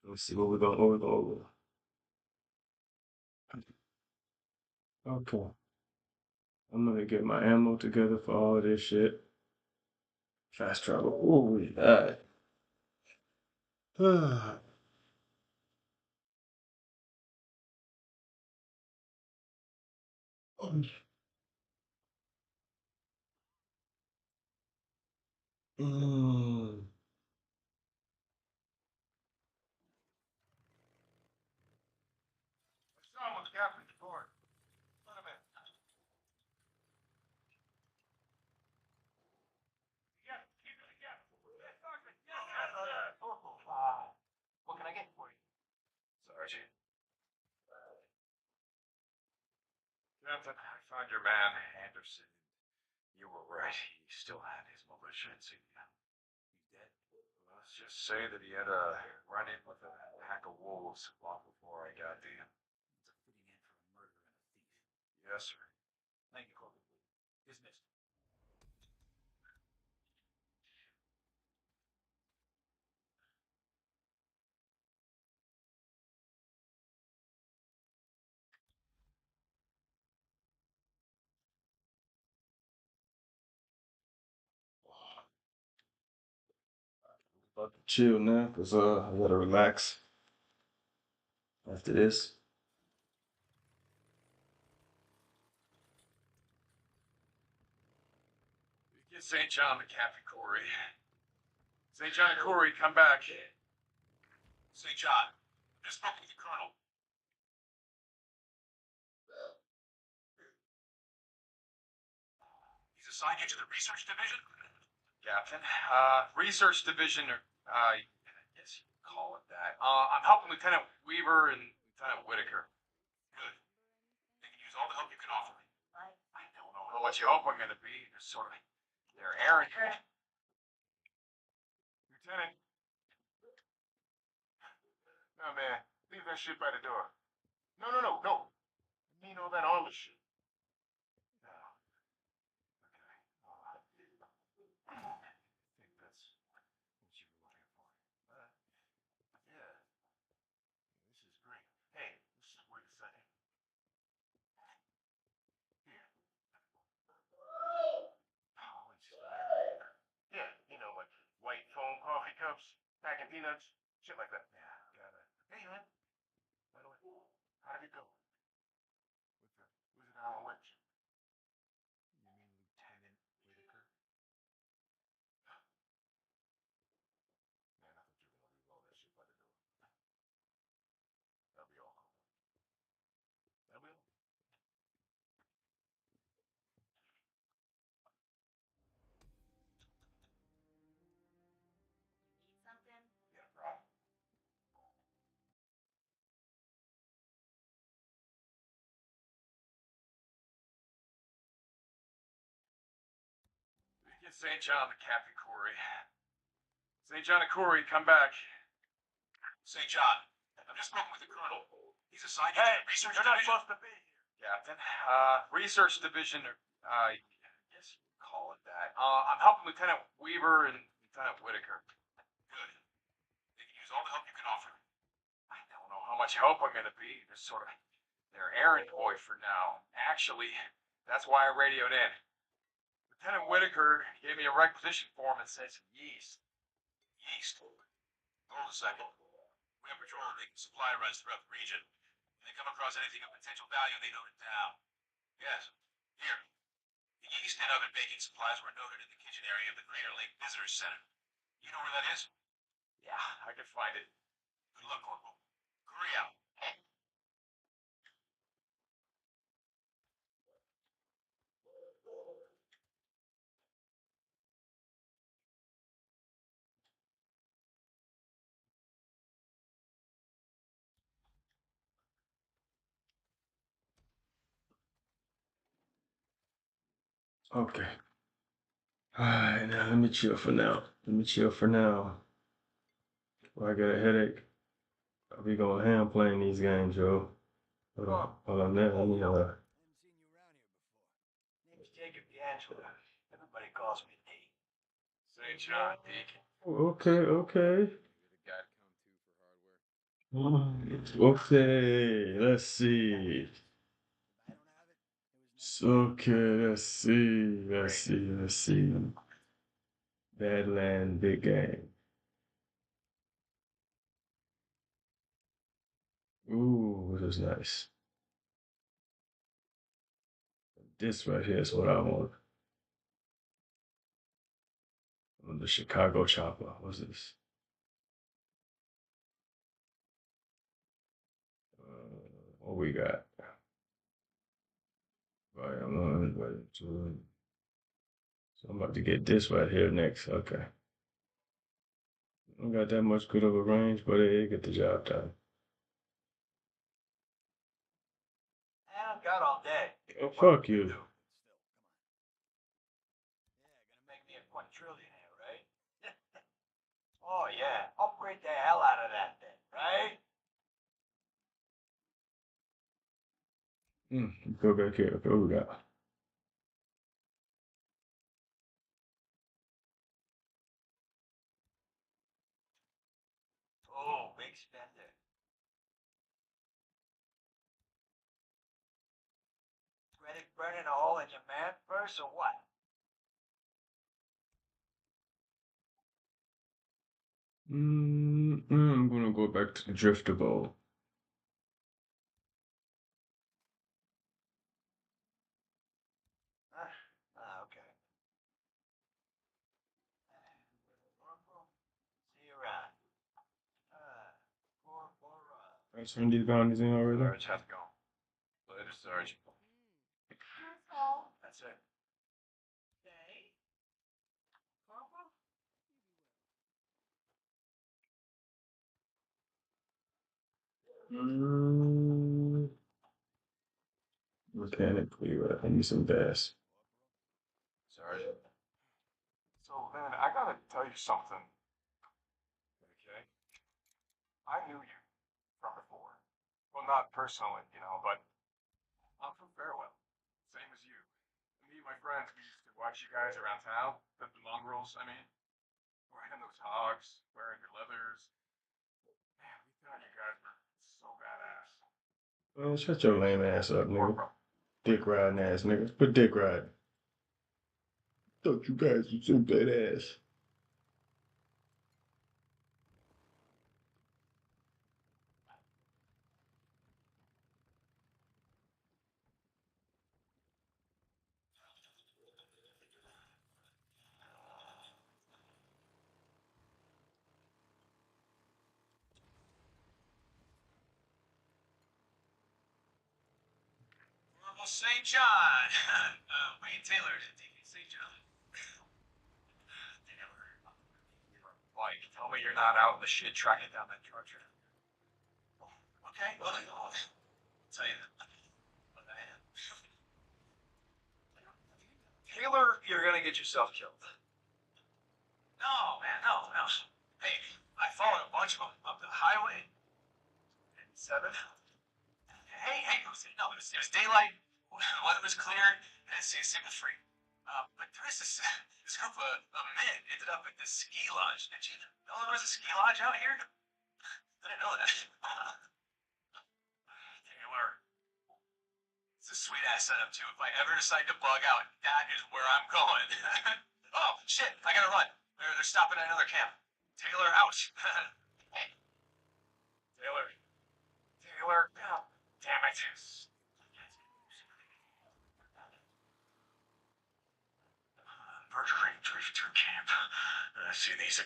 Let's see what we're going over. Okay. I'm gonna get my ammo together for all this shit. Fast travel. Ooh, that. Mm. What's wrong with Captain's Court? Let him in. Yeah, keep it together. What can I get for you? Sergeant. Captain, I found your man, Anderson. You were right. He still had his militia insignia. He's dead. Let's just say that he had a run-in with a pack of wolves long before I got to him. It's a fitting end for a murderer and a thief. Yes, sir. Thank you, Corporal. Dismissed. About to chill now, cause I gotta relax after this. Get St. John to Captain Corey. St. John Corey, come back. St. John, I spoke with the Colonel. assigned you to the research division? Captain. Research division, or, I guess you could call it that. I'm helping Lieutenant Weaver and Lieutenant Whitaker. Good. They can use all the help you can offer me. I don't know how much help I'm gonna be. Just sort of their errand. Lieutenant. No, man. Leave that shit by the door. No. I mean all that armor shit. No. Okay. I think that's what you were looking for. Yeah. This is great. Hey, just wait a second. Here. Oh, it's hilarious. Yeah, like white foam coffee cups, packing peanuts, shit like that. Yeah, got it. Hey, man. By the way, how did it go? With the Allen Witch? You mean Lieutenant Whitaker? Man, I thought you were gonna leave all that shit by the door. That'll be all. That'll be all. Something? Yeah, right. St. John to Captain Corey. St. John to Corey, come back. St. John, I've just spoken with the colonel. He's assigned you to the research you're not division. supposed to be here. Captain. Research division, or, I guess you could call it that. I'm helping Lieutenant Weaver and Lieutenant Whitaker. Good. They can use all the help you can offer me. I don't know how much help I'm gonna be. Just sort of their errand boy for now. Actually, that's why I radioed in. Lieutenant Whitaker gave me a requisition form that says yeast. Yeast. Hold a second. We have patrol making supply runs throughout the region. When they come across anything of potential value, they note it down. Yes. Here. The yeast and other baking supplies were noted in the kitchen area of the Crater Lake Visitors Center. You know where that is? Yeah, I can find it. Good luck, Corporal. Hurry out. Okay. Alright, now let me chill for now. Well, I got a headache. I'll be going ham playing these games, yo. Hold on there. Let me, Name's Jacob D'Angelo. Everybody calls me Deek. St. John, Deek. Okay. Okay, let's see. Let's see. Badland Big Game. Ooh, this is nice. This right here is what I want. The Chicago Chopper. What's this? What we got? Right, so I'm about to get this right here next. Okay. I don't got that much good of a range, but it get the job done. I don't got all day. Oh, fuck you. Yeah, gonna make me a quadrillionaire, right? Oh yeah, upgrade the hell out of that thing, right? Go back here. Okay, what we got? Oh, big spender. Ready burning a hole in your man purse or what? I'm gonna go back to the drifter bowl. Okay. See you around. I turned these bounties in already. Sarge, how's it going? Later, Sarge. That's all. That's it. Damn, Mechanically, I need some gas. Sergeant. So, man, I gotta tell you something. Okay? I knew you from before. Well, not personally, you know, but I'm from Farewell. Same as you. Me and my friends, we used to watch you guys around town. The mongrels, I mean. Riding those hogs, wearing your leathers. Man, we thought you guys were so badass. Man, shut your lame ass up, nigga. Dick riding ass, nigga. Put dick riding. Thought you guys were so badass. Almost St. John. Wayne Taylor did Deek in St. John. They never. Like, tell me you're not out in the shit tracking down that drug trade. Okay, well, I'll tell you what I am. Taylor, you're gonna get yourself killed. No, man, no. Hey, I followed a bunch of them up the highway. 7. Hey, no, it was daylight. Weather was clear, and it seemed free. But there is this group of men ended up at this ski lodge. Did you know there was a ski lodge out here? I didn't know that. Taylor, it's a sweet ass setup too. If I ever decide to bug out, that is where I'm going. Oh shit! I gotta run. They're stopping at another camp. Taylor, out. Taylor, God damn it. Birch Creek Drifter Camp. I see these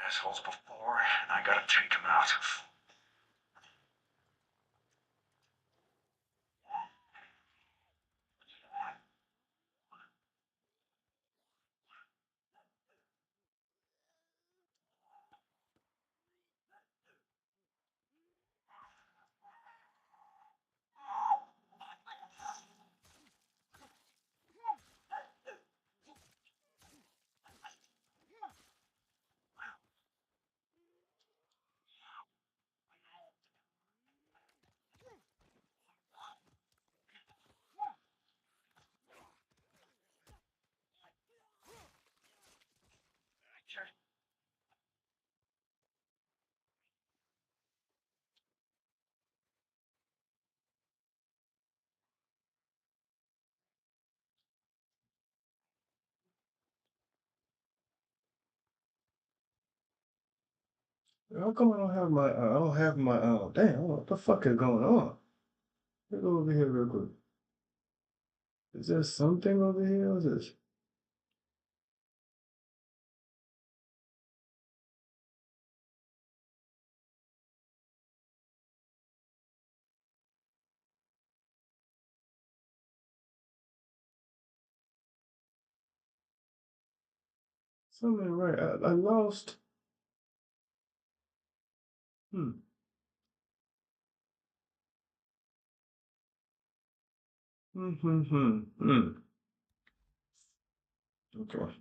assholes before, and I gotta take them out. How come I don't have my, damn, what the fuck is going on? Let's go over here real quick. Is there something over here? What's this? Something right. I lost. Hmm. Okay.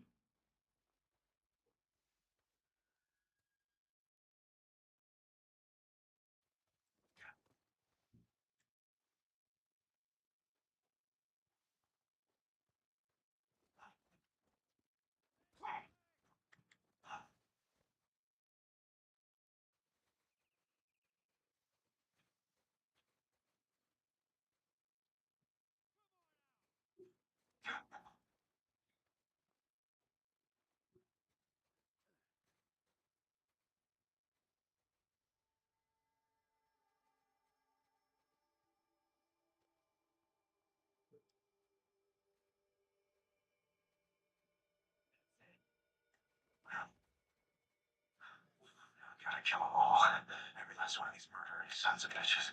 Gotta kill them all. Every last one of these murderers, sons of bitches.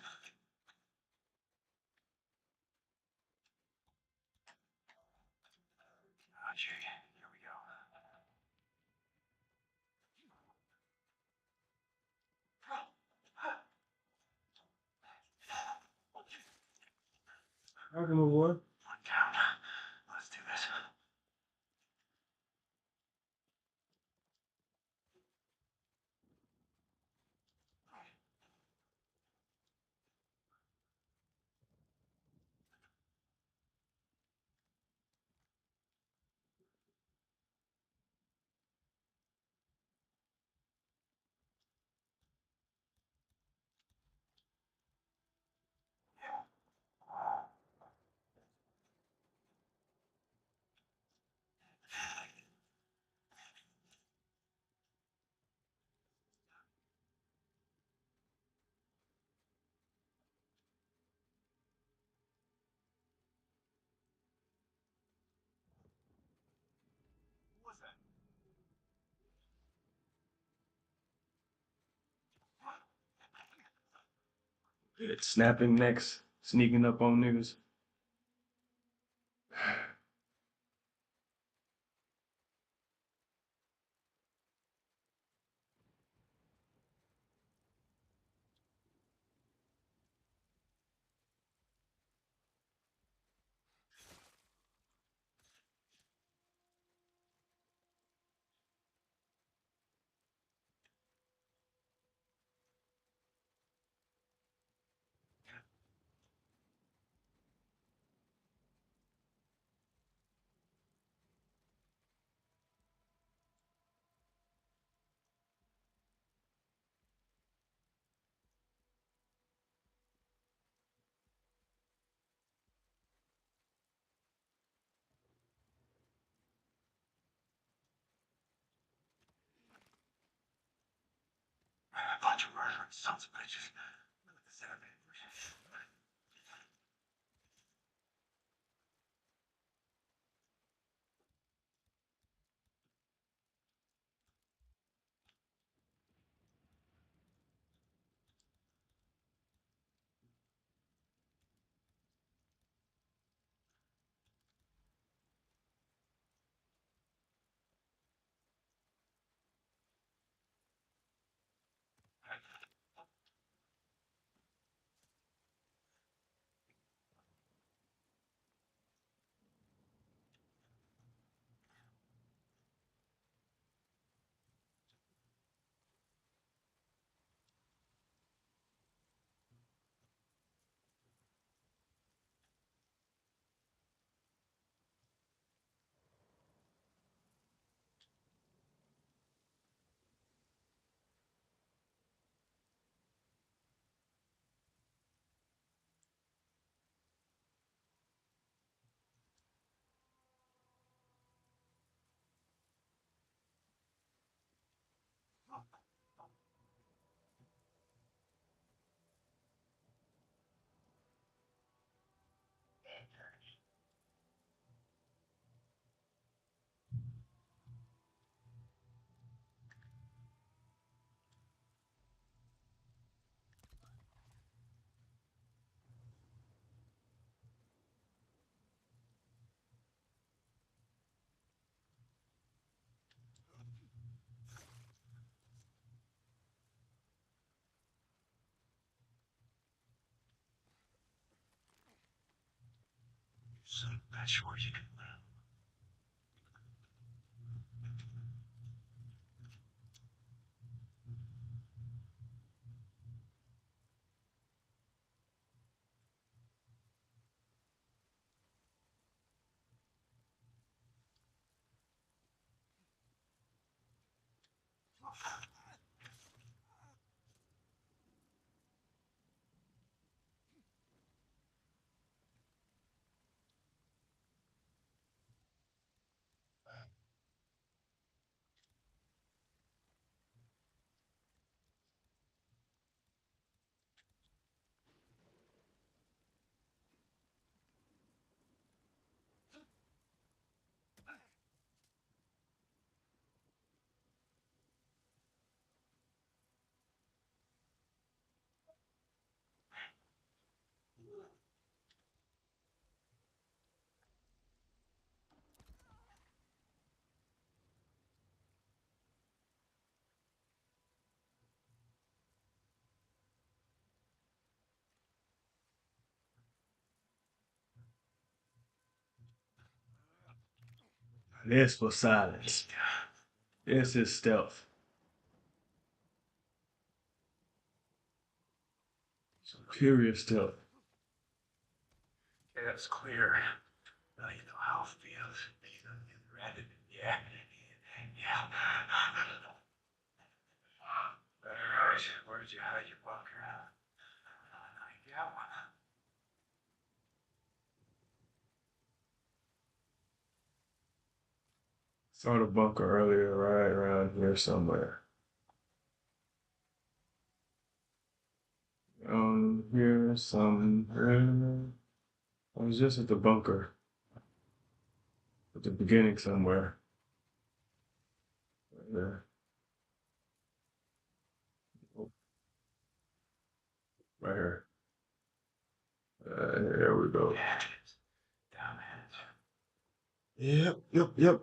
Oh, gee, here we go. Welcome, my boy. One down. Let's do this. Who was that? It's snapping necks, sneaking up on niggas. A bunch of murdering sons of bitches. Look at the setup. Son of a bitch, where you can live. This for silence. This is stealth. Superior stealth. Yeah, it's clear. Now you know how it feels. You read it. Yeah. Yeah. Alright, where'd you hide your bunker? I got one. Saw the bunker earlier, right around here somewhere. Here somewhere. I was just at the bunker. At the beginning somewhere. Right there. Oh, right here. There we go. Yep.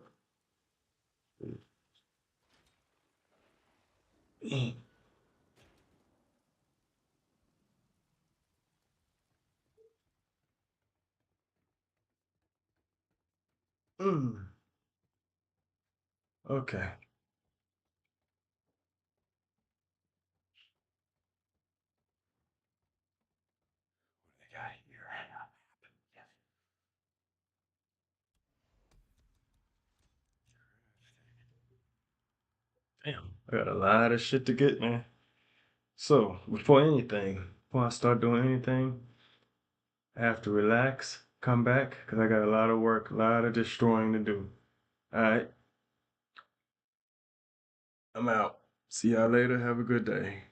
Okay. What do they got here? Damn, I got a lot of shit to get, man. So, before I start doing anything, I have to relax, come back, because I got a lot of work, a lot of destroying to do. Alright. I'm out. See y'all later. Have a good day.